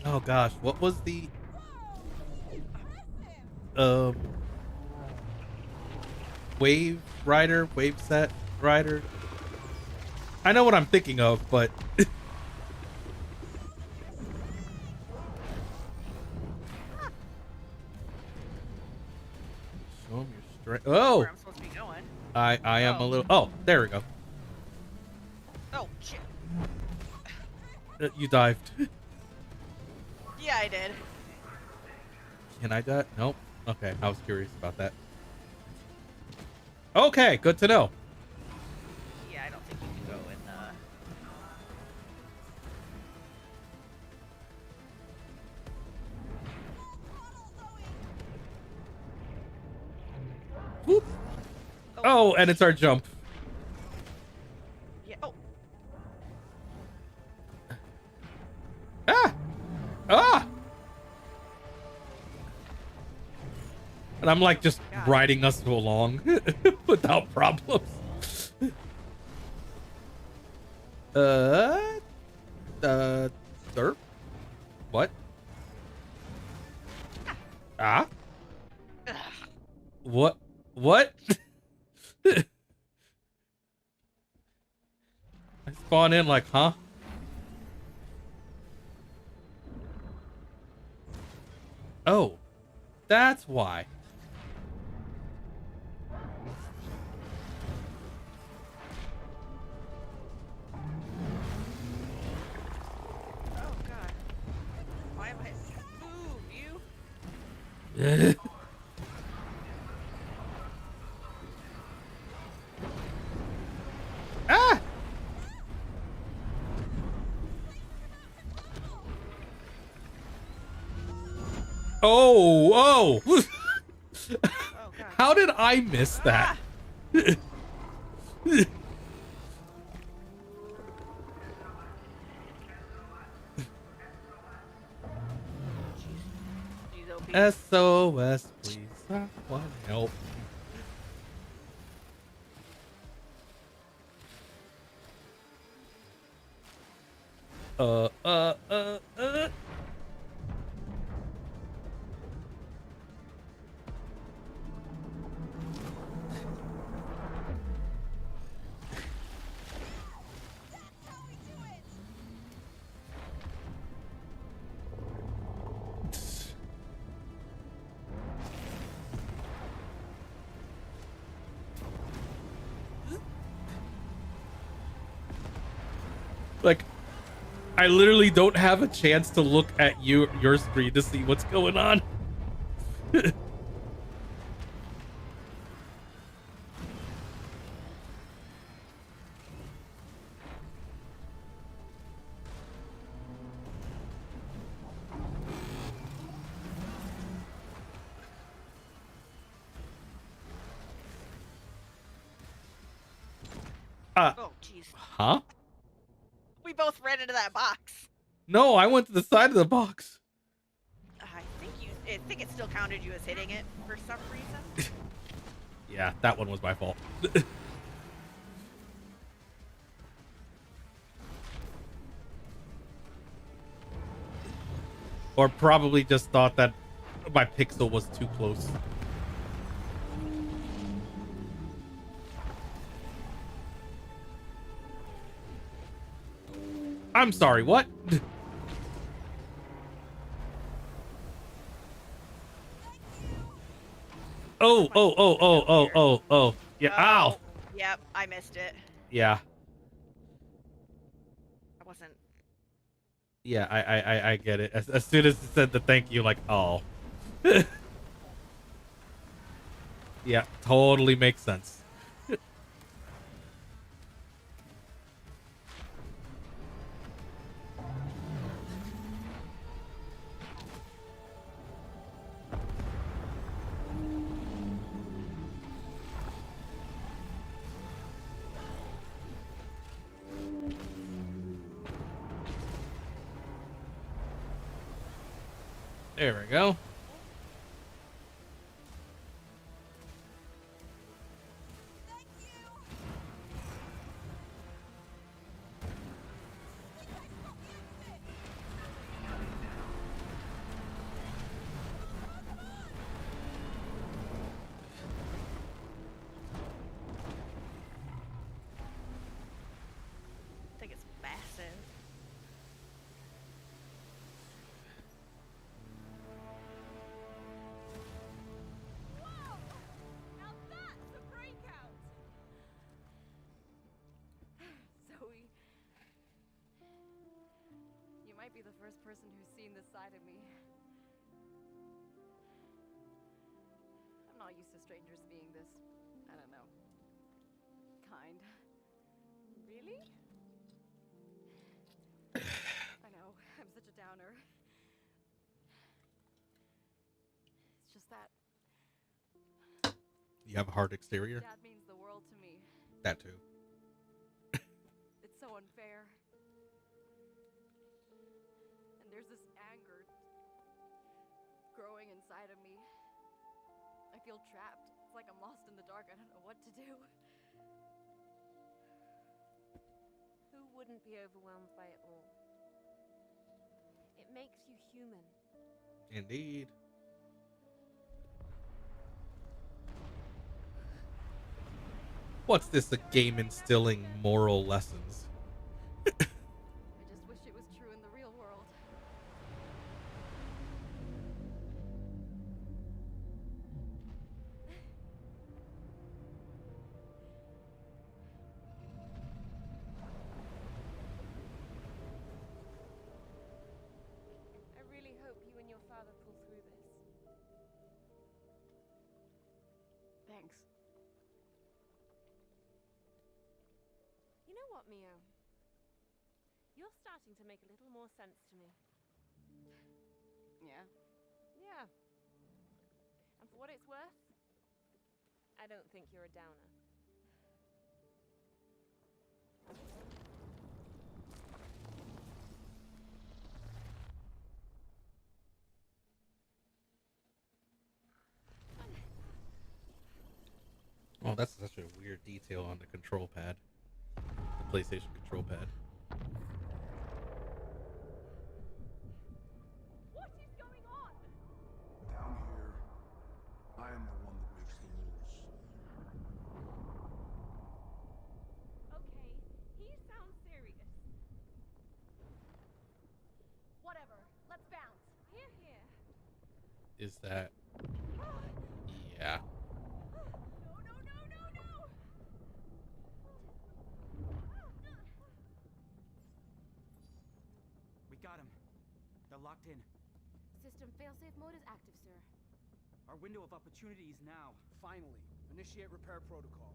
Oh gosh, what was the um wave rider, wave set rider? I know what I'm thinking of, but show him your strength. Oh, Where I'm supposed to be going. I am a Oh. little. Oh, there we go. Oh, shit. You dived. Yeah, I did. Can I dive? Nope. Okay, I was curious about that. Okay, good to know. Yeah, I don't think you can go in, Whoop. Oh, and it's our jump. Yeah. Oh. Ah! Ah! And I'm like just God. riding us along without problems. Derp? What? Ah? Ugh. What? What? I spawn in like, huh? That's why. Oh god. Why am I? Move you. Ah! Oh, oh! Oh god. How did I miss that? Jeez, OP. SOS, please. Someone help. Uh, uh, uh, uh. Like, I literally don't have a chance to look at your screen to see what's going on. Oh jeez. Huh? We both ran into that box. No, I went to the side of the box. I think it still counted you as hitting it for some reason. Yeah, that one was my fault. Or probably just thought that my pixel was too close. I'm sorry, what? Oh. Yeah, ow. Yep, I missed it. Yeah. I wasn't. Yeah, I get it. As soon as it said the thank you, like, oh. Yeah, totally makes sense. There we go. I think it's massive. Now that's a breakout! Zoe. You might be the first person who's seen this side of me. I'm not used to strangers being this, I don't know, kind. Really? I know, I'm such a downer. It's just that You have a hard exterior? Dad means the world to me. That too. It's so unfair. And there's this anger growing inside of me. I feel trapped. It's like I'm lost in the dark. I don't know what to do. Who wouldn't be overwhelmed by it all? It makes you human. Indeed. What's this, a game instilling moral lessons? I just wish it was true in the real world. Thanks. You know what, Mio? You're starting to make a little more sense to me. Yeah. Yeah. And for what it's worth, I don't think you're a downer. Oh, that's such a weird detail on the control pad. The PlayStation control pad. What is going on? Down here, I am the one that makes the rules. Okay, he sounds serious. Whatever, let's bounce. Here, here. Is that? Yeah. No, no, no, no, no! We got him. They're locked in. System failsafe mode is active, sir. Our window of opportunity is now. Finally, initiate repair protocol.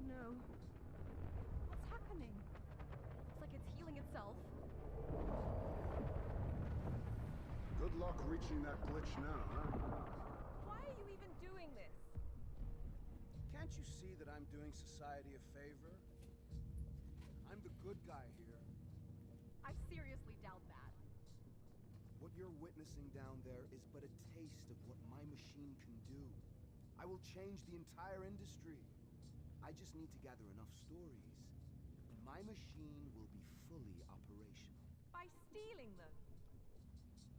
No. What's happening? Looks like it's healing itself. Good luck reaching that glitch now, huh? Why are you even doing this? Can't you see that I'm doing society a favor? I'm the good guy here. I seriously doubt that. What you're witnessing down there is but a taste of what my machine can do. I will change the entire industry. I just need to gather enough stories, and my machine will be fully operational. By stealing them.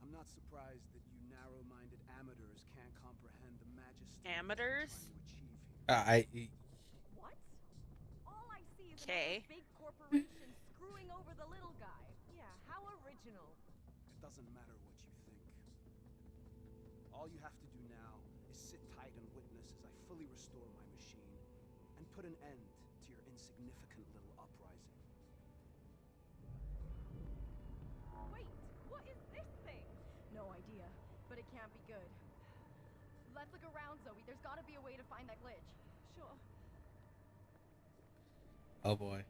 I'm not surprised that you narrow-minded amateurs can't comprehend the majesty Amateurs? I'm trying to achieve here. What? All I see is Okay. another big corporation screwing over the little guy. Yeah, how original. It doesn't matter what you think. All you have to do now is sit tight and witness as I fully restore my machine and put an end to your insignificant little uprising. Wait, what is this thing? No idea, but it can't be good. Let's look around, Zoe. There's gotta be a way to find that glitch. Sure. Oh boy.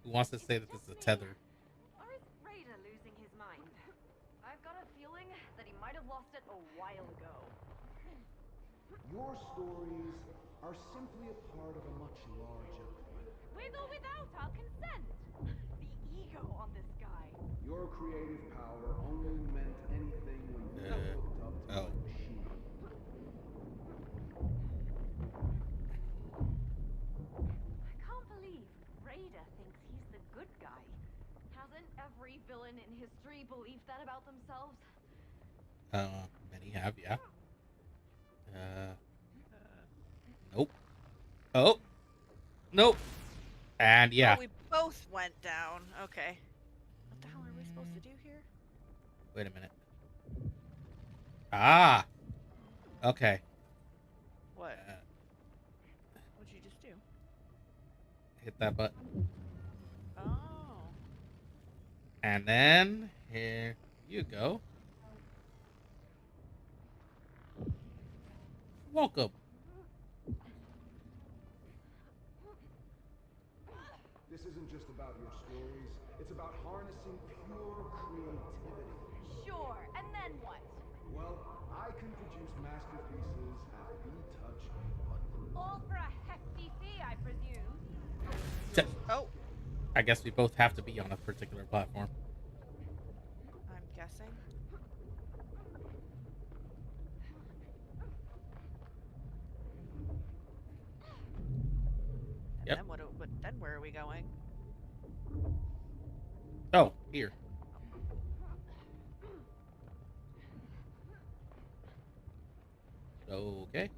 Who wants to say that this is a tether? Or is Raider losing his mind? I've got a feeling that he might have lost it a while ago. Your stories are simply a part of a much larger plan. With or without our consent. The ego on this guy. Your creative power only meant anything when you hooked up to oh. my machine. I can't believe Raider thinks he's the good guy. Hasn't every villain in history believed that about themselves? Many have, yeah. Nope. Oh. Nope. And yeah. Oh, we both went down. Okay. What the hell are we supposed to do here? Wait a minute. Ah. Okay. What? What'd you just do? Hit that button. Oh. And then here you go. Welcome. This isn't just about your stories, it's about harnessing pure creativity. Sure, and then what? Well, I can produce masterpieces at the touch of a button. All for a hefty fee, I presume. Oh, I guess we both have to be on a particular platform. I'm guessing. And Yep. then but then where are we going? Oh, here. Okay.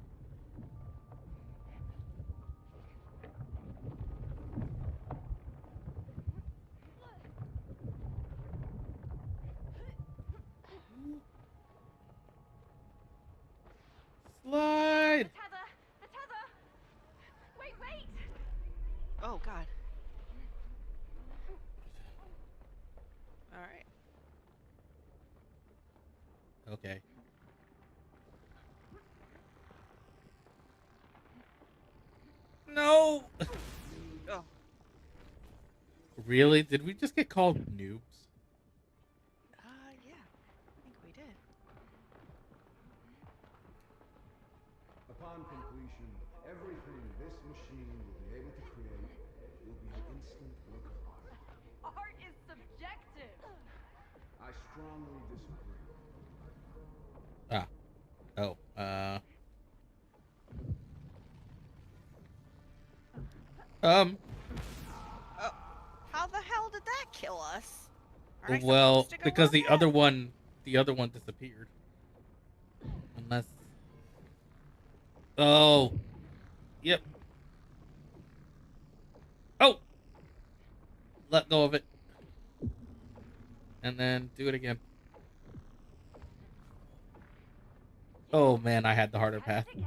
Slide. The tether! The tether! Wait, wait! Oh God. All right. Okay. No! Oh, Really? Did we just get called noobs? yeah. I think we did. Upon completion, everything this machine will be able to create will be an instant work of art. Art is subjective. I strongly disagree. Ah. Oh. Oh, how the hell did that kill us? Aren't I Well, supposed to go because up the it? other one disappeared. Unless. Oh. Yep. Oh. Let go of it. And then do it again. Oh man, I had the harder path. Nothing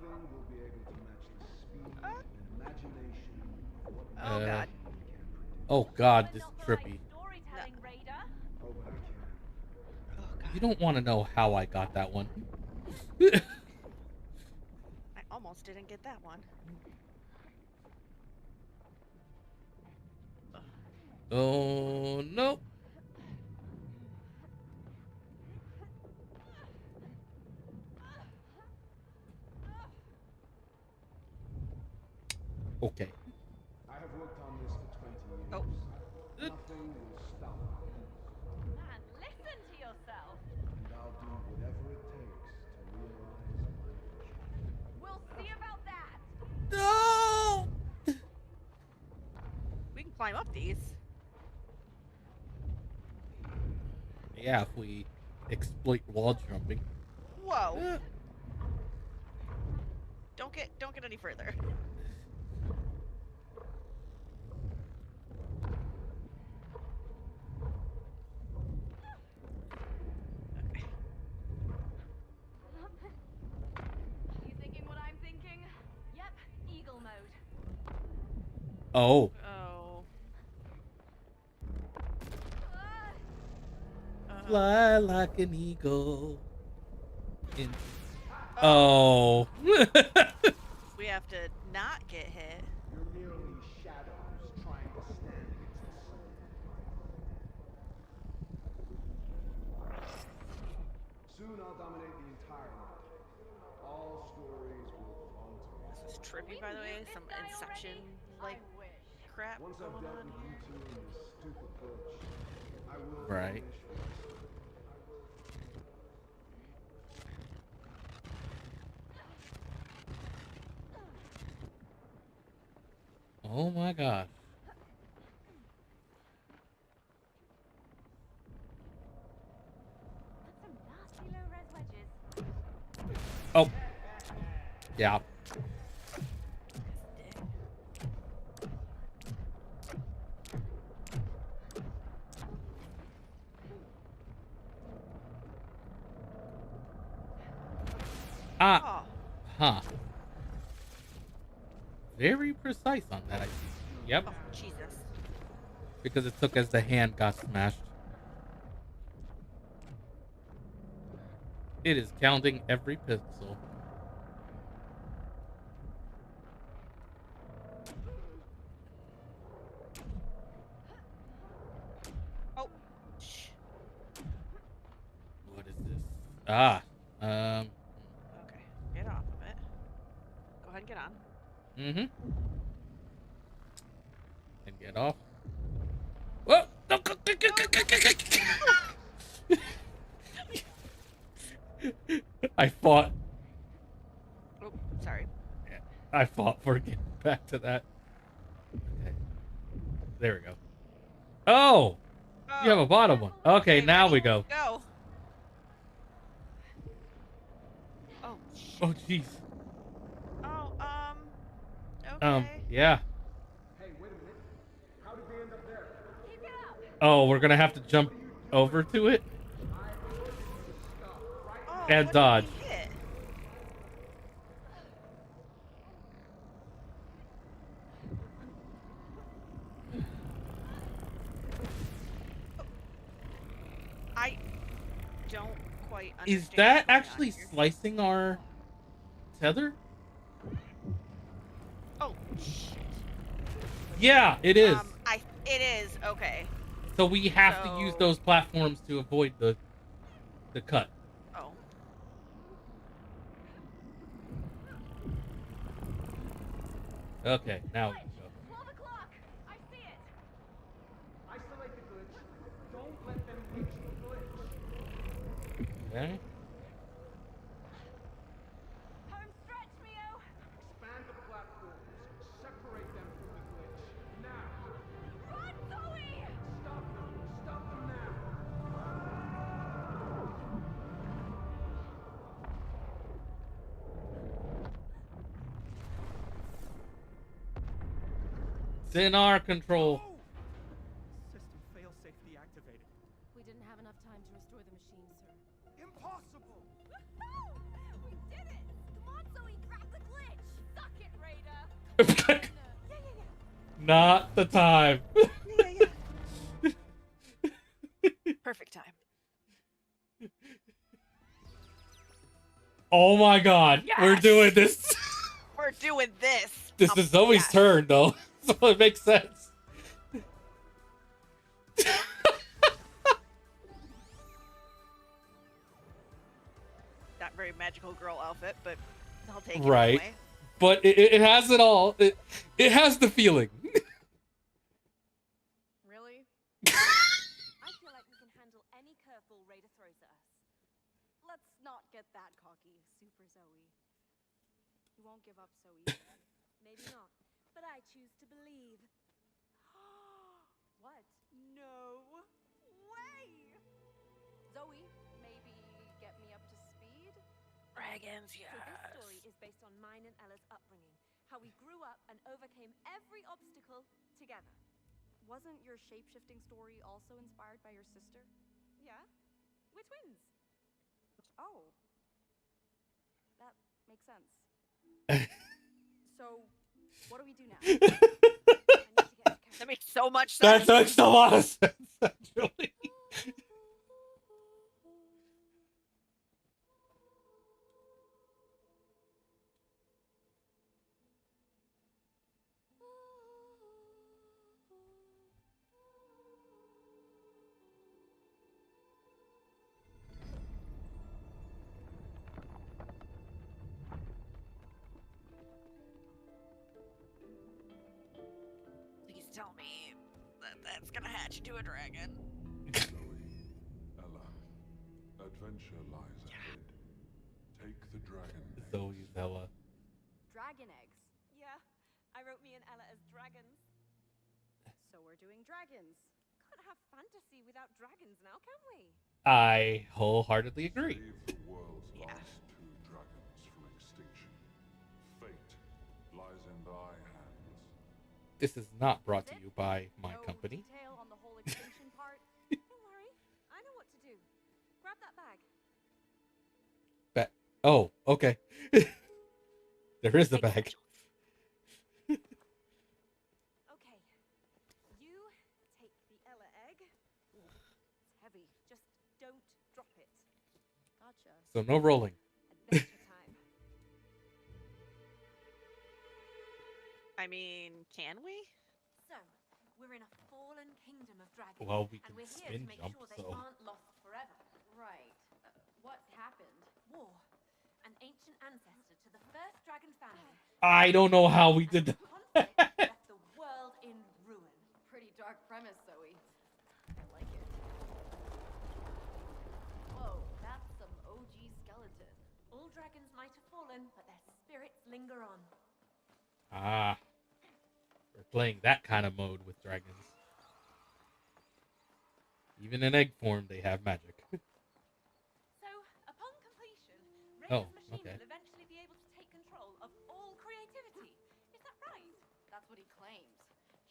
will be able to match the speed and imagination of what Oh my god. machine can produce. Oh god, You're this not is the right trippy. storytelling, Raider. Oh, but I can. Oh god. You don't want to know how I got that one. I almost didn't get that one. Oh no. Okay. I have worked on this for 20 years. Oh. Nothing will stop me. Man, listen to yourself. And I'll do whatever it takes to realize my vision. We'll see about that. No. We can climb up these. Yeah, if we exploit wall jumping. Whoa. Don't get any further. You thinking what I'm thinking? Yep, eagle mode. Oh. Oh. Fly like an eagle. Oh. We have to not get hit. You're merely shadows trying to stand against the sun. Soon I'll dominate the entire world. All stories will belong to me. This is trippy, by the way. Some Inception like crap Once going I've dealt on with here. you two in this stupid bush, I will Right. finish. Oh my gosh. That's some nasty low-res wedges. Oh. Yeah. Ah. Oh, Huh. Very precise on that, I see. Yep. oh, Jesus. Because it took as the hand got smashed. It is counting every pixel. Oh. Shh. What is this? Ah. Okay. Get off of it. Go ahead and get on. Mm-hmm. And get off. Whoa! No, go, go, go, go, go, go, go. I fought. Oh, sorry. I fought for getting back to that. Okay. There we go. Oh! You have a bottom one. Okay, now we go. Go. Oh, shit. Oh, jeez. Oh, okay. Yeah. Hey, wait a minute. How did they end up there? Keep it up. Oh, we're gonna have to jump over to it Oh, and what dodge. did we hit? I don't quite understand. Is that what's going on actually here. slicing our tether? Oh shit. Yeah, it is. It is okay. So we have to use So- those platforms to avoid the cut. Oh. Okay, now we can go. 12 o'clock! I see it! Isolate the glitch. Don't let them reach the glitch. Okay. Home stretch, Mio! Expand the platforms. Separate them from the glitch. Now. Run, Zoe! Stop them. Stop them now. It's in our control. System failsafe deactivated. We didn't have enough time to restore the machine, sir. Impossible! We did it! Come on, Zoe, grab the glitch! Suck it, Raider! Not the time. Perfect time. Oh my god, we're Yes! doing this. We're doing this. This is Zoe's yes. turn, though, so it makes sense. Not very magical girl outfit, but I'll take it Right. anyway. But it has it all. It has the feeling. Really? I feel like we can handle any curveball Raider throws at us. Let's not get that cocky, Super Zoe. You won't give up so easily. Maybe not, but I choose to believe. What? No way! Zoe, maybe get me up to speed? Dragons, So yes. this story is based on mine and Ella's upbringing, how we grew up and overcame every obstacle together. Wasn't your shape-shifting story also inspired by your sister? Yeah? We're twins. Oh. That makes sense. So, what do we do now? I need to get to camp. That makes so much That sense. makes a lot of sense, actually. Please tell me that that's gonna hatch into a dragon. Zoe, Ella, adventure lies ahead. Take the dragon. Zoe's Ella. Dragon eggs. Yeah, I wrote me and Ella as dragons. So we're doing dragons. Can't have fantasy without dragons now, can we? I wholeheartedly agree. Save the world's Yeah. last two dragons from extinction. Fate lies in thy hands. This is not brought to you by my No company. detail on the whole extinction part. Don't worry, I know what to do. Grab that bag. Oh, okay. There is a bag. Okay, you take the Ella egg. It's heavy, just don't drop it. Gotcha. So no rolling. Adventure time. I mean, can we? So, we're in a fallen kingdom of dragons. Well, we and can we're here spin to make jump, sure they so. aren't lost forever. Right. What happened? War. An ancient ancestor to the first dragon family. I don't know how we did that. Conflict left the world in ruin. Pretty dark premise, Zoe. I like it. Whoa, that's some OG skeleton. All dragons might have fallen, but their spirits linger on. Ah. We're playing that kind of mode with dragons. Even in egg form, they have magic. So, upon completion, Oh, Raider's machine okay. will eventually be able to take control of all creativity. Is that right? That's what he claims.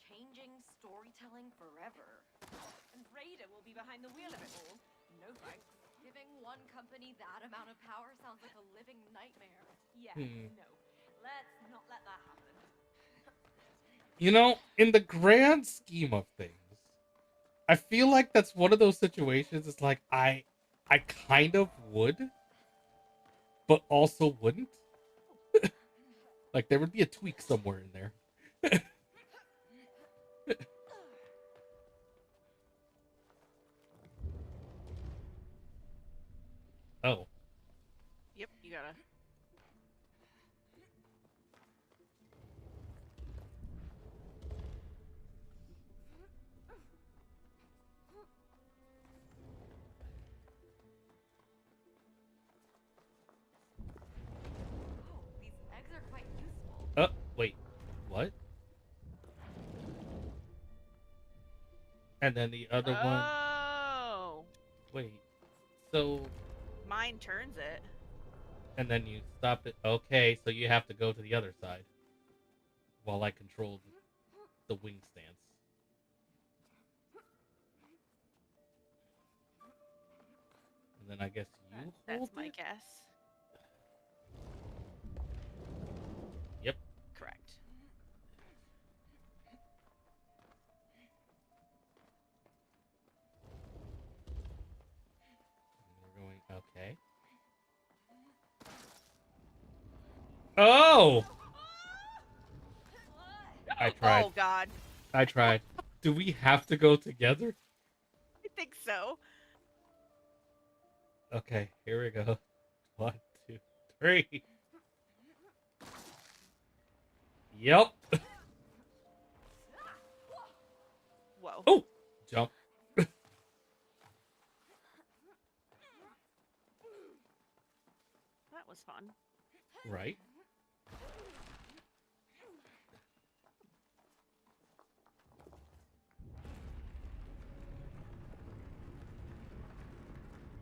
Changing storytelling forever. And Raider will be behind the wheel of it all. No thanks. Giving one company that amount of power sounds like a living nightmare. Yeah, Hmm. no. Let's not let that happen. You know, in the grand scheme of things, I feel like that's one of those situations. It's like I kind of would, but also wouldn't. Like there would be a tweak somewhere in there. Oh. Yep, you gotta. Oh, these eggs are quite useful. Wait. What? And then the other one. Oh. Wait. So. Mine turns it. And then you stop it. Okay, so you have to go to the other side. While I control the wing stance. And then I guess you That's hold my it? guess. Yep. Correct. We're going. Okay. Oh! I tried. Oh God. I tried. Do we have to go together? I think so. Okay, here we go. 1, 2, 3. Yep. Whoa. Oh! Jump. That was fun. Right.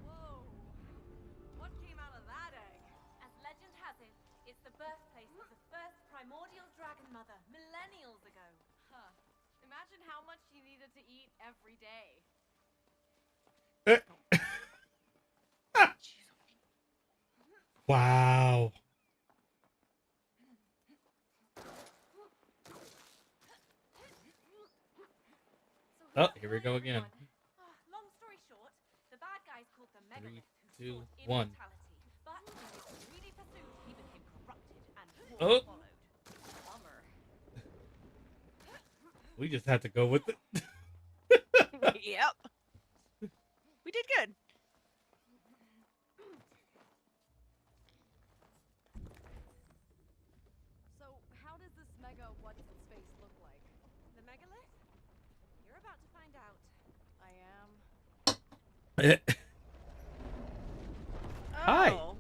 Whoa. What came out of that egg? As legend has it, it's the birthplace of the first primordial dragon mother, millennials ago. Huh. Imagine how much she needed to eat every day. Wow. Oh, here we go again. Long story short, the bad guys called the Megalith, 3, 2, who sought 1. immortality. But in his greedy pursuit, he became corrupted and war Oh. followed. Bummer. We just had to go with it. Yep. We did good. So, how does this mega what's-its-face look like? The Megalith? You're about to find out. I am. Hi. Oh.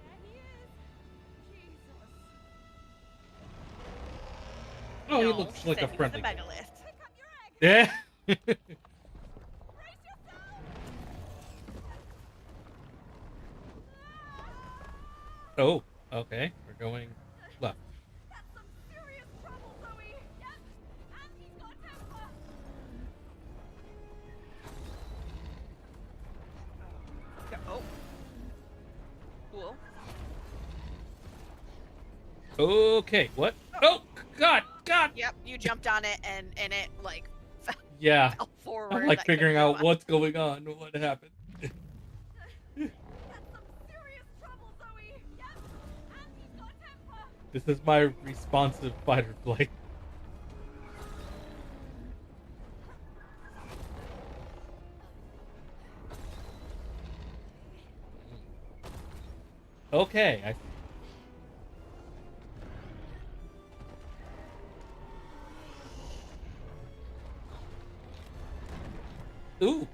There he is. Jesus. Oh, he No, looks she like said a he was friendly guy. megalith. Pick up your egg. Yeah. Brace yourself. Oh, okay. We're going left. That's some serious trouble, Zoe. Yep. And he's got a temper. Oh. Cool. Okay, what? Oh, God, God. Yep, you jumped on it and it like Yeah. fell forward. I'm like I figuring couldn't out go what's going on, what happened. That's some serious trouble, Zoe. Yep. And he's got a temper. This is my responsive fight or flight. Okay, I see. Ooh.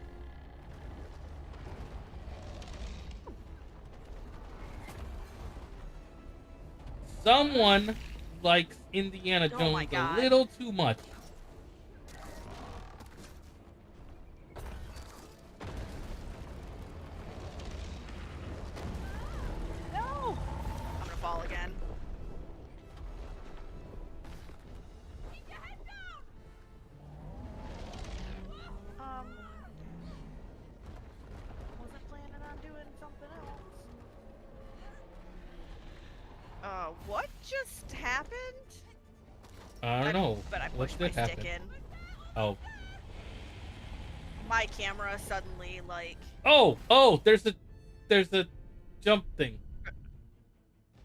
Someone likes Indiana Oh Jones my a God. little too much. No. I'm gonna fall again. Keep your head down. Wasn't planning on doing something else. What just happened? I don't know. But I What pushed did my happen? stick in. Oh, my camera suddenly like Oh, there's a jump thing.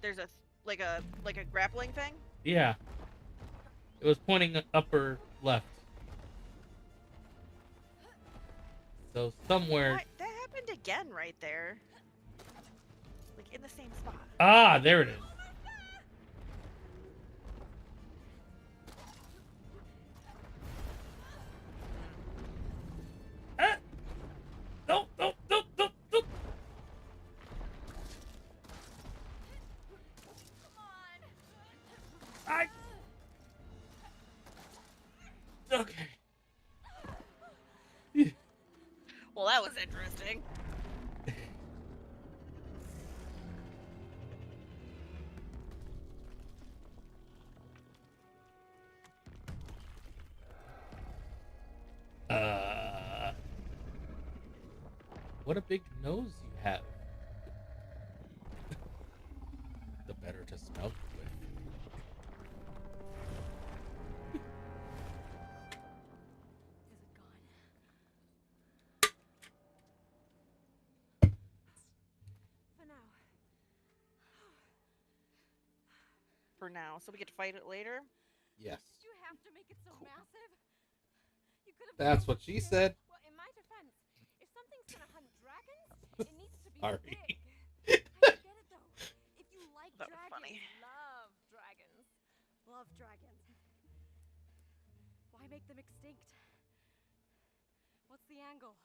there's a like a grappling thing. Yeah. It was pointing upper left. So somewhere. What? That happened again right there. Like in the same spot. Ah, there it is. Ah! No. Okay. Well, that was interesting. What a big nose you have. The better to smell you with. For now, so we get to fight it later. Yes. Did you have to make it so massive? You could have. That's what she said. Well, in my defense, if something's gonna hunt dragons, it needs to be Sorry. big. I get it though. If you like That was dragons, funny. love dragons. Love dragons. Why make them extinct? What's the angle?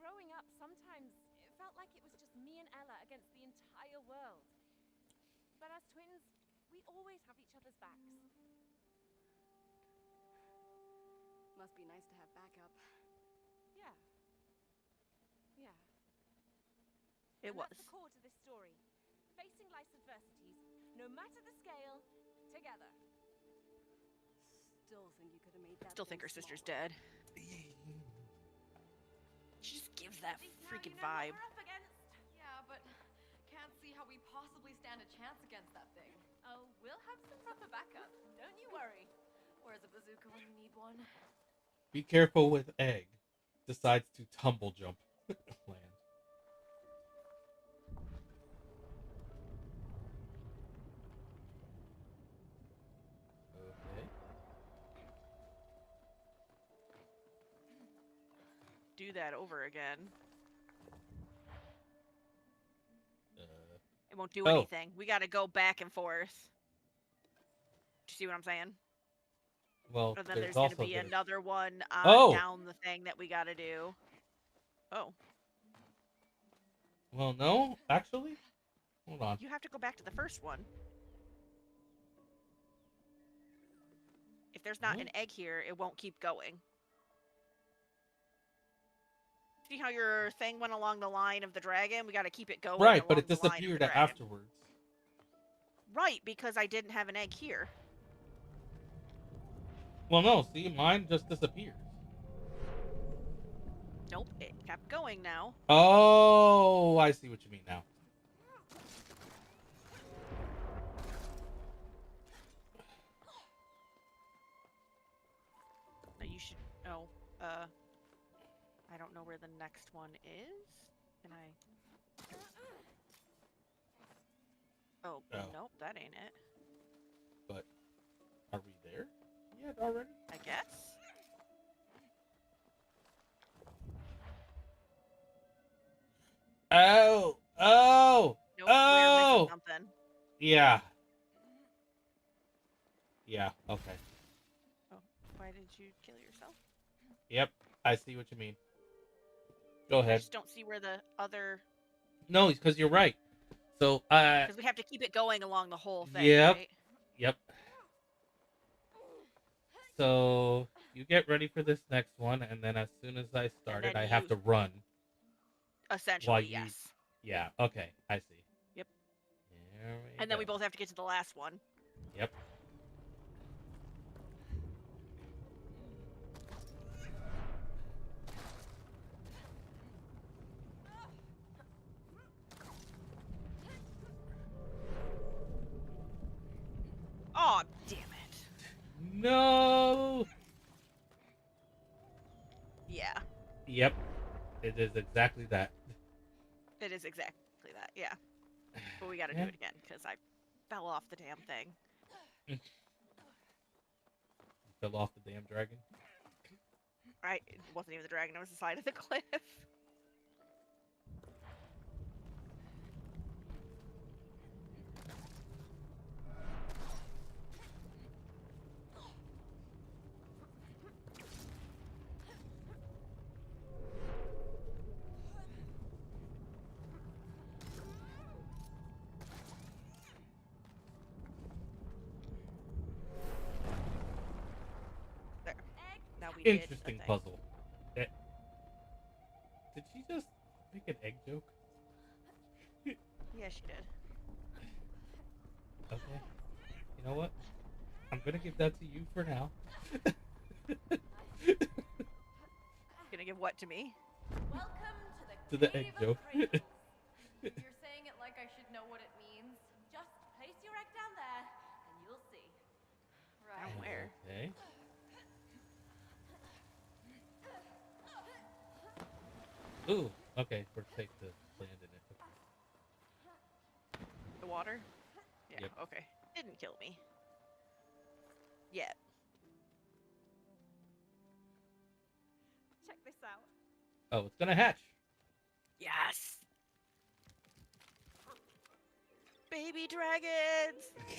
Growing up, sometimes it felt like it was just me and Ella against the entire world. But as twins, we always have each other's backs. Must be nice to have backup. Yeah. Yeah. It And was. that's the core to this story. Facing life's adversities, no matter the scale, together. Still think you could have made that. Still think her sister's dead. She just gives that freaking vibe. Yeah, but can't see how we possibly stand a chance against that thing. Oh, we'll have some proper backup. Don't you worry. Where's a bazooka when you need one? Be careful with Egg. Decides to tumble jump land. Okay. Do that over again. It won't do anything. We got to go back and forth. Do you see what I'm saying? Well, And then there's there's going to also be this. another one Oh! down the thing that we got to do. Oh. Well, no, actually. Hold on. You have to go back to the first one. If there's not an egg here, it won't keep going. See how your thing went along the line of the dragon? We got to keep it going. Right, but along it the line of the disappeared dragon. afterwards. Right, because I didn't have an egg here. Well, no, see, mine just disappeared. Nope, it kept going now. Oh, I see what you mean now. No, you should. Oh, I don't know where the next one is. Can I? Oh, nope, that ain't it. But are we there yet already? I guess. Oh! Nope, we're missing something. Yeah. Yeah, okay. Oh, why did you kill yourself? Yep, I see what you mean. Go I ahead. just don't see where the other. No, because you're right. So, Because we have to keep it going along the whole thing. Yep. Right? Yep. So, you get ready for this next one, and then as soon as I start it, I have to run. Essentially, While you- yes. Yeah, okay, I see. Yep. There And then we go. both have to get to the last one. Yep. Oh, damn it. No! Yep. It is exactly that. It is exactly that, yeah. But we gotta Yeah. do it again, because I fell off the damn thing. Fell off the damn dragon. It wasn't even the dragon, it was the side of the cliff. There. Now we did the Interesting thing. puzzle. Did she just make an egg joke? Yeah, she did. Okay. You know what? I'm gonna give that to you for now. Gonna give what to me? Welcome To to the the egg Cave of joke. Cradles. You're saying it like I should know what it means. Just place your egg down there, and you'll see. Right. Down where? Okay. Ooh, okay, we're safe to land in it. The water? Yeah, Yep. okay. Didn't kill me. Yet. Check this out. Oh, it's gonna hatch. Yes! Baby dragons! Welcome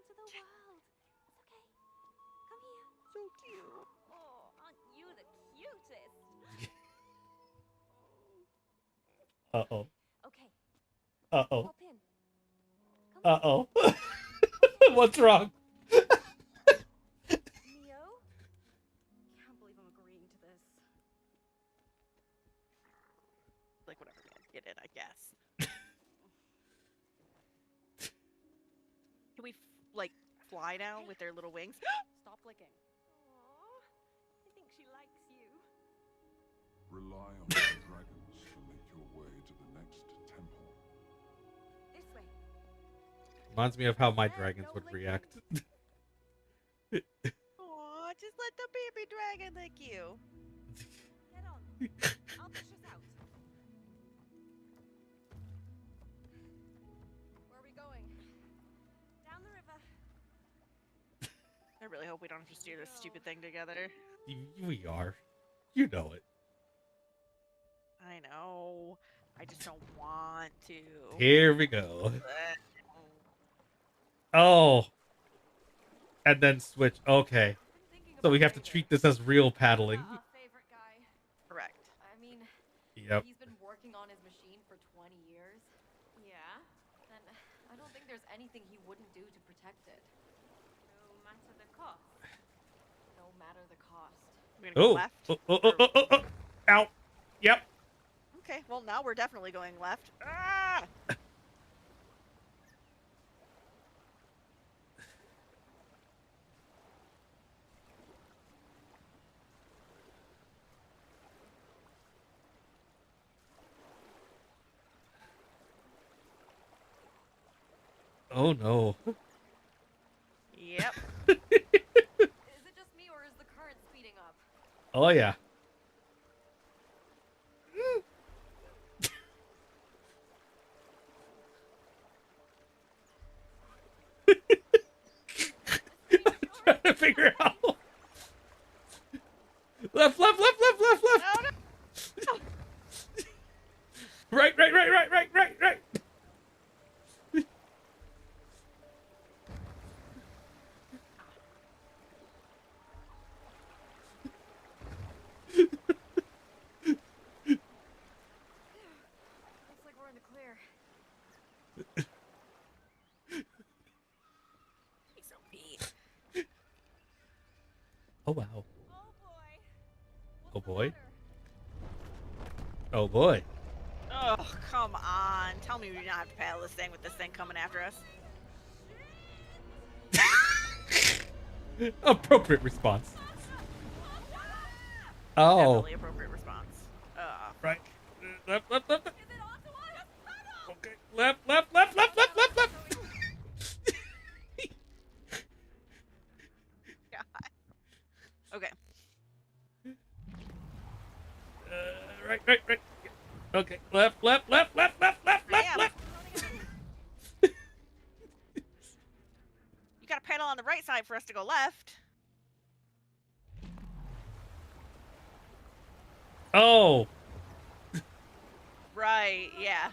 to the world. It's okay. Come here. So cute. Oh, aren't you the cutest? Uh-oh. Okay, Uh-oh. hop in. Come on. Uh-oh. What's wrong? Leo? Can't believe I'm agreeing to this. Like, whatever, man. Get in, I guess. Can we, like, fly now with their little wings? Stop licking. Aww, I think she likes you. Rely on the dragons to make your way to the next temple. This way. Reminds me of how my dragons would react. Aw, just let the baby dragon lick you. Get on. I'll push us out. Where are we going? Down the river. I really hope we don't have to do this stupid thing together. We are. You know it. I know. I just don't want to. Here we go. Oh. And then switch. Okay. So we have to treat this as real paddling. Our favorite guy. Correct. I mean, Yep. he's been working on his machine for 20 years. Yeah, And I don't think there's anything he wouldn't do to protect it. no matter the cost. No matter the cost. We're gonna go Oh. left. Oh. Ow. Yep. Okay, well now we're definitely going left. Ah! Oh no. Yep. Is it just me or is the current speeding up? Oh yeah. Trying to figure out. Left. Oh no! Right. Looks like we're in the clear. He's so mean. Oh wow. Oh boy. Oh What's the boy. matter? Oh boy. Oh, come on. Tell me we don't have to paddle this thing with this thing coming after us. Appropriate response. Oh. Definitely appropriate response. Right. Left. Is it onto us? Okay. Left. God. Okay. right. Okay, left. I am. You gotta pedal on the right side for us to go left. Oh. Right, yeah.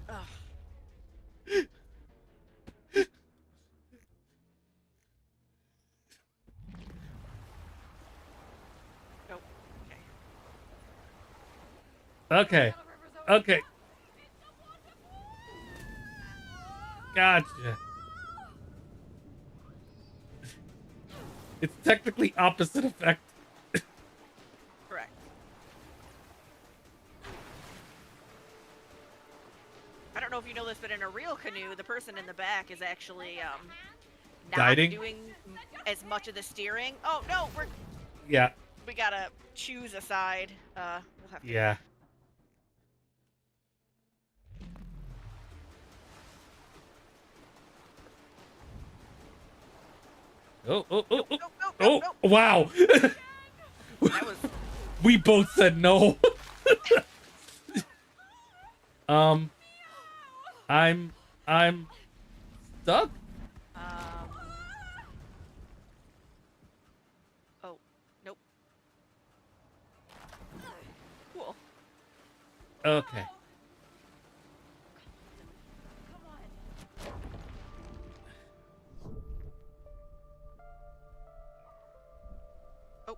Ugh. Nope. Okay. Okay. Gotcha. It's technically opposite effect. Correct. I don't know if you know this, but in a real canoe, the person in the back is actually not Guiding? doing as much of the steering. Oh no, Yeah. we gotta choose a side. We'll have to. Yeah. Oh, wow. That was. We both said no. I'm stuck. Oh, nope. Cool. Okay. Oh.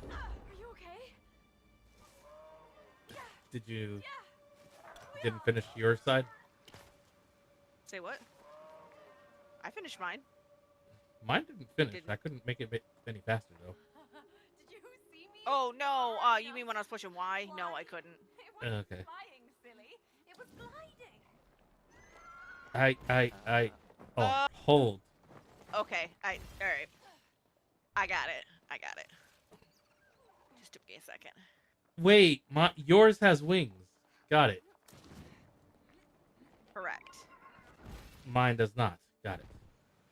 Are you okay? Did you didn't finish your side? Say what? I finished mine. Mine didn't finish. I couldn't make it any faster though. Oh no, you mean when I was pushing Y? No, I couldn't. Okay. Flying, silly. It was gliding. Oh, hold. Okay, alright. I got it. Just took me a second. Wait, yours has wings. Got it. Correct. Mine does not. Got it.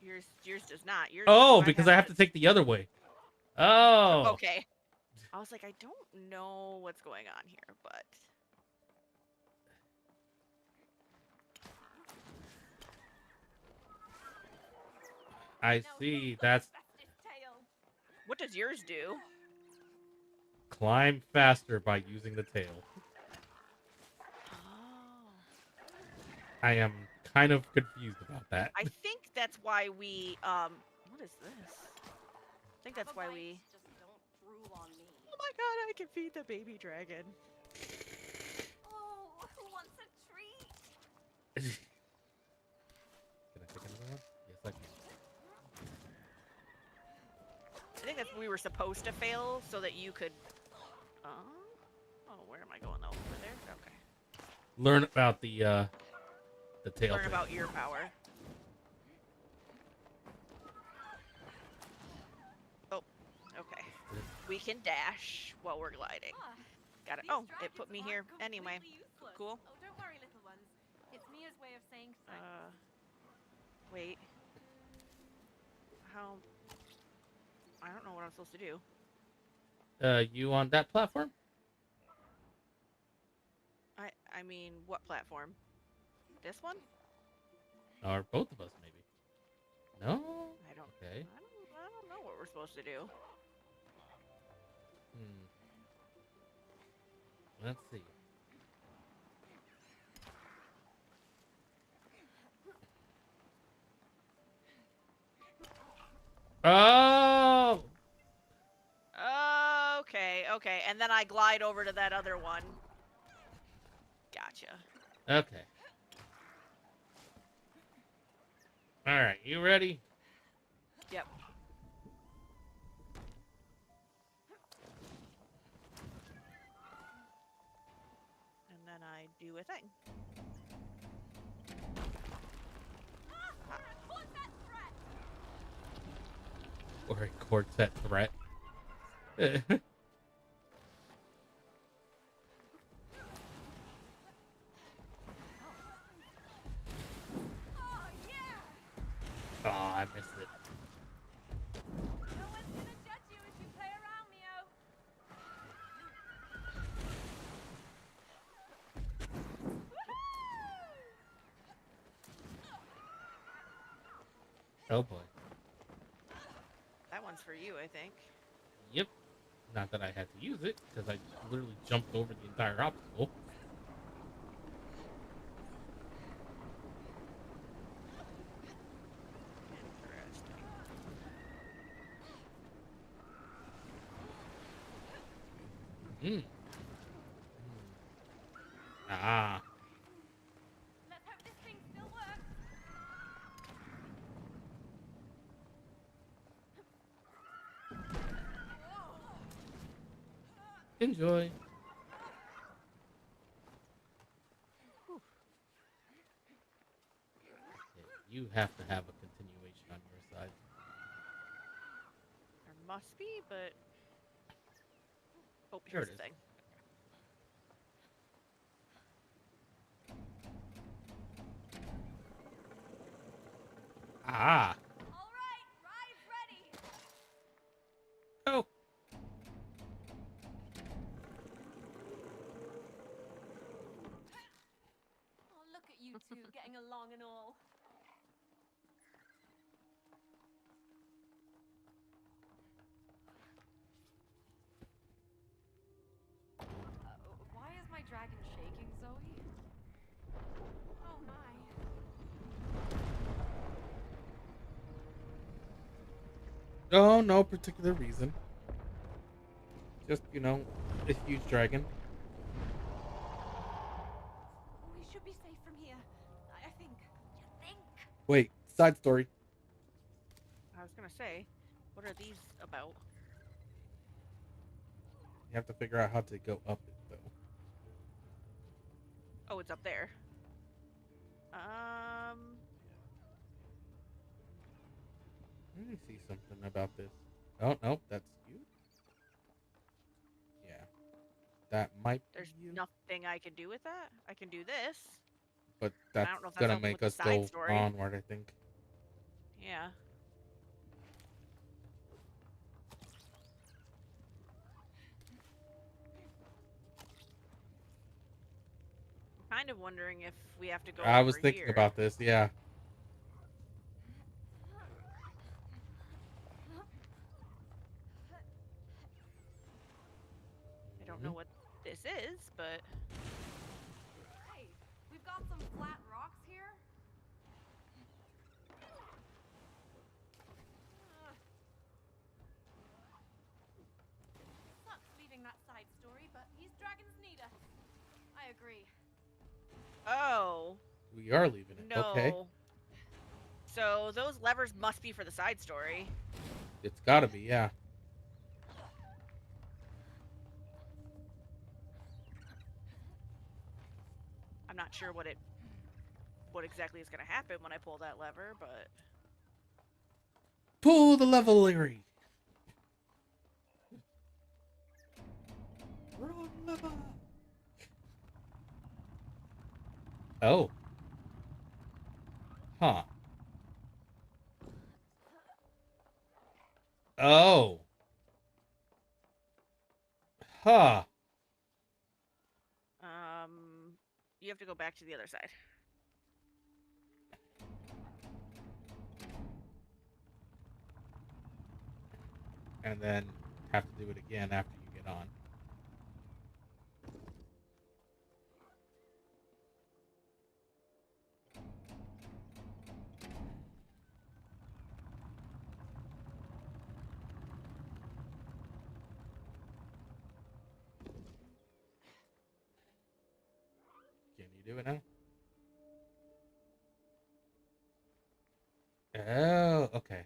Yours does not. Oh, mine because has I have to take the other way. Oh. Okay. I was like, I don't know what's going on here, but I see. That's what does yours do? climb faster by using the tail. Oh. I am kind of confused about that. I think that's why we what is this? I think that's why we Oh my god, I can feed the baby dragon. Oh, who wants a treat? Can I take another one? Yes, I can. I think that's we were supposed to fail so that you could where am I going over there? Okay. Learn about the tail. Learn thing. about ear power. Oh, okay. We can dash while we're gliding. Got it. Oh, it put me here anyway. Cool. Oh, don't worry, little ones. It's Mia's way of saying thanks. Wait. How? I don't know what I'm supposed to do. You on that platform? I mean, what platform? This one? Or both of us, maybe. No? I don't. Okay. I don't know what we're supposed to do. Let's see. Oh! Okay. And then I glide over to that other one. Gotcha. Okay. Alright, you ready? Yep. And then I do a thing. Or a quartet threat. Oh, I missed it. Oh boy. That one's for you, I think. Yep. Not that I had to use it, because I literally jumped over the entire obstacle. Interesting. Hmm. Ah. Let's hope this thing still works. Enjoy. You have to have a continuation on your side. There must be, but oh, There here's it the is. thing. Ah. All right, ride's ready. Oh. Oh, look at you two getting along and all. Why is my dragon shaking, Zoe? Oh my. Oh, no particular reason. Just, a huge dragon. We should be safe from here. I think. You think? Wait, side story. I was gonna say, what are these about? You have to figure out how to go up it, though. Oh, it's up there. Let me see something about this. Oh, no, that's you? Yeah. That might There's be you. nothing I can do with that. I can do this. But I that's don't know if that's gonna something make with the us side go story. onward, I think. Yeah. I'm kind of wondering if we have to go I was over thinking here. about this, yeah. I don't know what this is, but Hey, we've got some flat rocks here. Sucks leaving that side story, but these dragons need us. I agree. oh We are leaving it. no. Okay. So those levers must be for the side story. It's gotta be, yeah. I'm not sure what exactly is going to happen when I pull that lever, but Pull the levery. Run lever. Oh. Huh. Oh. Huh. you have to go back to the other side. And then have to do it again after you get on. Can you do it now? Oh, okay.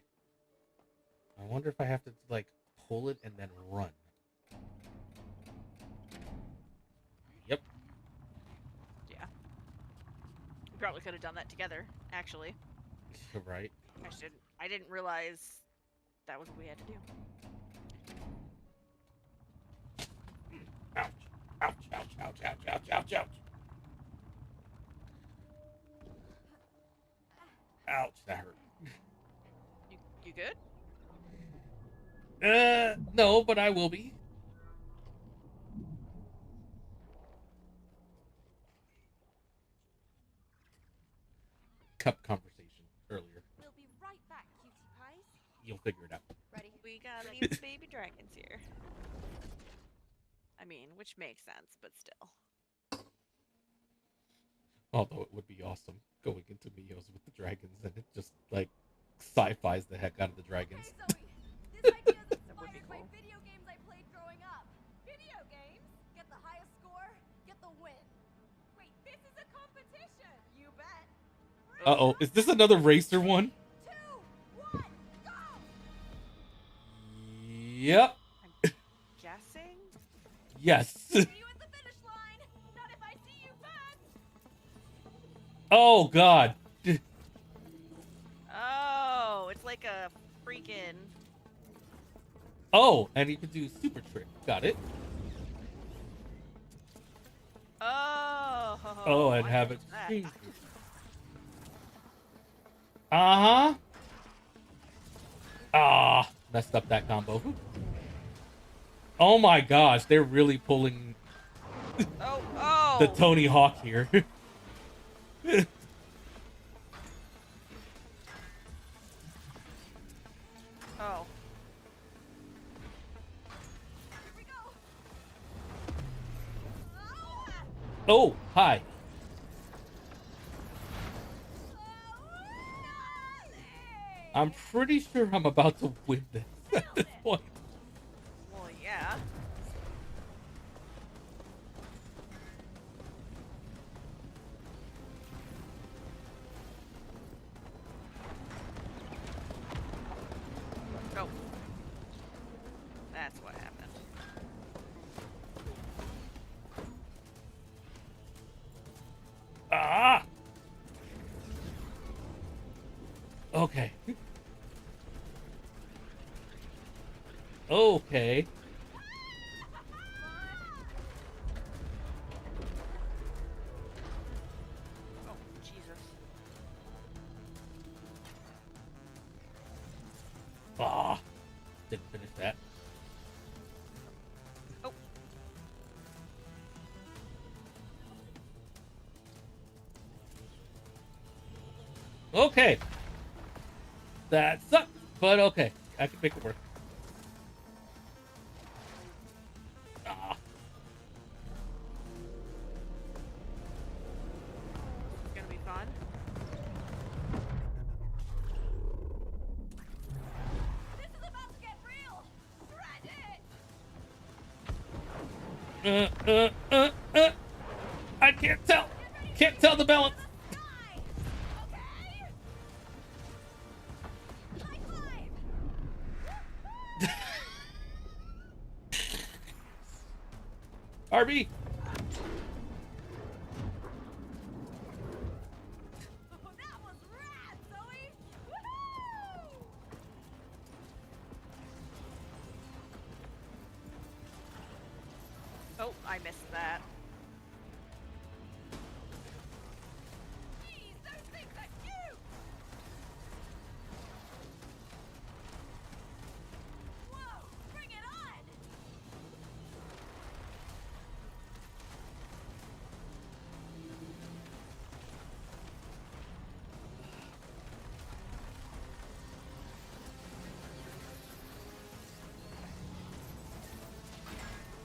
I wonder if I have to, like, pull it and then run. Yep. Yeah. We probably could have done that together, actually. Right. I didn't realize that was what we had to do. Ouch. Ouch, ouch, ouch, ouch, ouch, ouch, ouch. Ouch, that hurt. You good? No, but I will be. Cup conversation earlier. We'll be right back you'll figure it out. Ready? We got these baby dragons here. I mean, which makes sense, but still. Although it would be awesome going into Mio's with the dragons and it just like sci-fi's the heck out of the dragons. This idea is inspired by video games I played growing up. Video games? Get the highest score, get the win. Wait, this is a competition. You bet. Uh-oh, is this another racer one? 2, 1, go! Yep. I'm guessing? Yes. See you at the finish line. Not if I see you first. Oh god. Oh, it's like a freaking. Oh, and you can do super trick. Got it. Oh. Oh, and I have it missed that. screen. Uh-huh. Ah, messed up that combo. Oh my gosh, they're really pulling Oh. the Tony Hawk here. Oh. Here we go. Oh, hi. I'm pretty sure I'm about to win this at this point. Well, yeah. Oh. That's what happened. Ah! Okay. Okay. Oh, Jesus. Ah! Didn't finish that. Oh. Okay. That sucked, but okay. I can make it work. Ah. It's gonna be fun. This is about to get real. Shred it. I can't tell. Can't tell the balance. RB. That was rad, Zoe. Woohoo! Oh, I missed that. Jeez, those things are cute. Whoa, bring it on.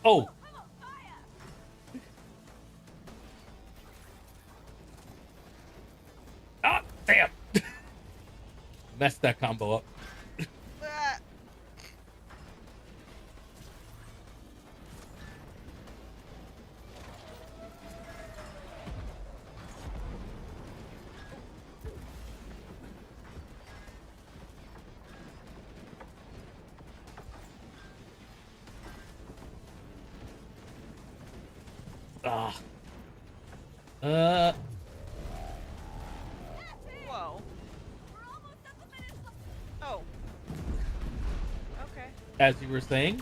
Oh. Ah, damn. Messed that combo up. Ah. Ah. Whoa. Oh. Okay. As you were saying.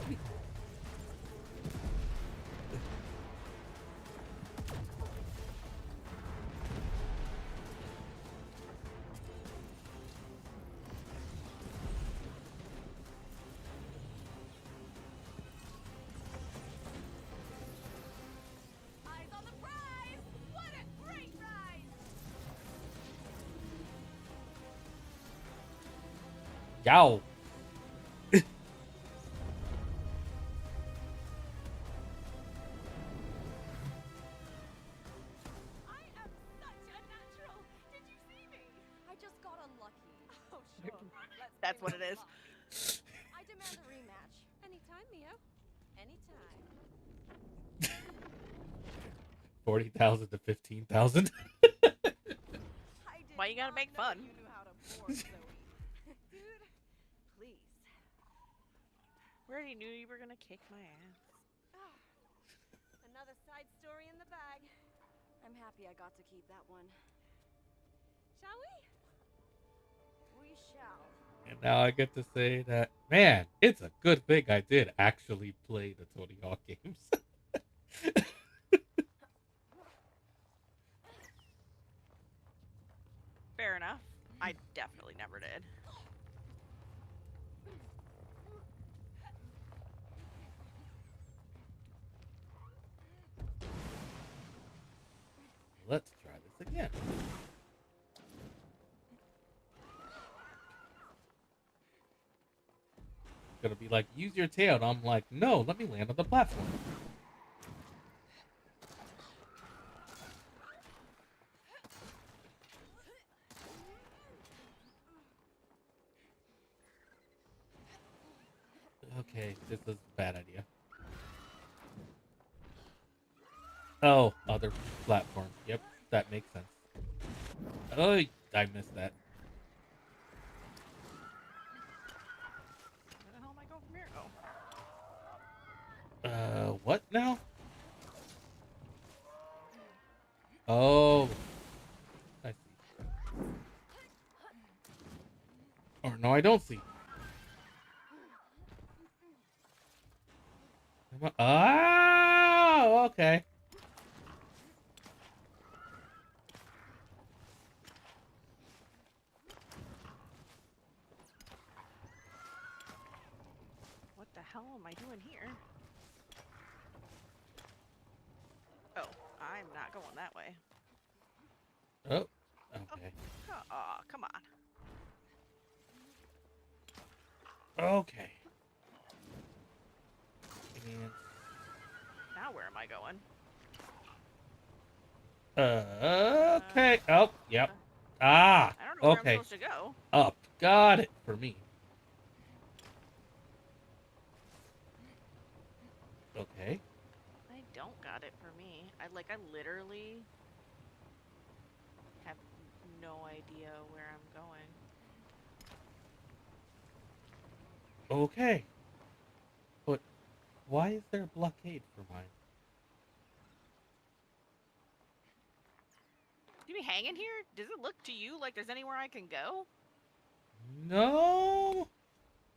Eyes on the prize. What a great ride. Yow. just got unlucky. Oh, sure. Let's That's bring what it on is. luck. I demand a rematch. Anytime, Mio. Anytime. 40,000 to 15,000. Why you gotta make fun? You knew how to board, Zoe. Dude, Please. We already knew you were gonna kick my ass. oh, another side story in the bag. I'm happy I got to keep that one. Shall we? We shall. And now I get to say that, man, it's a good thing I did actually play the Tony Hawk games. Fair enough. I definitely never did. Let's try this again. Gonna be like, use your tail. And I'm like, no, let me land on the platform. Okay, this is a bad idea. Oh, other platform. Yep, that makes sense. Oh, I missed that. Where the hell am I going from here? Oh. What now? Oh. I see. Or no, I don't see. Oh, okay. What the hell am I doing here? Oh, I'm not going that way. Oh, okay. Oh, come on. Okay. And Now where am I going? okay. Oh, yep. Ah, I don't know where okay. I'm supposed to go. Up. Got it for me. Okay. I don't got it for me. I literally have no idea where I'm going. Okay. But why is there a blockade for mine? Do you be hanging here? Does it look to you like there's anywhere I can go? No.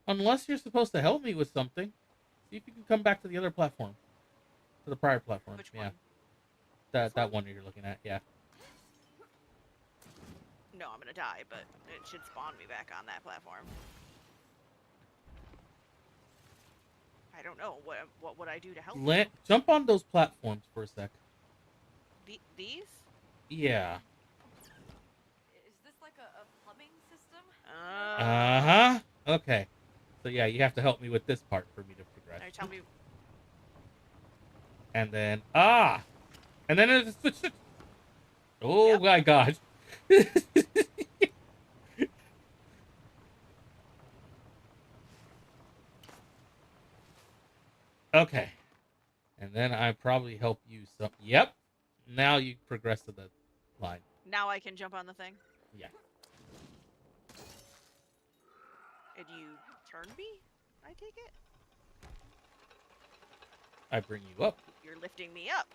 Unless you're supposed to help me with something. See if you can come back to the other platform. To the prior platform. Which yeah. one? That one you're looking at, yeah. No, I'm gonna die, but it should spawn me back on that platform. I don't know. What would I do to help you? Jump on those platforms for a sec. These? Yeah. Is this like a plumbing system? Uh-huh. Okay. So yeah, you have to help me with this part for me to progress. Tell me. And then and then it's switched. Oh Yep. my god. Okay. And then I probably help you some. Yep. Now you progress to the line. Now I can jump on the thing? Yeah. And you turn me? I take it? I bring you up. You're lifting me up.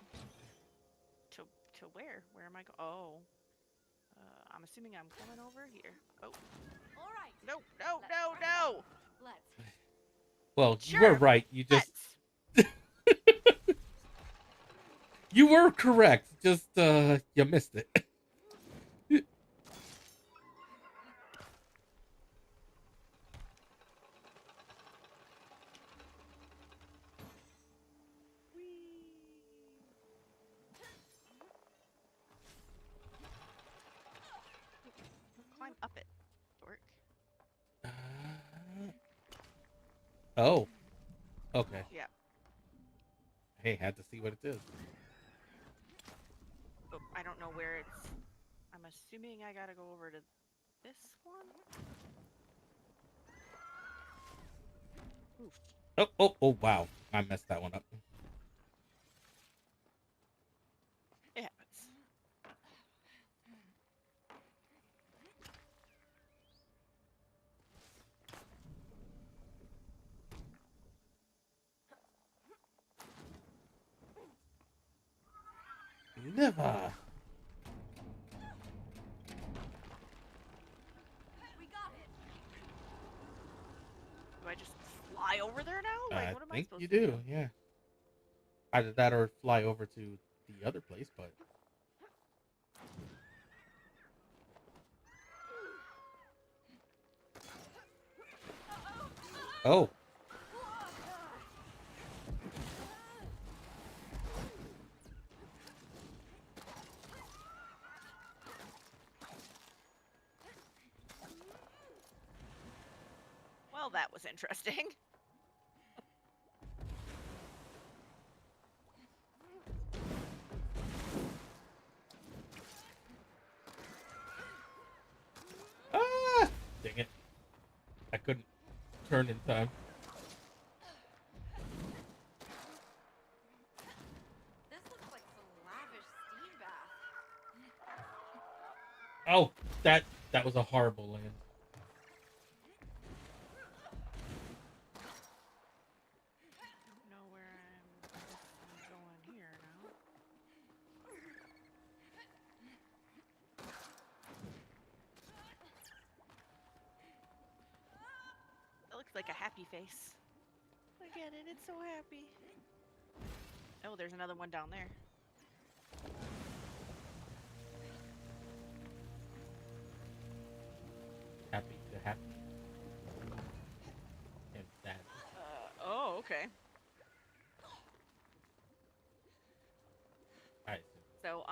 To where? Where am I going? Oh. I'm assuming I'm coming over here. Oh. All right. No, no, no, no! Let's. Well, Sure, you were right. You just... You were correct. Just, you missed it. Climb up it, dork. Oh. Okay. Yeah. Hey, had to see what it is. Oh, I don't know where it's... I'm assuming I gotta go over to This one? Oof. Oh, wow. I messed that one up. It happens. Never. We got it. Do I just fly over there now? Like, I what am I think supposed you to do? do, yeah. Either that or fly over to the other place, but... Oh. Well, that was interesting. Ah! Dang it. I couldn't turn in time. This looks like some lavish steam bath. Oh, that was a horrible land. I don't know where I'm going here now. That looks like a happy face. Look at it, it's so happy. Oh, there's another one down there. Happy to happy. And sad. Oh, okay. Alright. So,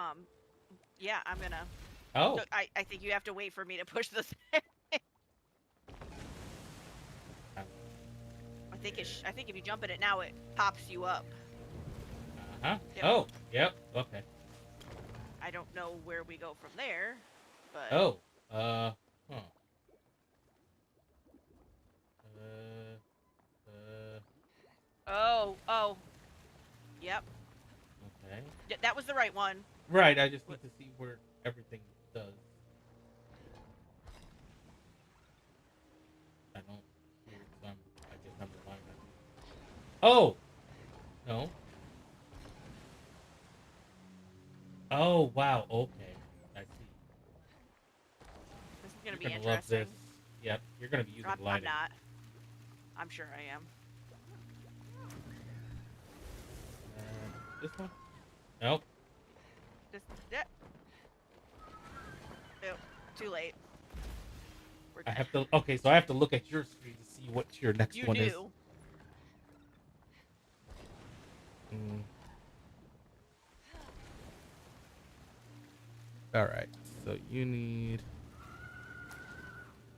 yeah, I'm gonna... Oh. Look, I think you have to wait for me to push this thing. I think if you jump in it now, it pops you up. Uh-huh. Yep. Oh, yep. Okay. I don't know where we go from there, but... Oh. Huh. Oh. Yep. Okay. That was the right one. Right, I just need to see where everything does. I don't hear some. I guess I'm relying on. Oh! No. Oh, wow. Okay. I see. This is gonna be You're gonna interesting. love this. Yep, you're gonna be using I'm lighting. not. I'm sure I am. This one? Nope. Just Nope. Too late. I have to. Okay, so I have to look at your screen to see what your next You one is. knew. All right. So you need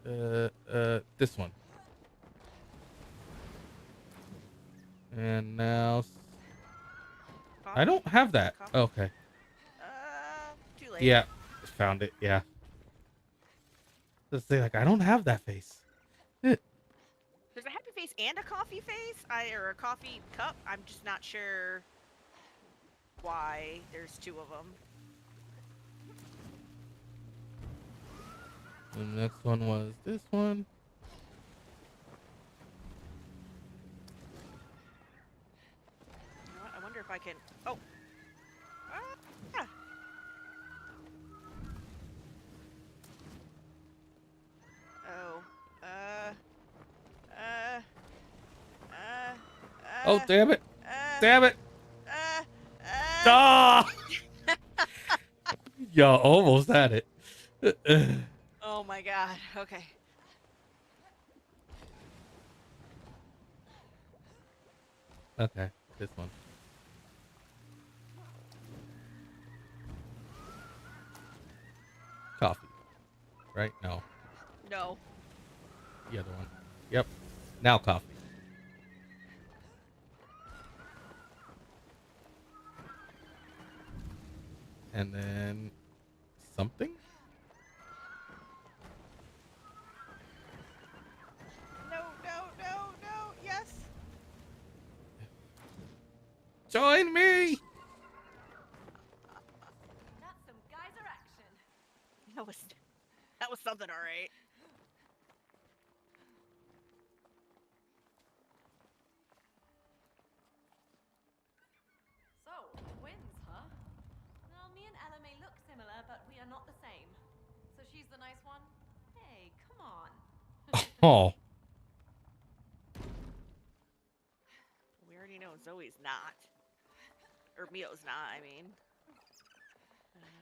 this one. And now I don't have that. Okay. Too late. Yeah, found it. Yeah. Let's say like I don't have that face. There's a happy face and a coffee face, or a coffee cup. I'm just not sure why there's two of them. The next one was this one. You know what? I wonder if I can. Oh. Ah. Oh. Oh, damn it. Damn it. Ah! Y'all almost had it. Oh my god. Okay. Okay, this one. Coffee. Right? No. No. The other one. Yep. Now coffee. And then something? Join me! That's some geyser action. That was something, all right. So, twins, huh? Well, me and Ella may look similar, but we are not the same. So she's the nice one? Hey, come on. Oh. We already know Zoe's not. Or Mio's not, I mean.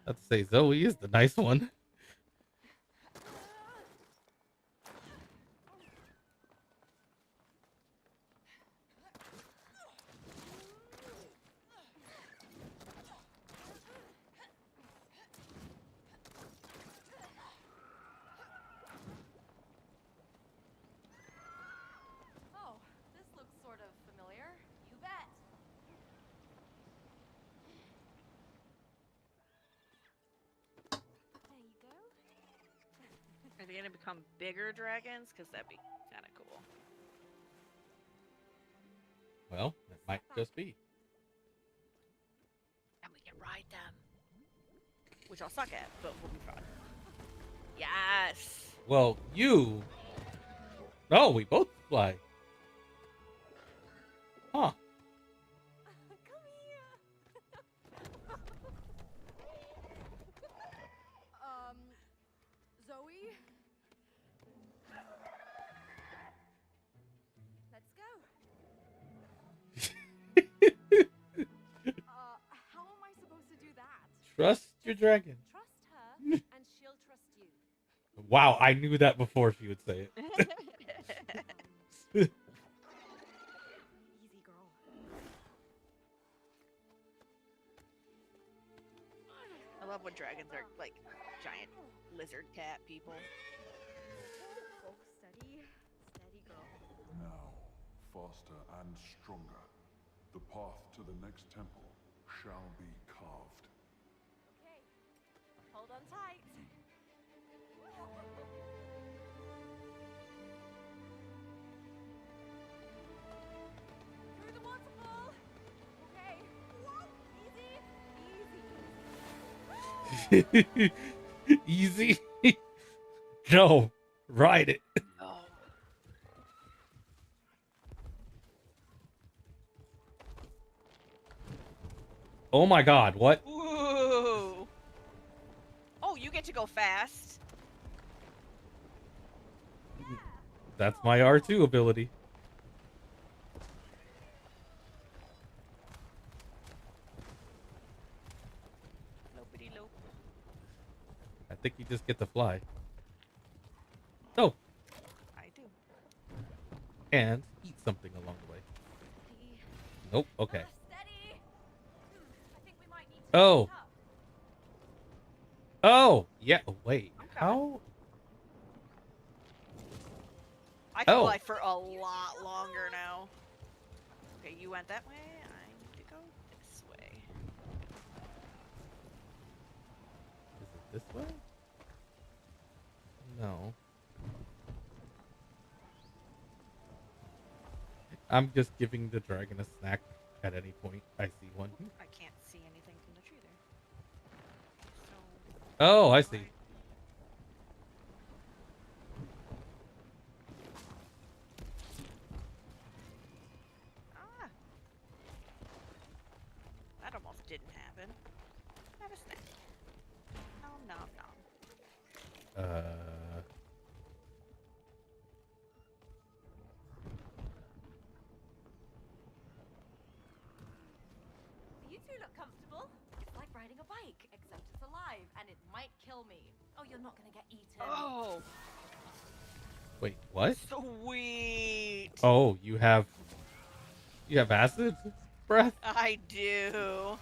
Let's say Zoe is the nice one. Oh, this looks sort of familiar. You bet. There you go. Are they gonna become bigger dragons? Because that'd be kind of cool. Well, it might just be. And we can ride them. Which I'll suck at, but we'll be fine. Yes! Well, you. Oh, we both fly. Huh. Come here. Zoe? Let's go. How am I supposed to do that? Trust your dragon. Trust her, and she'll trust you. Wow, I knew that before she would say it. Easy, girl. I love when dragons are like giant lizard cat people. Oh, steady. Steady, girl. Now, faster and stronger, the path to the next temple shall be carved. Okay. Hold on tight. Through the waterfall. Okay. Easy. Easy. No, ride it. Oh. Oh my god, what? Ooh. Oh, you get to go fast. That's my R2 ability. Lopity lope. I think you just get to fly. Oh, I do. and eat something along the way. Nope, okay. Steady. I think we might need to Oh. speed up. Oh, yeah, wait. I'm coming. How? I can Oh. fly for a lot longer now. Okay, you went that way. I need to go this way. Is it this way? No. I'm just giving the dragon a snack at any point I see one. I can't see anything from the tree there. So, Oh, I see. ah. That almost didn't happen. Have a snack. Nom nom nom. You two look comfortable. It's like riding a bike, except it's alive and it might kill me. Oh, you're not gonna get eaten. Oh, Wait, what? sweet. Oh, you have acid breath? I do.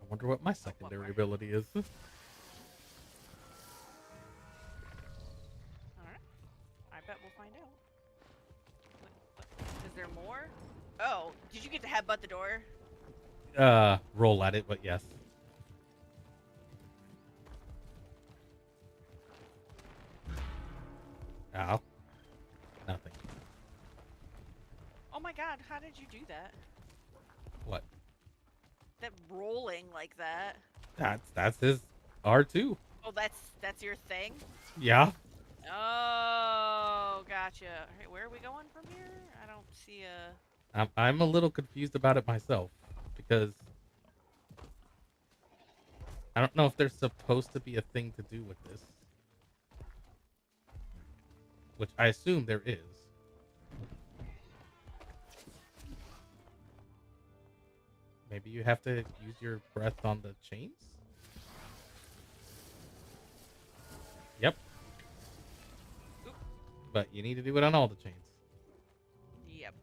I wonder what my secondary ability is. All right. I bet we'll find out. Is there more? Oh, did you get to headbutt the door? Roll at it, but yes. Ow. Nothing. How did you do that? What? That rolling like that. That's his R2. Oh, that's your thing? Yeah. Oh, gotcha. Alright, where are we going from here? I don't see a... I'm a little confused about it myself because I don't know if there's supposed to be a thing to do with this, which I assume there is. Maybe you have to use your breath on the chains? Yep. Oop. But you need to do it on all the chains. Yep.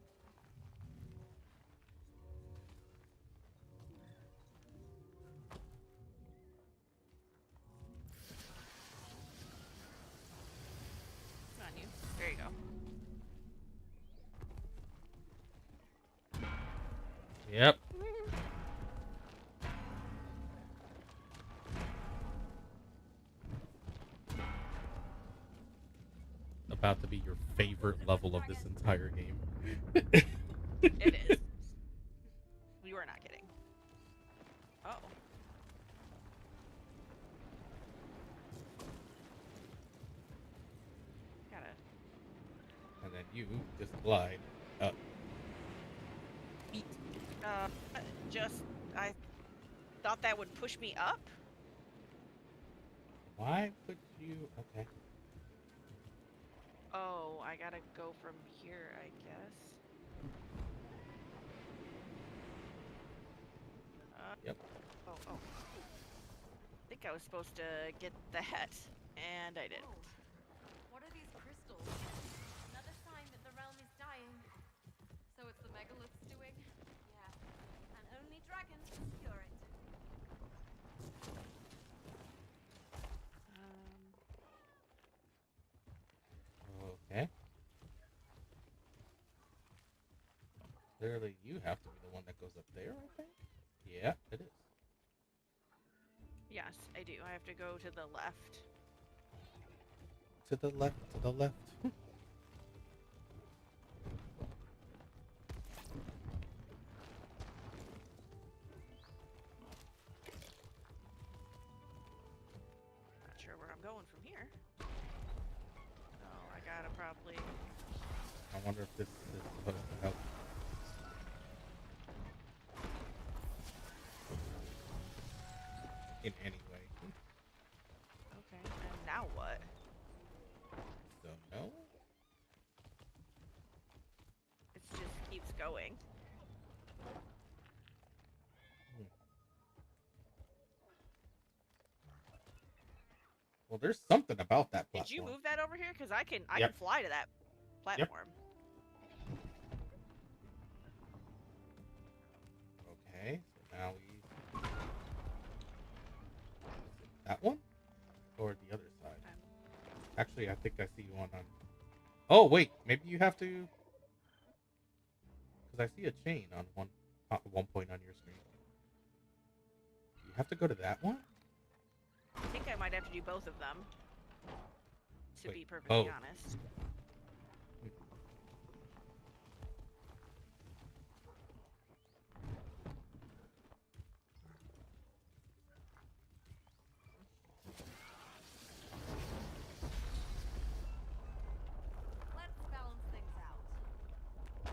It's on you. There you go. Yep. About to be your favorite level of this entire game. It is. You are not kidding. Oh. Gotta. And then you just glide up. Eat. I thought that would push me up. Why would you? Okay. Oh, I gotta go from here, I guess. Yep. Oh. I think I was supposed to get that, and I didn't. What are these crystals? Another sign that the realm is dying. So it's the megaliths doing? Yeah. And only dragons can cure it. Okay. Clearly, you have to be the one that goes up there, I think? Yeah, it is. Yes, I do. I have to go to the left. To the left, to the left. Not sure where I'm going from here. Oh, I gotta probably... I wonder if this is supposed to help. In any way. Okay, and now what? Don't know. It just keeps going. Well, there's something about that platform. Did you move that over here? Because I can Yep. fly to that platform. Okay, so now we... That one? Or the other side? Actually, I think I see one on... Oh, wait, maybe you have to... Because I see a chain on one point on your screen. You have to go to that one? I think I might have to do both of them. To Wait, be perfectly both? honest. Let's balance things out.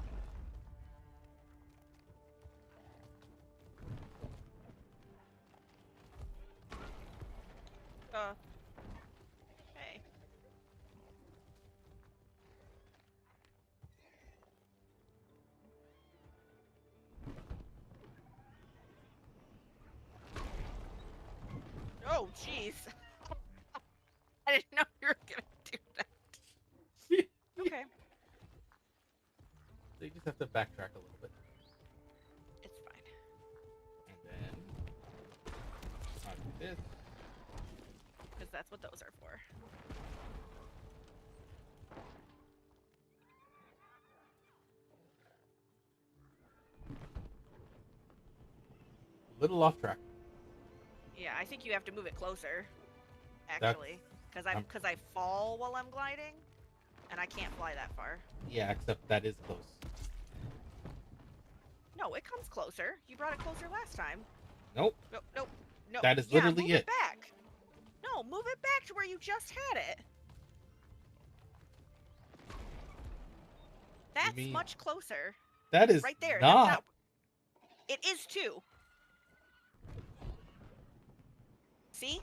Hey. Oh, jeez. I didn't know you were gonna do that. Okay, So you just have to backtrack a little bit. it's fine. And then... onto this. Because that's what those are for. Little off track. Yeah, I think you have to move it closer. That's- Actually. Because I fall while I'm gliding. And I can't fly that far. Yeah, except that is close. No, it comes closer. You brought it closer last time. Nope. Nope, nope, no. That is yeah, literally move it. back. No, move it back to where you just had it. That's mean- much closer. That is Right there. not. That's not. It is too. See?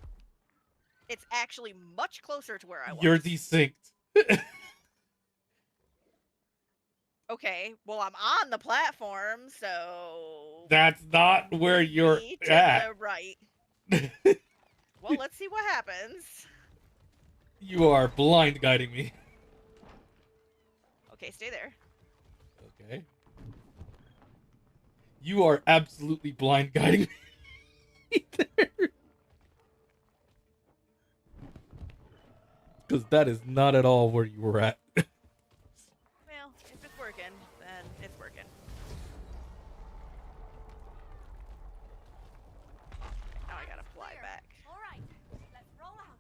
It's actually much closer to where I was. You're desynced. Okay, well, I'm on the platform, so. That's not where you're Me to at. the right. Well, let's see what happens. You are blind guiding me. Okay, stay there. Okay. You are absolutely blind guiding me. Because that is not at all where you were at. Well, if it's working, then it's working. Now I gotta fly back. All right, let's roll out.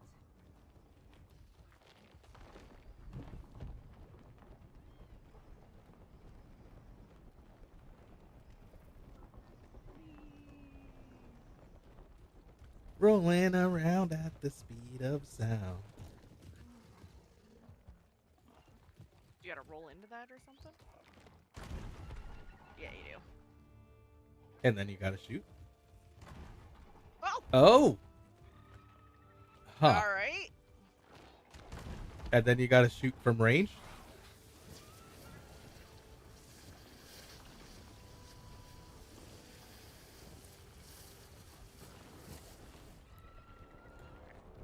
Rolling around at the speed of sound. You gotta roll into that or something? Yeah, you do. And then you gotta shoot. Oh! Oh! Huh. Alright. And then you gotta shoot from range.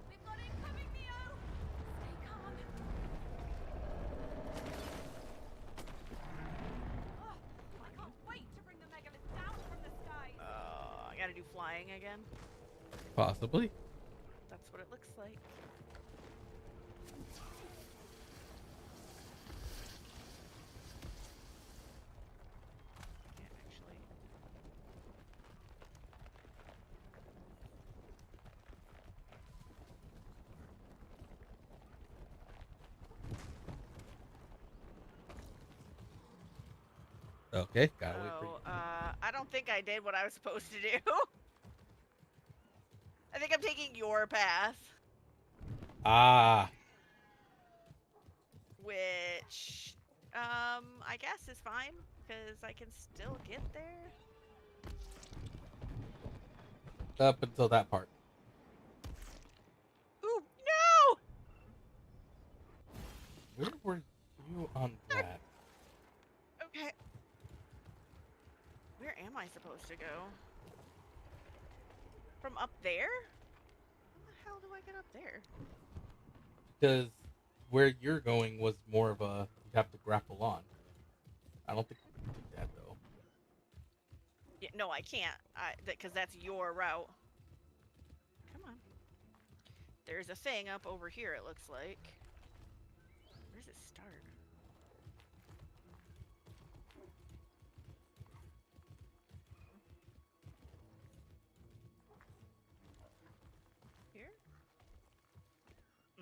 We've got incoming, Neo. Stay calm. Oh, I can't wait to bring the megalith down from the sky. I gotta do flying again. Possibly. That's what it looks like. Can't actually. Okay, gotta wait for you. I don't think I did what I was supposed to do. I think I'm taking your path, Ah. which, I guess is fine, because I can still get there. Up until that part. Ooh, no! Where were you on that? Okay. Where am I supposed to go? From up there? How the hell do I get up there? Because where you're going was more of a you have to grapple on. I don't think you can do that though. Yeah, no, I can't. Because that's your route. Come on. There's a thing up over here, it looks like. Where does it start? Here?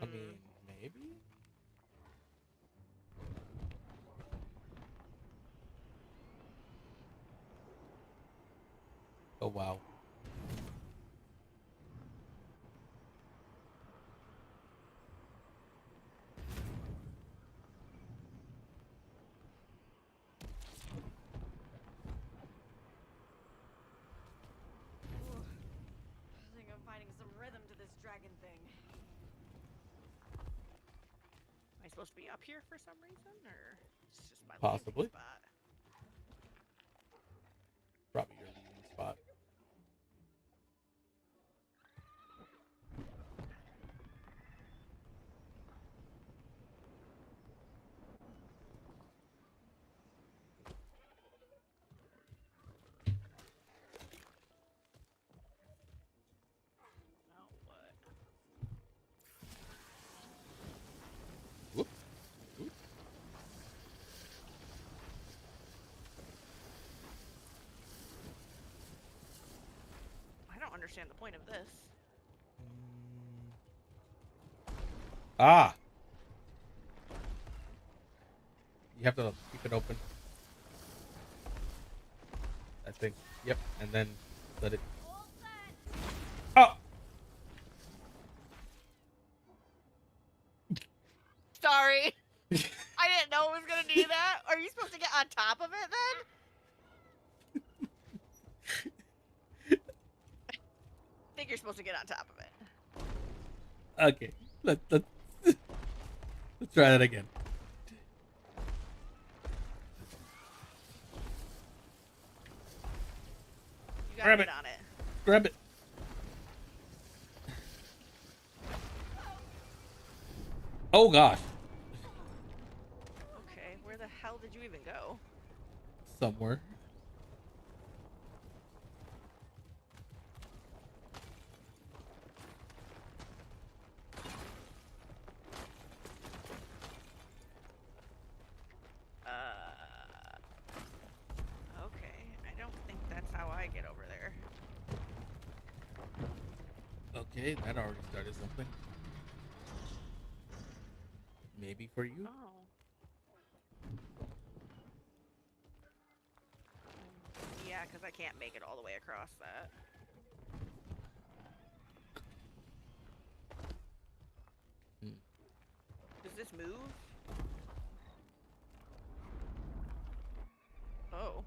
I mean, maybe? Oh wow. I think I'm finding some rhythm to this dragon thing. Am I supposed to be up here for some reason, or it's just my Possibly. landing spot? Probably your leading spot. Now what? Whoop. Whoop. I don't understand the point of this. Ah! You have to keep it open. think. Yep, and then let it. Oh! Sorry. I didn't know it was gonna do that. Are you supposed to get on top of it then? I think you're supposed to get on top of it. Okay, let's try that again. You gotta Grab get it. on it. Grab it. Oh gosh, Okay, where the hell did you even go? somewhere. Okay, I don't think that's how I get over there. Okay, that already started something. Maybe for you. Oh. Yeah, because I can't make it all the way across that. Does this move? Oh.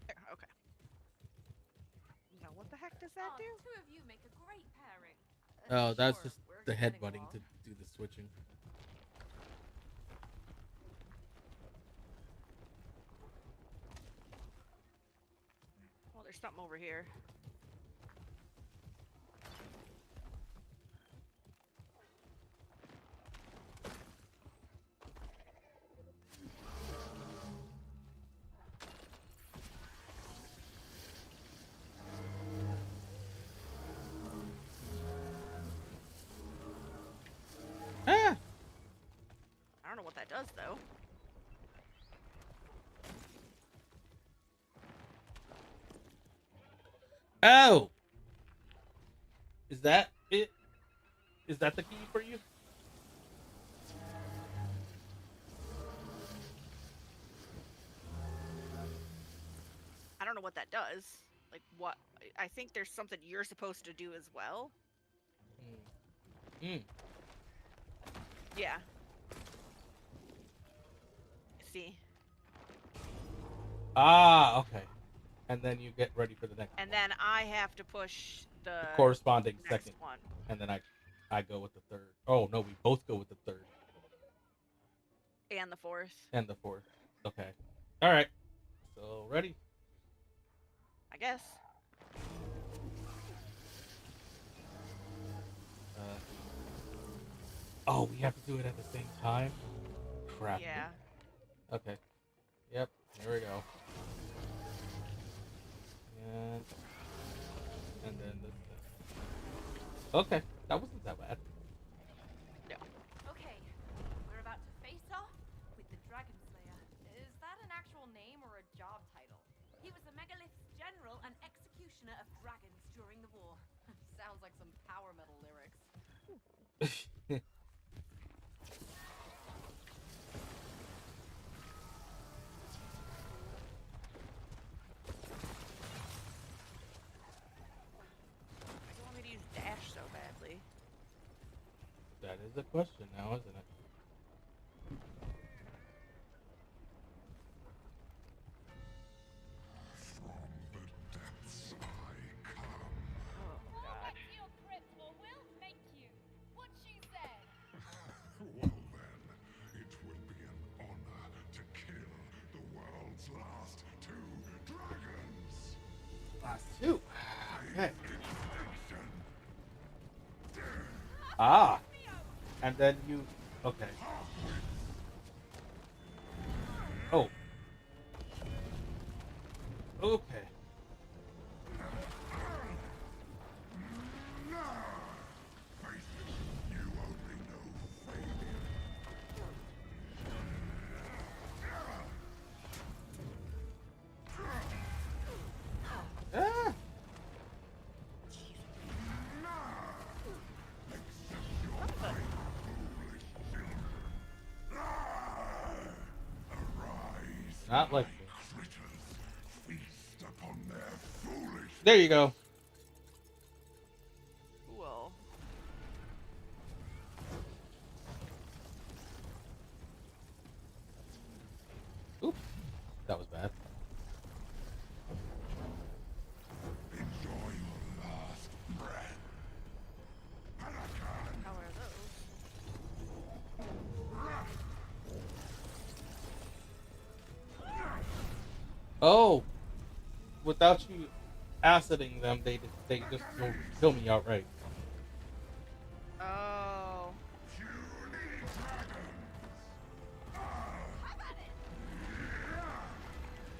There, okay. Now what the heck does that do? Two of you make a great pairing. Oh, that's Sure, just we're the getting headbutting along. to do the switching. Well, there's something over here. Ah! I don't know what that does, though. Oh! Is that it? Is that the key for you? I don't know what that does. Like, what? I think there's something you're supposed to do as well. Hmm. Yeah. See? Ah, okay. And then you get ready for the next And one. then I have to push the Corresponding next second. one. And then I go with the third. Oh, no, we both go with the third. And the fourth. And the fourth. Okay. All right. So, ready? I guess. Oh, we have to do it at the same time? Crap. Yeah. Okay. Yep. Here we go. And then this. Okay. That wasn't that bad. No. Okay, we're about to face off with the Dragon Slayer. Is that an actual name or a job title? He was a megalith's general and executioner of dragons during the war. Sounds like some power metal lyrics. Why do you want me to use dash so badly? That is a question now, isn't it? Oh, God. Your crypt or we'll make you. What she said. Well then, it will be an honor to kill the world's last two dragons. Last two. Okay. Ah. And then you. Okay. Oh. Okay. You only know failure. Ah. Not like critters feast upon their foolish. There you go. Cool. Oops. That was bad. Enjoy your last breath. Huracan. How are those? Oh, without you aciding them, they just will kill me outright. Oh.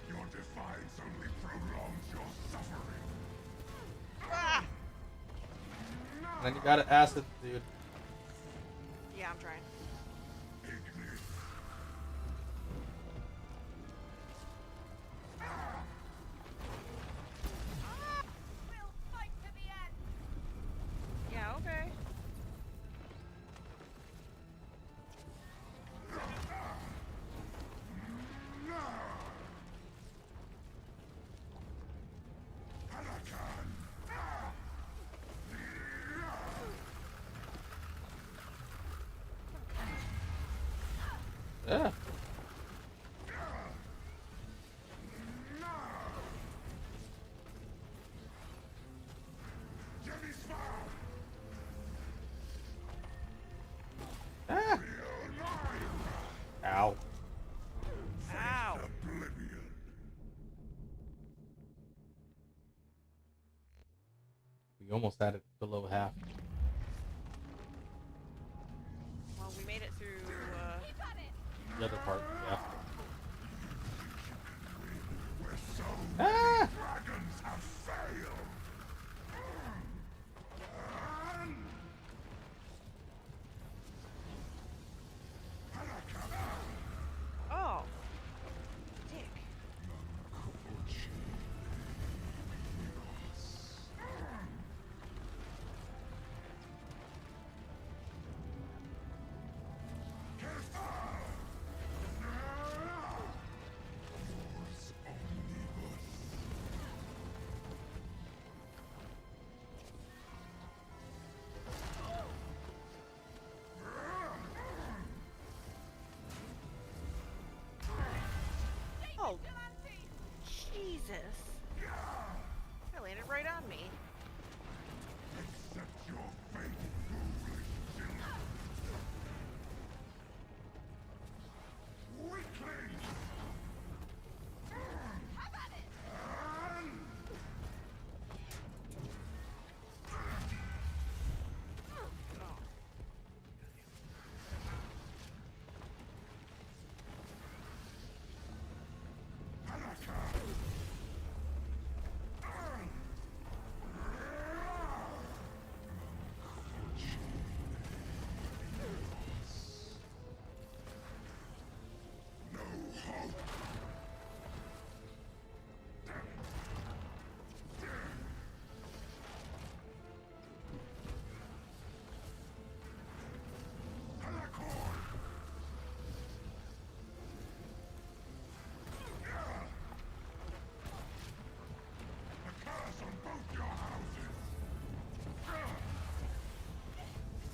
Your defiance only prolongs your suffering. Ah! Then you gotta acid, dude. Yeah, I'm trying. Ignis. We'll fight to the end. Yeah, okay. Yeah. Ah. Ow. Ow. Oblivion. We almost had it below half. Well, we made it through, The other part, yeah. Where so Ah! dragons have failed. Oh. Dick. Oh, Jesus. That landed right on me. Accept your fate, foolish children. Weakling!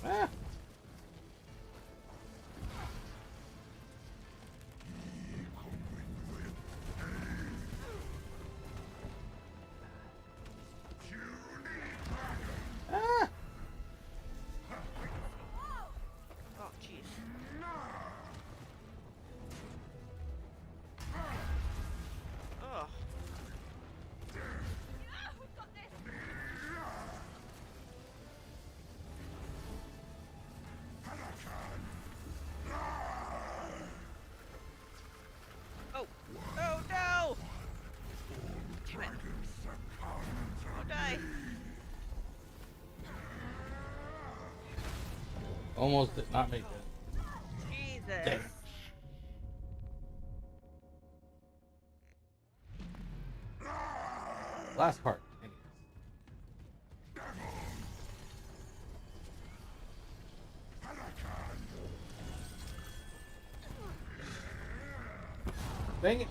Ah. Ah. Oh, jeez. Ugh. We've got this. Oh. Oh, no! Damn it. Don't die. Almost did not make it. Jesus. Damn. Last part. Anyways. Dang it.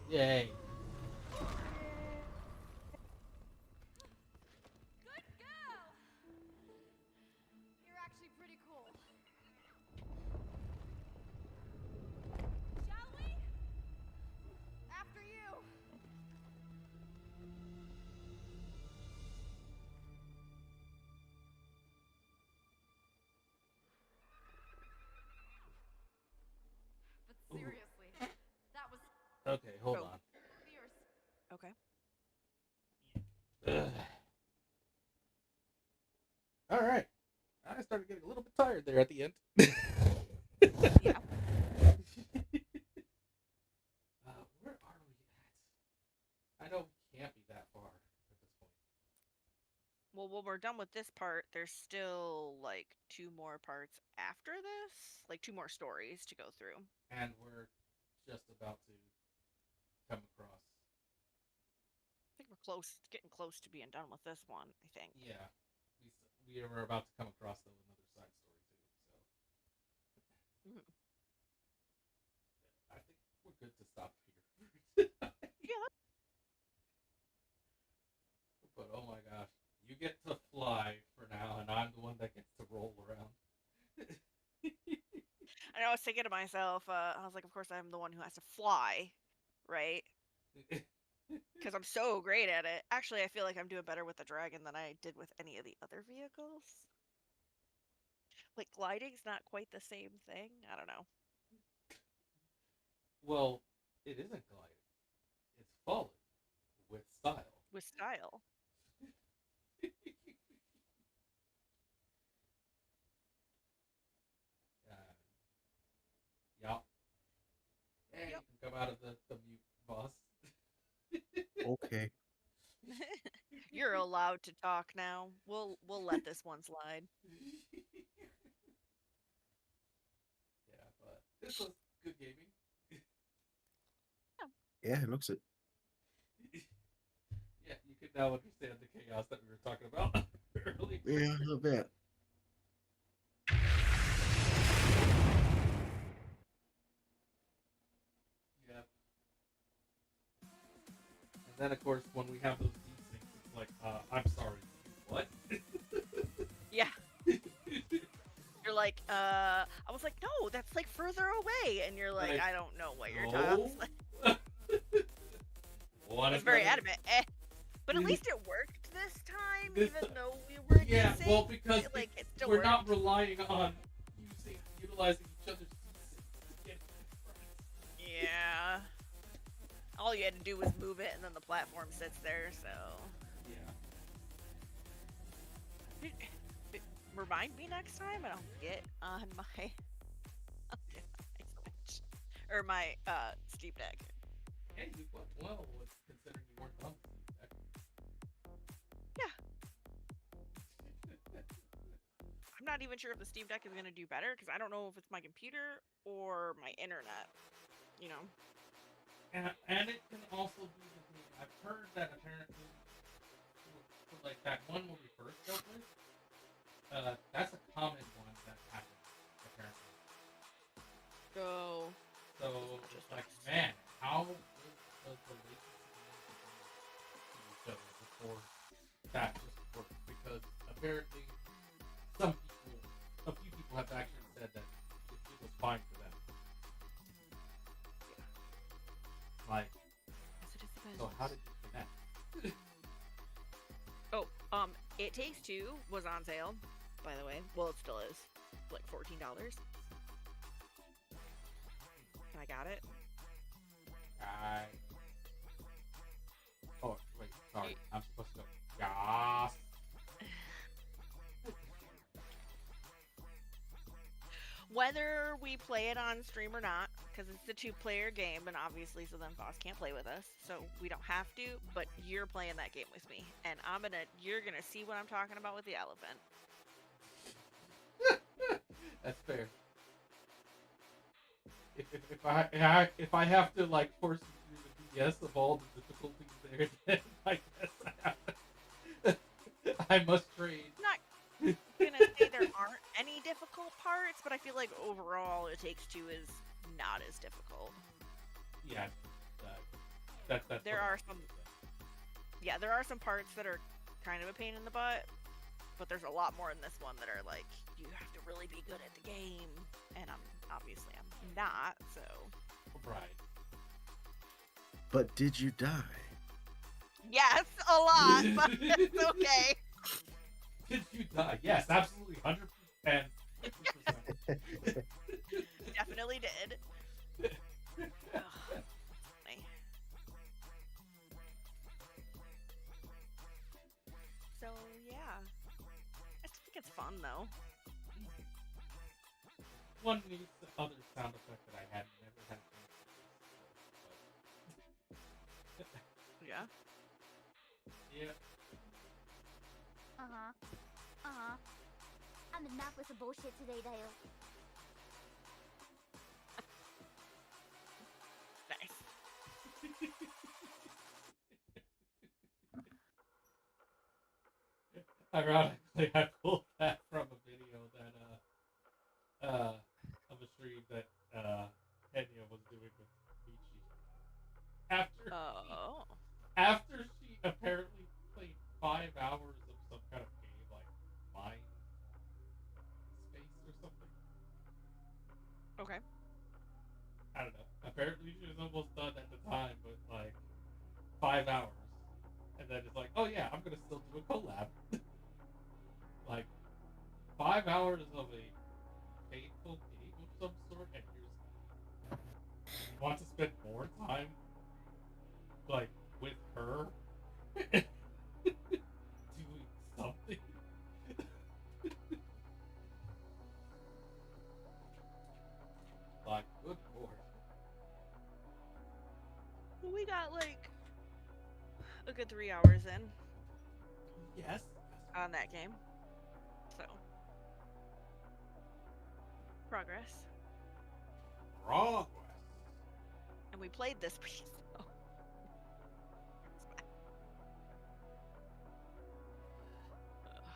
Yay. Good girl! You're actually pretty cool. Shall we? After you. But seriously, that was Okay, hold Oh. on. fierce. Okay. Ugh. All right. I started getting a little bit tired there at the end. Yeah. Where are we at? I know we can't be that far at this point. Well, when we're done with this part, there's still like 2 more parts after this, like 2 more stories to go through. And we're just about to come across. I think we're getting close to being done with this one. I think. Yeah. We were about to come across though another side story too. So Mhm. I think we're good to stop here. Yeah. But oh my gosh, you get to fly for now, and I'm the one that gets to roll around. I know. I was thinking to myself. I was like, of course, I'm the one who has to fly, right? Because I'm so great at it. Actually, I feel like I'm doing better with the dragon than I did with any of the other vehicles. Like gliding's not quite the same thing. I don't know. Well, it isn't gliding; it's falling with style. With style. Yup. Hey, Yep. you can come out of the mute, boss. Okay. You're allowed to talk now. We'll let this one slide. Yeah, but this was good gaming. Yeah, it looks it. Yeah, you can now understand the chaos that we were talking about earlier. Yeah, a little bit. Yep. And then, of course, when we have those deep things, it's like, I'm sorry, what? Yeah. You're like, I was like, no, that's like further away, and you're like, Like, I don't know what you're talking about. No. I was very adamant. But at least it worked this time, This even time. though we were Yeah, guessing. well, because like it still we're worked. not relying on utilizing each other's pieces to get across. Yeah. All you had to do was move it, and then the platform sits there. So. Yeah. Remind me next time, and I'll get on my Switch or my Steam Deck. Hey, you went well with considering you weren't on the Steam Deck. Yeah. I'm not even sure if the Steam Deck is going to do better because I don't know if it's my computer or my internet. You know. And it can also be the thing. I've heard that apparently, for like that one when we first dealt with, that's a common one that happens apparently. Go. So just like, man, how does the latency to each other before that just works? Because apparently, a few people have actually said that it was fine for them. Like, so how did you connect? Oh, It Takes Two was on sale, by the way. Well, it still is. Like $14. And I got it. Oh, wait, sorry. I'm supposed to go. Yas. Whether we play it on stream or not, because it's a 2-player game, and obviously, so then Voss can't play with us, so we don't have to. But you're playing that game with me, and you're gonna see what I'm talking about with the elephant. That's fair. If I have to like force you through the BS of all the difficulties there, then I guess I must trade. I'm not gonna say there aren't any difficult parts, but I feel like overall, It Takes Two is not as difficult. Yeah, That's There are some. Yeah, there are some parts that are kind of a pain in the butt, but there's a lot more in this one that are like you have to really be good at the game, and I'm not. So. Right. But did you die? Yes, a lot, but it's okay. Did you die? Yes, absolutely, 100%. Definitely did. Ugh, funny. So yeah, I still think it's fun though. One needs the other sound effect that I had never had. Yeah. Yeah. I'm enough with the bullshit today, Dale. Nice. Ironically, I pulled that from a video that of a stream that Kenya was doing with Michi. After she apparently played 5 hours of some kind of game like Mind Space or something. Okay. I don't know. Apparently she was almost done at the time, but like 5 hours. And then it's like, oh yeah, I'm gonna still do a collab. Like 5 hours of a painful game of some sort, and you want to spend more time like with her doing something. Like, good lord. We got like a good 3 hours in. Yes. On that game. So. Progress. Progress. And we played this piece. So.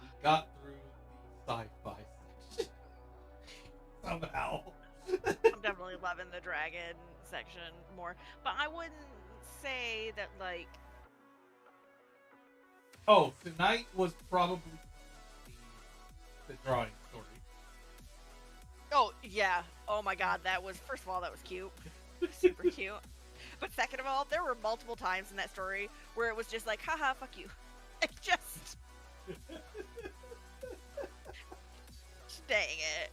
We got through the sci-fi section. Somehow. I'm definitely loving the dragon section more. But I wouldn't say that, like... Oh, tonight was probably the drawing story. Oh, yeah. Oh my god, that was... First of all, that was cute. Super cute. But second of all, there were multiple times in that story where it was just like, haha, fuck you. It just... Dang it.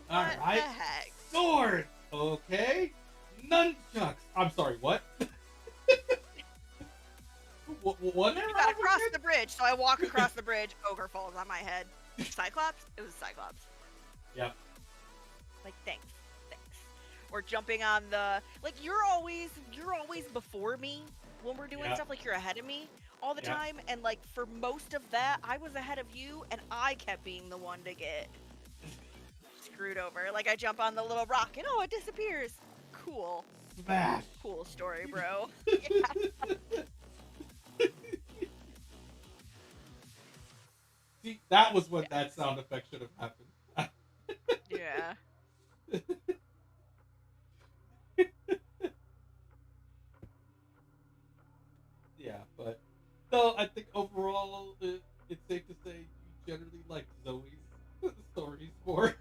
What Alright. the heck? Sword! Okay. Nunchucks! I'm sorry, what? What? You gotta cross the bridge, so I walk across the bridge, ogre falls on my head. Cyclops? It was Cyclops. Yep. Like, thanks. Or jumping on the... Like, you're always before me when we're doing stuff. Like, you're ahead of me all the time. And, like, for most of that, I was ahead of you, and I kept being the one to get screwed over. Like, I jump on the little rock, and oh, it disappears. Cool. Smash. Cool story, bro. Yeah. See, that was when that sound effect should have happened. Yeah. Yeah, but no, I think overall it's safe to say you generally like Zoe's stories more.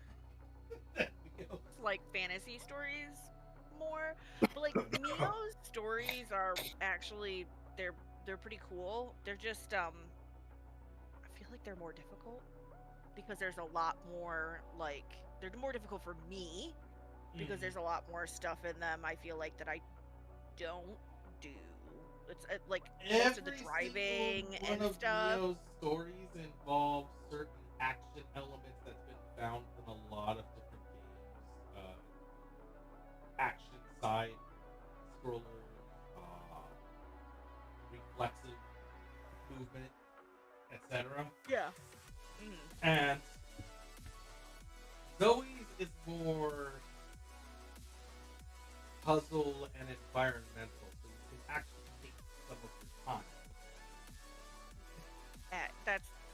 Like fantasy stories more, but like Mio's stories are actually they're pretty cool. They're just I feel like they're more difficult because there's a lot more like they're more difficult for me because there's a lot more stuff in them. I feel like that I don't do. It's like most of the driving and one of stuff. Mio's stories involve certain action elements that's been found from a lot of different games. Action side scroller, reflexive movement, etc. Yeah. And Zoe's is more puzzle and environmental, so you can actually take some of your time.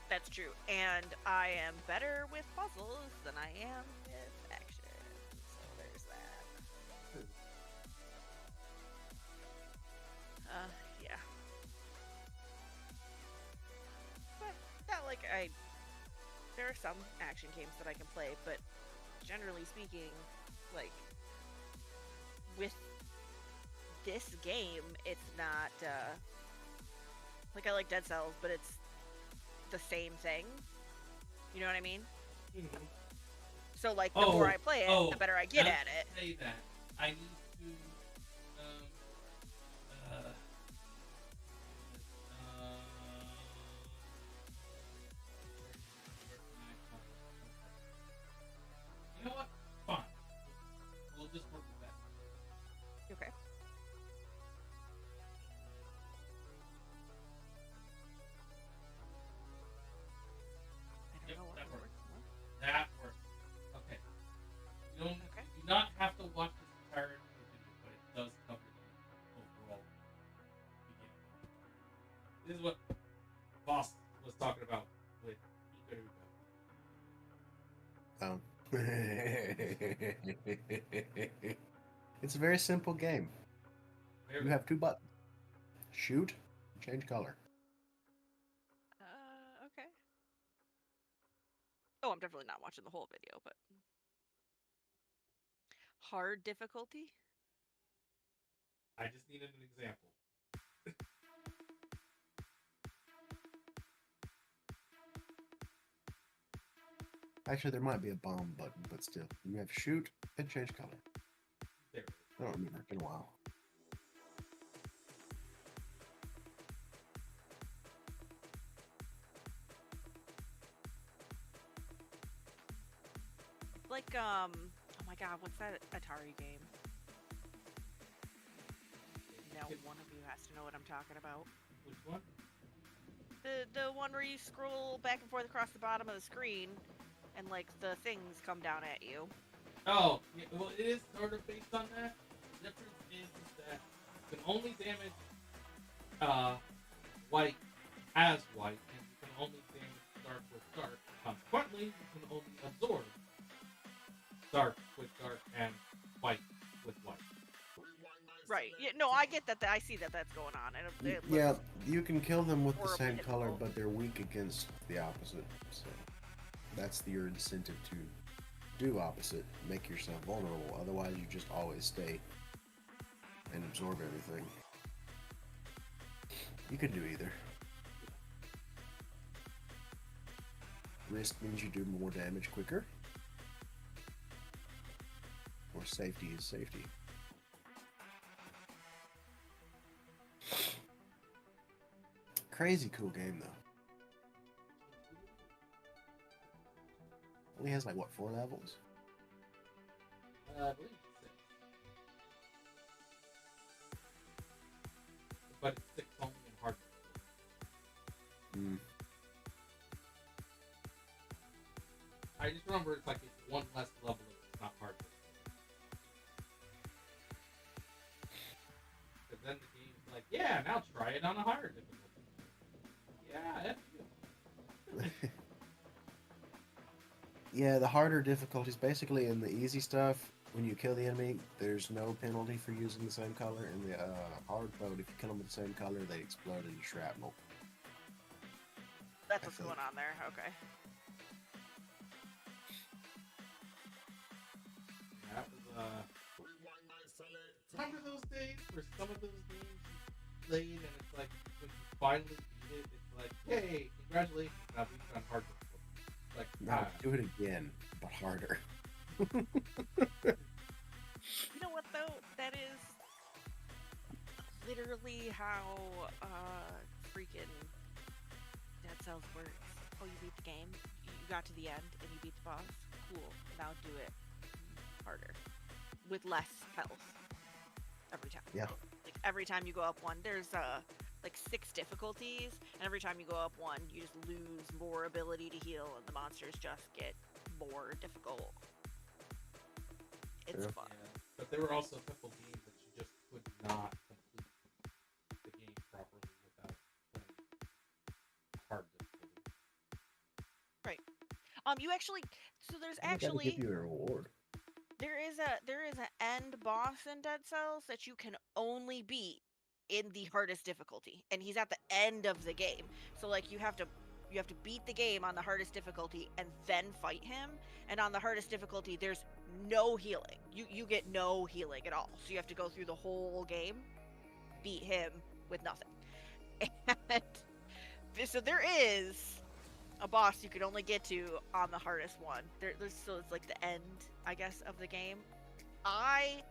That's true, and I am better with puzzles than I am with action. So there's that. are some action games that I can play, but generally speaking, like with this game, it's not like I like Dead Cells, but it's the same thing. You know what I mean? Mhm. So like the more I play it, the better I get at it. Say that. I need to you know what? Fine. We'll just work with that. Okay. Yep, that works. That works. Okay. You don't. You do not have to watch this entire video, but it does cover the overall beginning. This is what Boss was talking about with Ikaruga. Oh. It's a very simple game. You have 2 buttons. Shoot, change color. Okay. Oh, I'm definitely not watching the whole video, but hard difficulty? I just needed an example. Actually, there might be a bomb button, but still. You have shoot and change color. There. I don't remember. It's been a while. Like, oh my god, what's that Atari game? Now one of you has to know what I'm talking about. Which one? The one where you scroll back and forth across the bottom of the screen, and like the things come down at you. Oh, yeah, well, it is sort of based on that. The difference is that you can only damage white as white, and you can only damage dark with dark. Consequently, you can only absorb dark with dark and white with white. Right. Yeah. No, I get that. I see that that's going on. And it looks Yeah, you can kill them with the horribly same color, difficult. but they're weak against the opposite. So that's your incentive to do opposite. Make yourself vulnerable. Otherwise, you just always stay and absorb everything. You can do either. Risk means you do more damage quicker. Or safety is safety. Crazy cool game though. Only has like what, 4 levels? I believe it's 6. But it's 6 only in hard. I just remember it's like it's one less level if it's not hard. Because then the game's like, yeah, now try it on a hard difficulty. Yeah, F you. Yeah, the harder difficulties basically in the easy stuff. When you kill the enemy, there's no penalty for using the same color. In the hard mode, if you kill them with the same color, they explode into shrapnel. That's what's going on there. Okay. That was, remember those days where some of those games you played and it's like, when you finally beat it, it's like, yay, congratulations, now beat it on hard difficulty. Like, Now do it again, but harder. You know what though? That is literally how freaking Dead Cells works. Oh, you beat the game, you got to the end, and you beat the boss. Cool. Now do it harder with less health every time. Yeah. Like every time you go up one, there's like 6 difficulties, and every time you go up one, you just lose more ability to heal, and the monsters just get more difficult. It's fun. Yeah. But there were also a couple games that you just could not complete the game properly without playing hard difficulty. Right. You actually, so there's They gotta actually give you a reward. there is an end boss in Dead Cells that you can only beat in the hardest difficulty, and he's at the end of the game. So like you have to you have to beat the game on the hardest difficulty and then fight him. And on the hardest difficulty, there's no healing. You get no healing at all. So you have to go through the whole game, beat him with nothing. And so there is a boss you could only get to on the hardest one. So it's like the end, I guess, of the game. I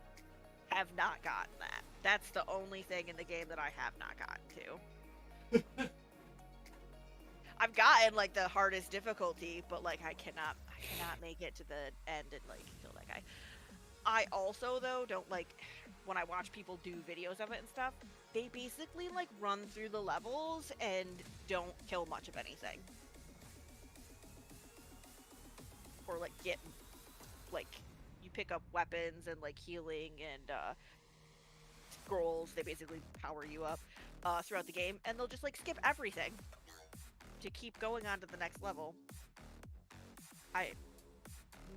have not gotten that. That's the only thing in the game that I have not gotten to. I've gotten like the hardest difficulty, but like I cannot make it to the end and like kill that guy. I also though don't like when I watch people do videos of it and stuff, they basically like run through the levels and don't kill much of anything. Or like get like you pick up weapons and like healing and scrolls, they basically power you up throughout the game, and they'll just like skip everything to keep going on to the next level. I'm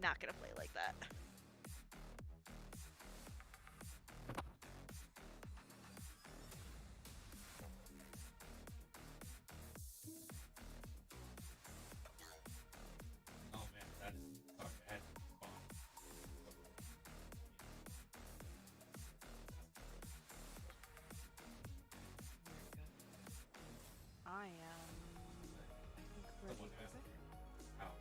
not gonna play like that. Oh man, that is sorry, I had to respond. I am. I think Someone asked me how.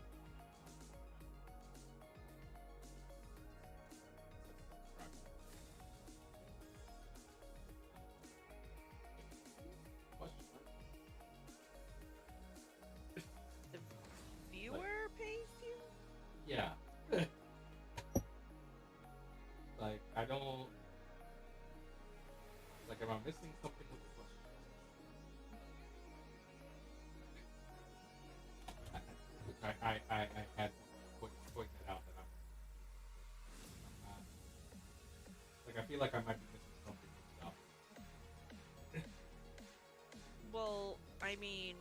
Question mark? the viewer pays you? Yeah. Like, I don't. Like, am I missing something with the question? Which I had point that out that I'm. Like, I feel like I might be missing something with stuff. Well, I mean,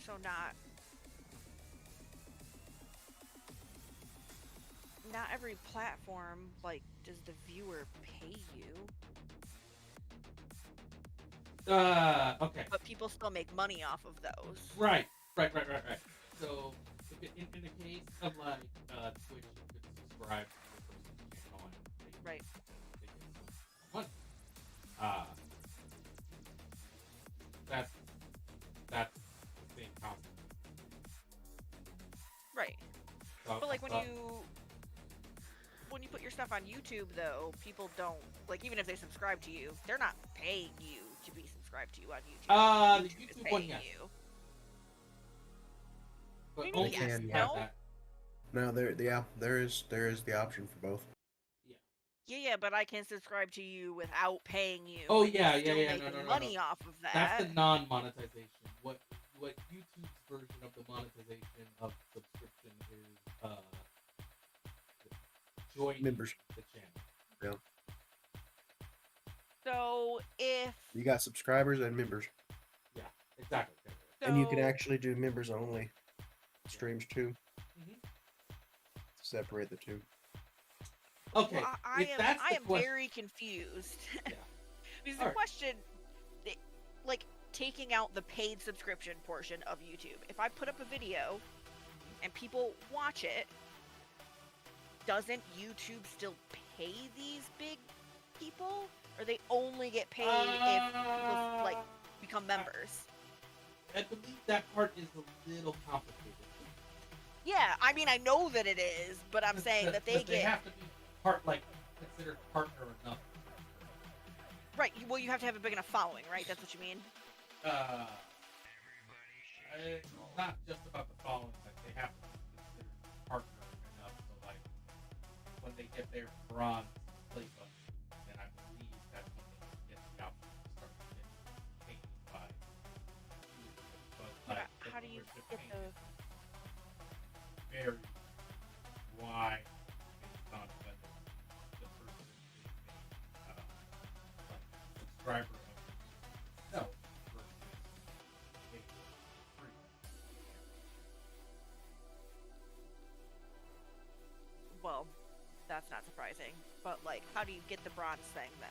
so not every platform, like, does the viewer pay you? Okay. But people still make money off of those. Right. So, in the case of like Twitch, you could subscribe to your person's channel and they Right. They get some money. That's the same concept. Right. So, But like when you put your stuff on YouTube, though, people don't like even if they subscribe to you, they're not paying you to be subscribed to you on YouTube. The is YouTube one, paying yes. you. But Maybe only yes, if you no? have that. No, there is the option for both. Yeah, but I can subscribe to you without paying you. Oh and yeah, still yeah. make No. money off of that. That's the non-monetization. What YouTube's version of the monetization of subscription is joining Members. the channel. Yeah. So if You got subscribers and members. Yeah, exactly. And you can so- actually do members only streams too. Mhm. Separate the two. Okay, Well, I if am that's the question, very confused. Yeah. Because the Alright. question, like taking out the paid subscription portion of YouTube, if I put up a video and people watch it, doesn't YouTube still pay these big people, or they only get paid if people like become members? I believe that part is a little complicated. Yeah, I mean I know that it is, but I'm saying that they But they get have to be considered partner enough. right. Well, you have to have a big enough following, right? That's what you mean. It's not just about the following, like they have to be considered partner enough. So like when they get their bronze play button, then I believe that's when they get the option to start getting paid by YouTube. But like the How do you membership get payment the? varies wide based on whether the person is a like subscriber of themselves versus a free. Well, that's not surprising. But like, how do you get the bronze thing then?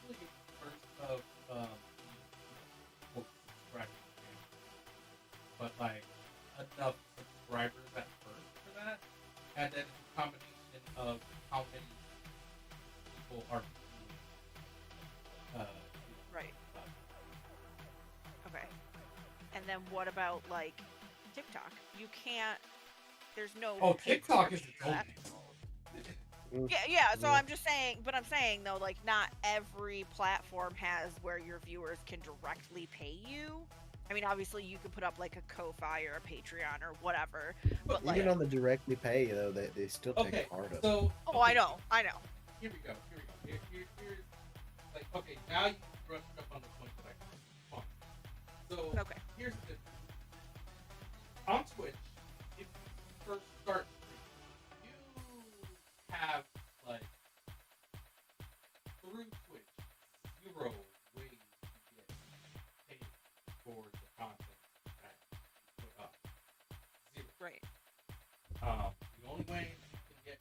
Usually it's first of quote are Right. Okay. And then what about like TikTok? You can't. There's no. Oh, paid TikTok is subscription for that. Mm, Yeah. So yeah. I'm just saying, but I'm saying though, like not every platform has where your viewers can directly pay you. I mean, obviously you can put up like a Ko-fi or a Patreon or whatever, but like. Even on the directly pay though, they still take Okay, part of it. so Oh, I know. here we go. Here's like, okay, now you brushed up on the point that I want. So Okay. here's the difference. On Twitch, if you first start streaming, you have like through Twitch 0 ways to get paid for the content that you put up. 0. Right. The only way you can get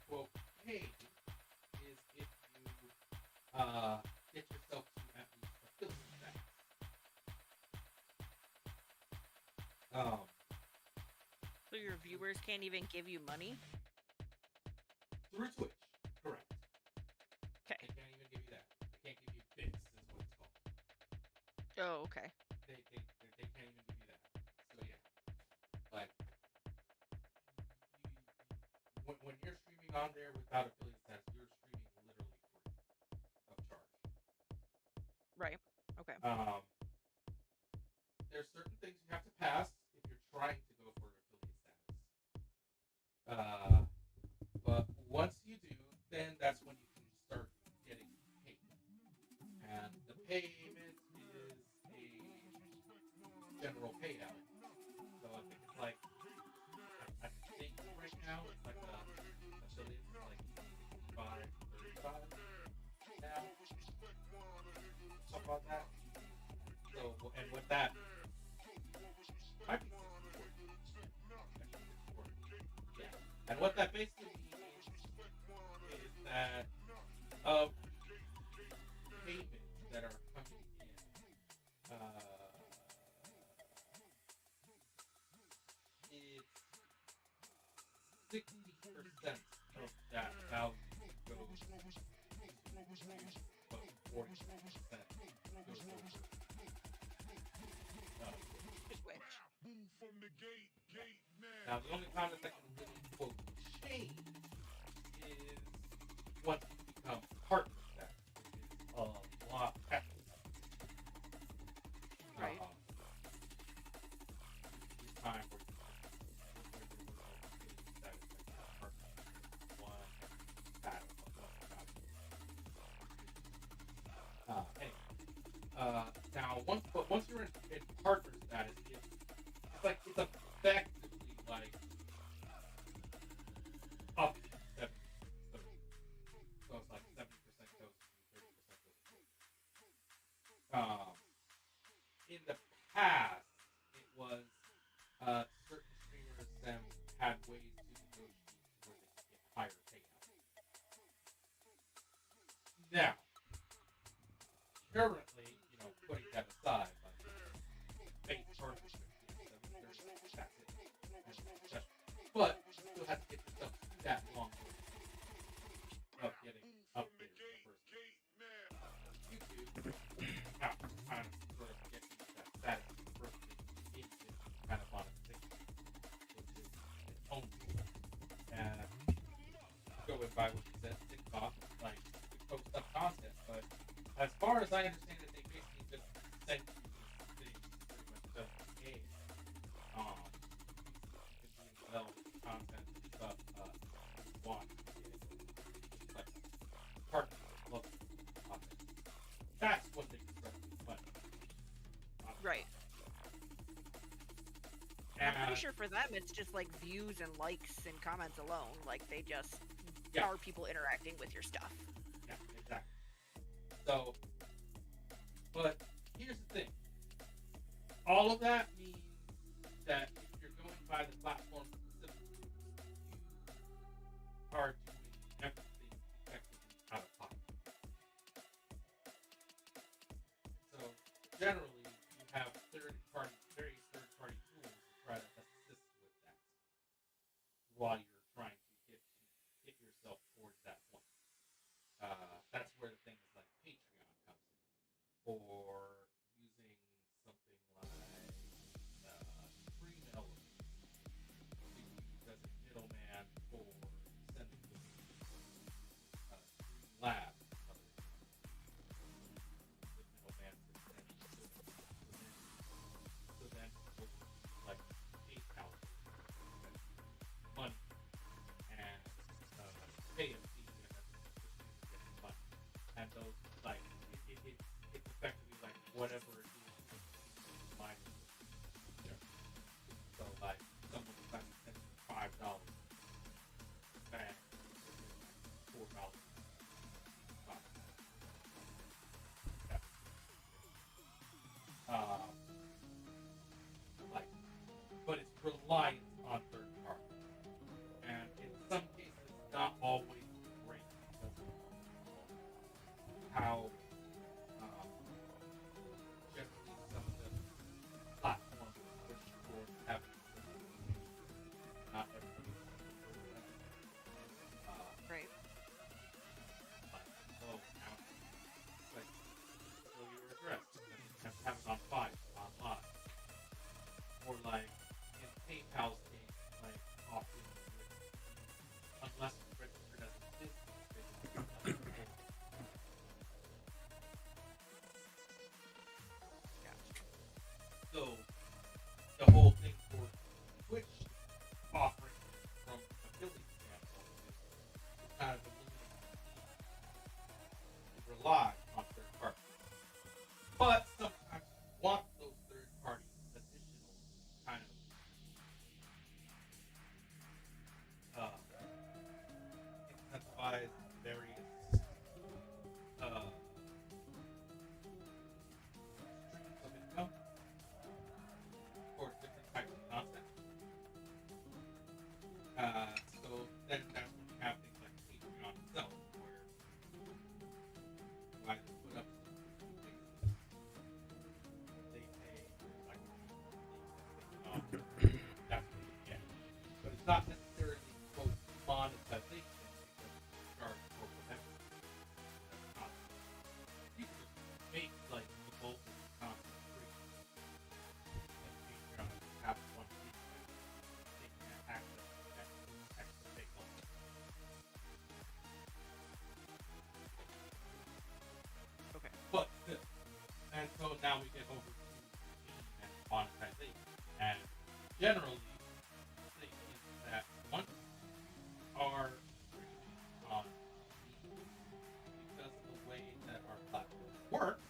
quote paid is if you get yourself to at least affiliate status. So your viewers can't even give you money? Through Twitch, correct. Okay. They can't even give you that. They can't give you bits, is what it's called. Oh, okay. They can't even give you that. So yeah, like when you're streaming on there without affiliate status, you're streaming literally free of charge. Right. Okay. There's certain things you have to pass if you're trying to go for affiliate status. But once you do, then that's when you can start getting paid. And the payment is a general payout. So I think it's like, I think right now it's like a affiliate is like 65, 35 now. Something like that. So, and with that, might be 64. Yeah. And what that basically means is that of payments that are coming in, it's 60% of that value goes to but 40% goes over. Now, the only time that can really quote change is once you become partner status, which is a lot better. Right. Time where you status like partner one status anyway. Now once you're in partner status, it's like it's effectively like up to 70%. So it's like 70% goes to you, 30% goes to you. In the past, it was certain streamers had ways to negotiate where they could get higher payouts. Now, currently, putting that aside, like fake partnership, that's it. But you still have to get yourself that long of getting up there in the first place. YouTube, now, kind of sort of getting that status in the first place, it's kind of monetization, which is its own thing. And going by what you said, TikTok, like, we post up content, but as far as I understand it, they basically just send you things pretty much just in. You can develop content and stuff you want to get. Like, partners love content. That's what they can start with money. Right. And I'm pretty sure for them it's just like views and likes and comments alone. Like they just are people interacting with your stuff. Yeah, exactly. So, but here's the thing. All of that means that if you're going by the platform specifically, you are doing everything effectively out of pocket. So, generally, you have various third-party tools to try to assist with that while you're trying to get yourself towards that point. either put up they pay like that's what you get. But it's not necessarily quote monetization because you charge for whatever. That's not. You can just make like the bulk of the content free. And Patreon have one people they can access to that extra take on. Okay. But still, and so now we get over to Steam and monetization. And generally, the thing is that once you are streaming on Steam, because of the way that our platform works,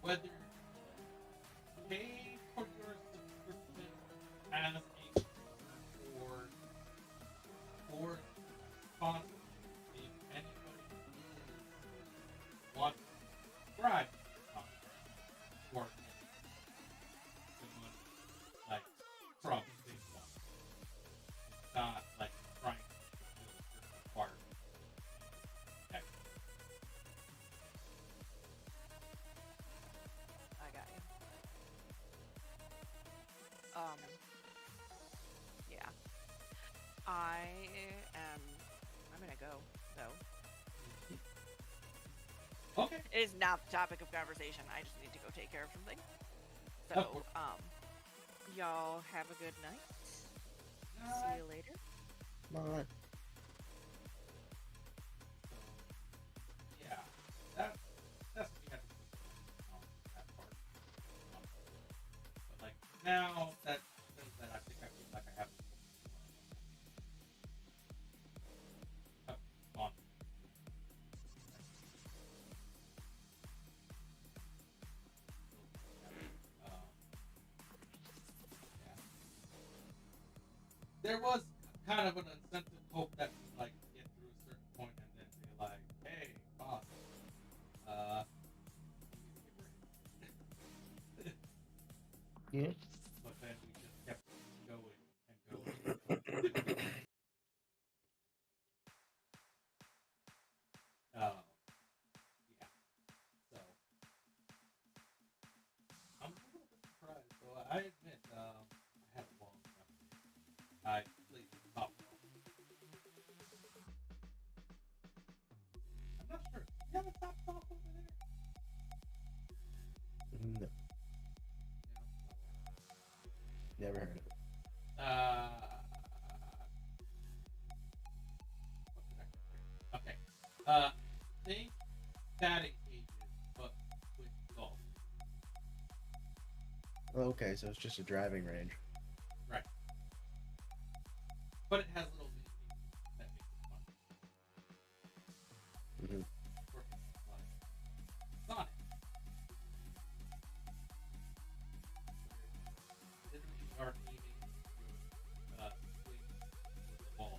whether you pay for your subscription as a or for content, if anybody wants to subscribe to your content or the money like from day one. It's not like trying to fulfill certain requirements. Okay. I got you. Yeah. I'm gonna go, though. Okay. It is not the topic of conversation. I just need to go take care of something. Of So, course. y'all have a good night. See you later. Bye. So, yeah, that's what we have to do on that part. But like now that I think I feel like I have on. Yeah. There was kind of an incentive hope that we like get through a certain point and then be like, hey, boss, Yeah. but then we just kept going and going. Yeah. So I'm a little bit surprised. So I admit, I had a long time. I played the top. I'm not sure. You have a top off over there? No. Never heard of it. What did I compare? Okay. Think batting cages, but with golf. Okay, so it's just a driving range. Right. But it has little mini games that makes it fun. Mm-hmm. Working like Sonic. Literally are aiming your swing with the ball.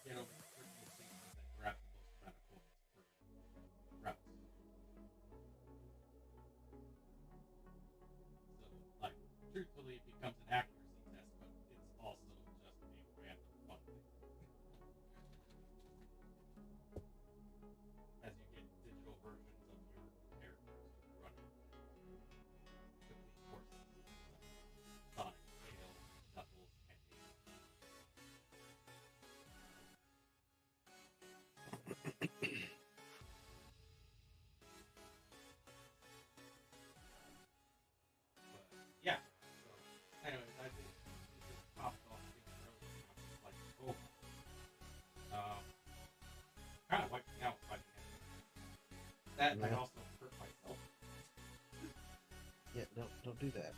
Get over the certain locations and grab the most amount of points per route. So, like, truthfully, it becomes an accuracy test, but it's also just a random fun thing. As you get digital versions of your characters running complete courses, like Sonic, Tails, Knuckles, and Daisy. But yeah. So, anyways, I just popped off things earlier. And I was like, oh, kind of wiped me out by the end. That I Yeah. also hurt myself. Yeah, don't do that.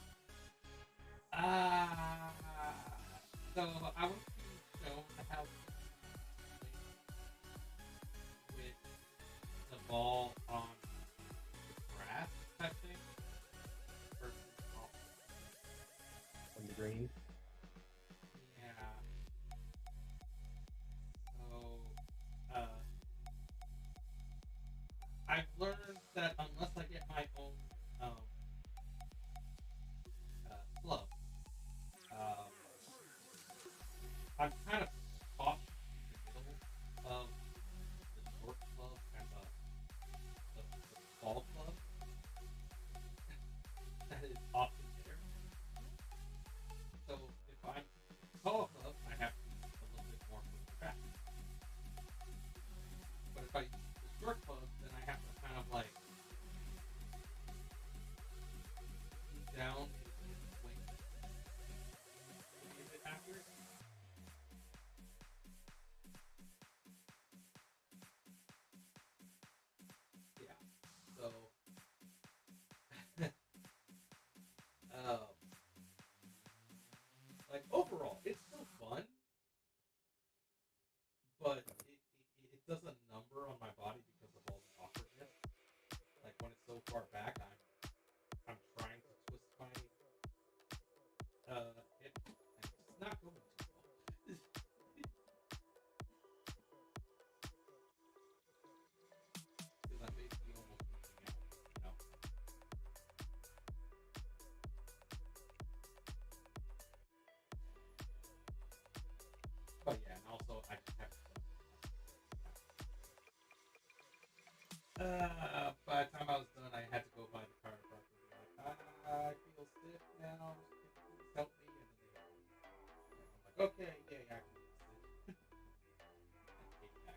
So I was being shown how to play with the ball on grass type thing versus off. On the green. Yeah. So, I've learned that unless I get my own club, I'm kind of caught in the middle of the By the time I was done, I had to go buy the chiropractor. Like, I feel stiff now. Please help me. And then they helped me. And I'm like, okay, yeah, I can do this. And came back.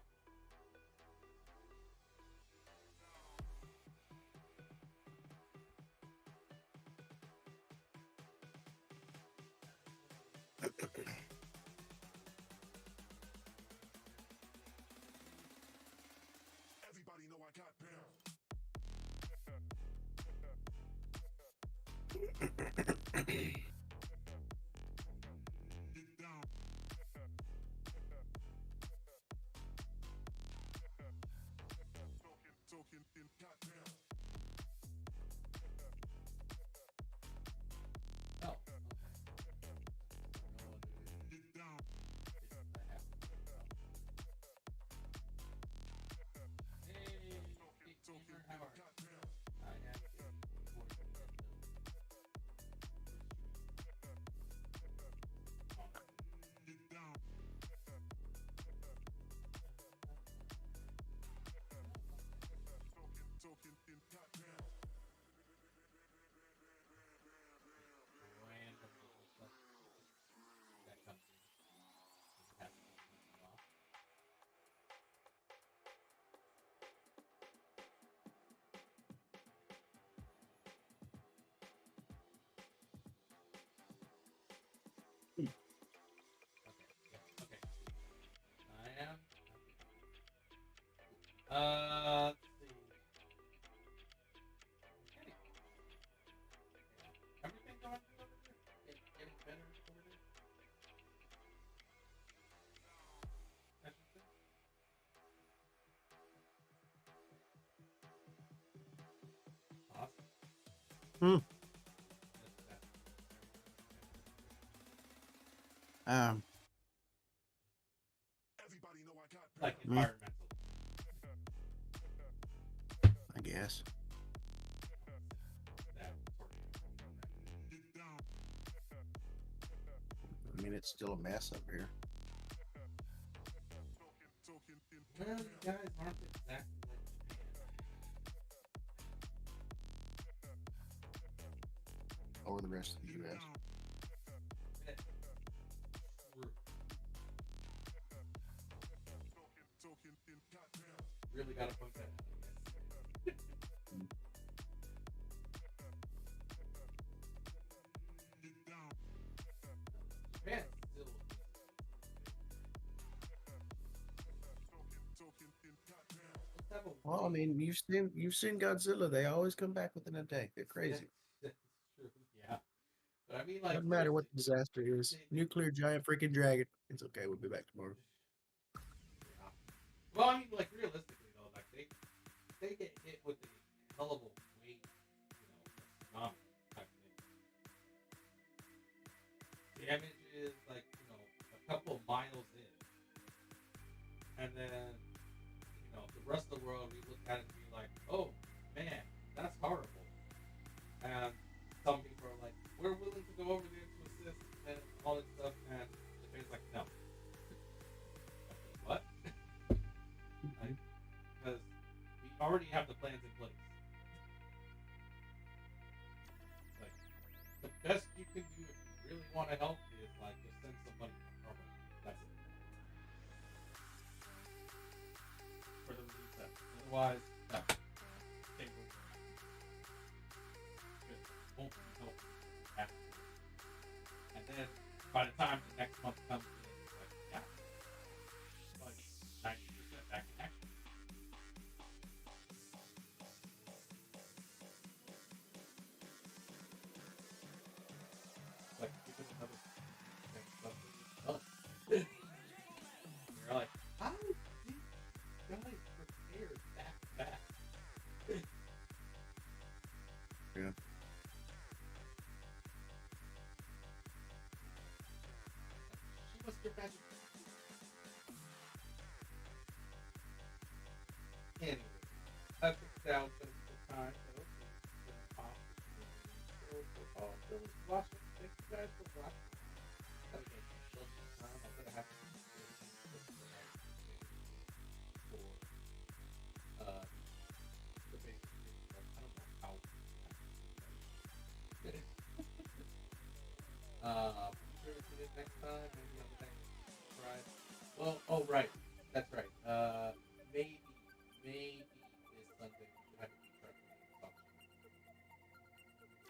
Everybody know I got pills. Get down. Talking in goddamn. Oh, Get down. Hey, Gamer Howard. I am towards the end Get down. Talking in goddamn. random little stuff that comes in. You have to turn it off. Okay, yeah, okay. I am. Let's see. Okay. Everything going good over there? Getting better over there? I should say. Awesome. Hmm. That's Everybody know I got pills. like environmental. I guess. That tornado. Get down. I mean, it's still a mess up here. Talking in Well, you guys aren't exactly like Japan. Or the rest of the U.S. True. Talking in goddamn. Really gotta point that out, I guess. Get down. Japan still Talking in goddamn. let's have a Well, I mean, you've seen Godzilla. They always come back with an attack. They're crazy. That's true, yeah. But I mean, like, Doesn't matter what the seriously, disaster is. Nuclear giant freaking dragon. It's okay. We'll be back tomorrow. yeah. Well, I mean, like, realistically though, like they get hit with a hell of a weight, tsunami type thing. Damage is like, a couple of miles in, and then the rest of the world, we look at it and be like, oh man, that's horrible. And some people are like, we're willing to go over there to assist and all that stuff, and Japan's like, no. What? Because we already have the plans in place. Like, the best you can do if you really want to help is like just send somebody our way. That's it. For the relief effort. Otherwise, no. They will won't be helping after. And then by the time the next month comes in, it's like, yeah, like 90% back in action. Like, give it another thing, something done. You're like, how did you guys prepare that fast? Yeah. She must have magic. Anyway, I think that was going to be the time, though. Watching. Thank you guys for watching. Have a good time. I'm going to have to for Oh, right. That's right. Maybe is something you have to be careful about.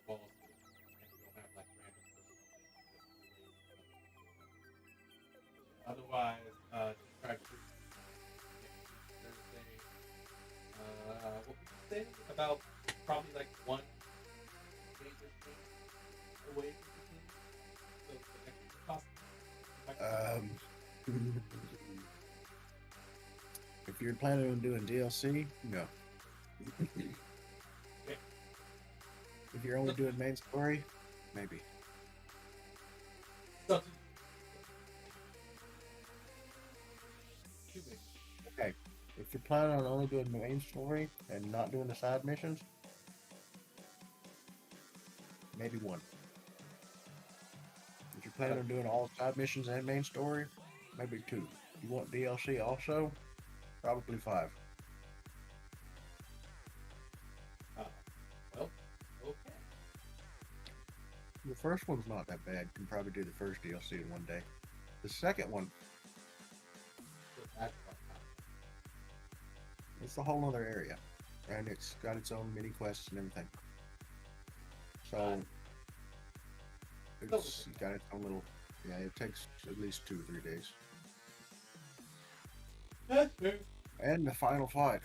Balls, and you'll have like random personal things. Otherwise, just try to Thursday. What did you say about probably like one major thing away from the team? So the next cost. If you're planning on doing DLC, no. If you're only doing main story, maybe. Okay. If you're planning on only doing the main story and not doing the side missions, maybe one. If you're planning on doing all side missions and main story, maybe two. You want DLC also? Probably 5. Well, okay. The first one's not that bad. You can probably do the first DLC in one day. The second one, it's a whole other area, and it's got its own mini quests and everything. So it's got its own little. Yeah, it takes at least 2 or 3 days. And the final fight.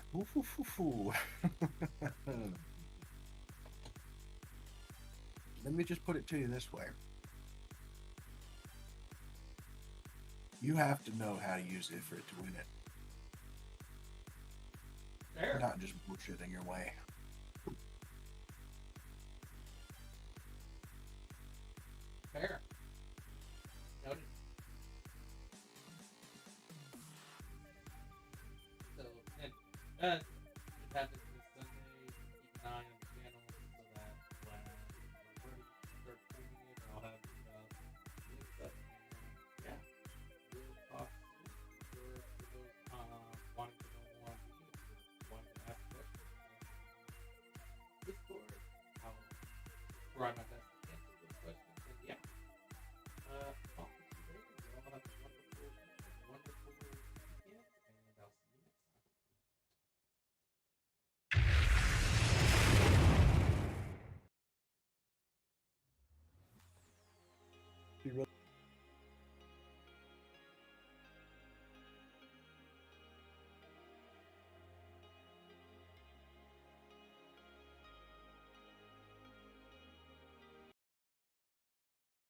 Let me just put it to you this way. You have to know how to use it for it to win it. Fair. Not just bullshitting your way. Fair. Noted. So, and just have this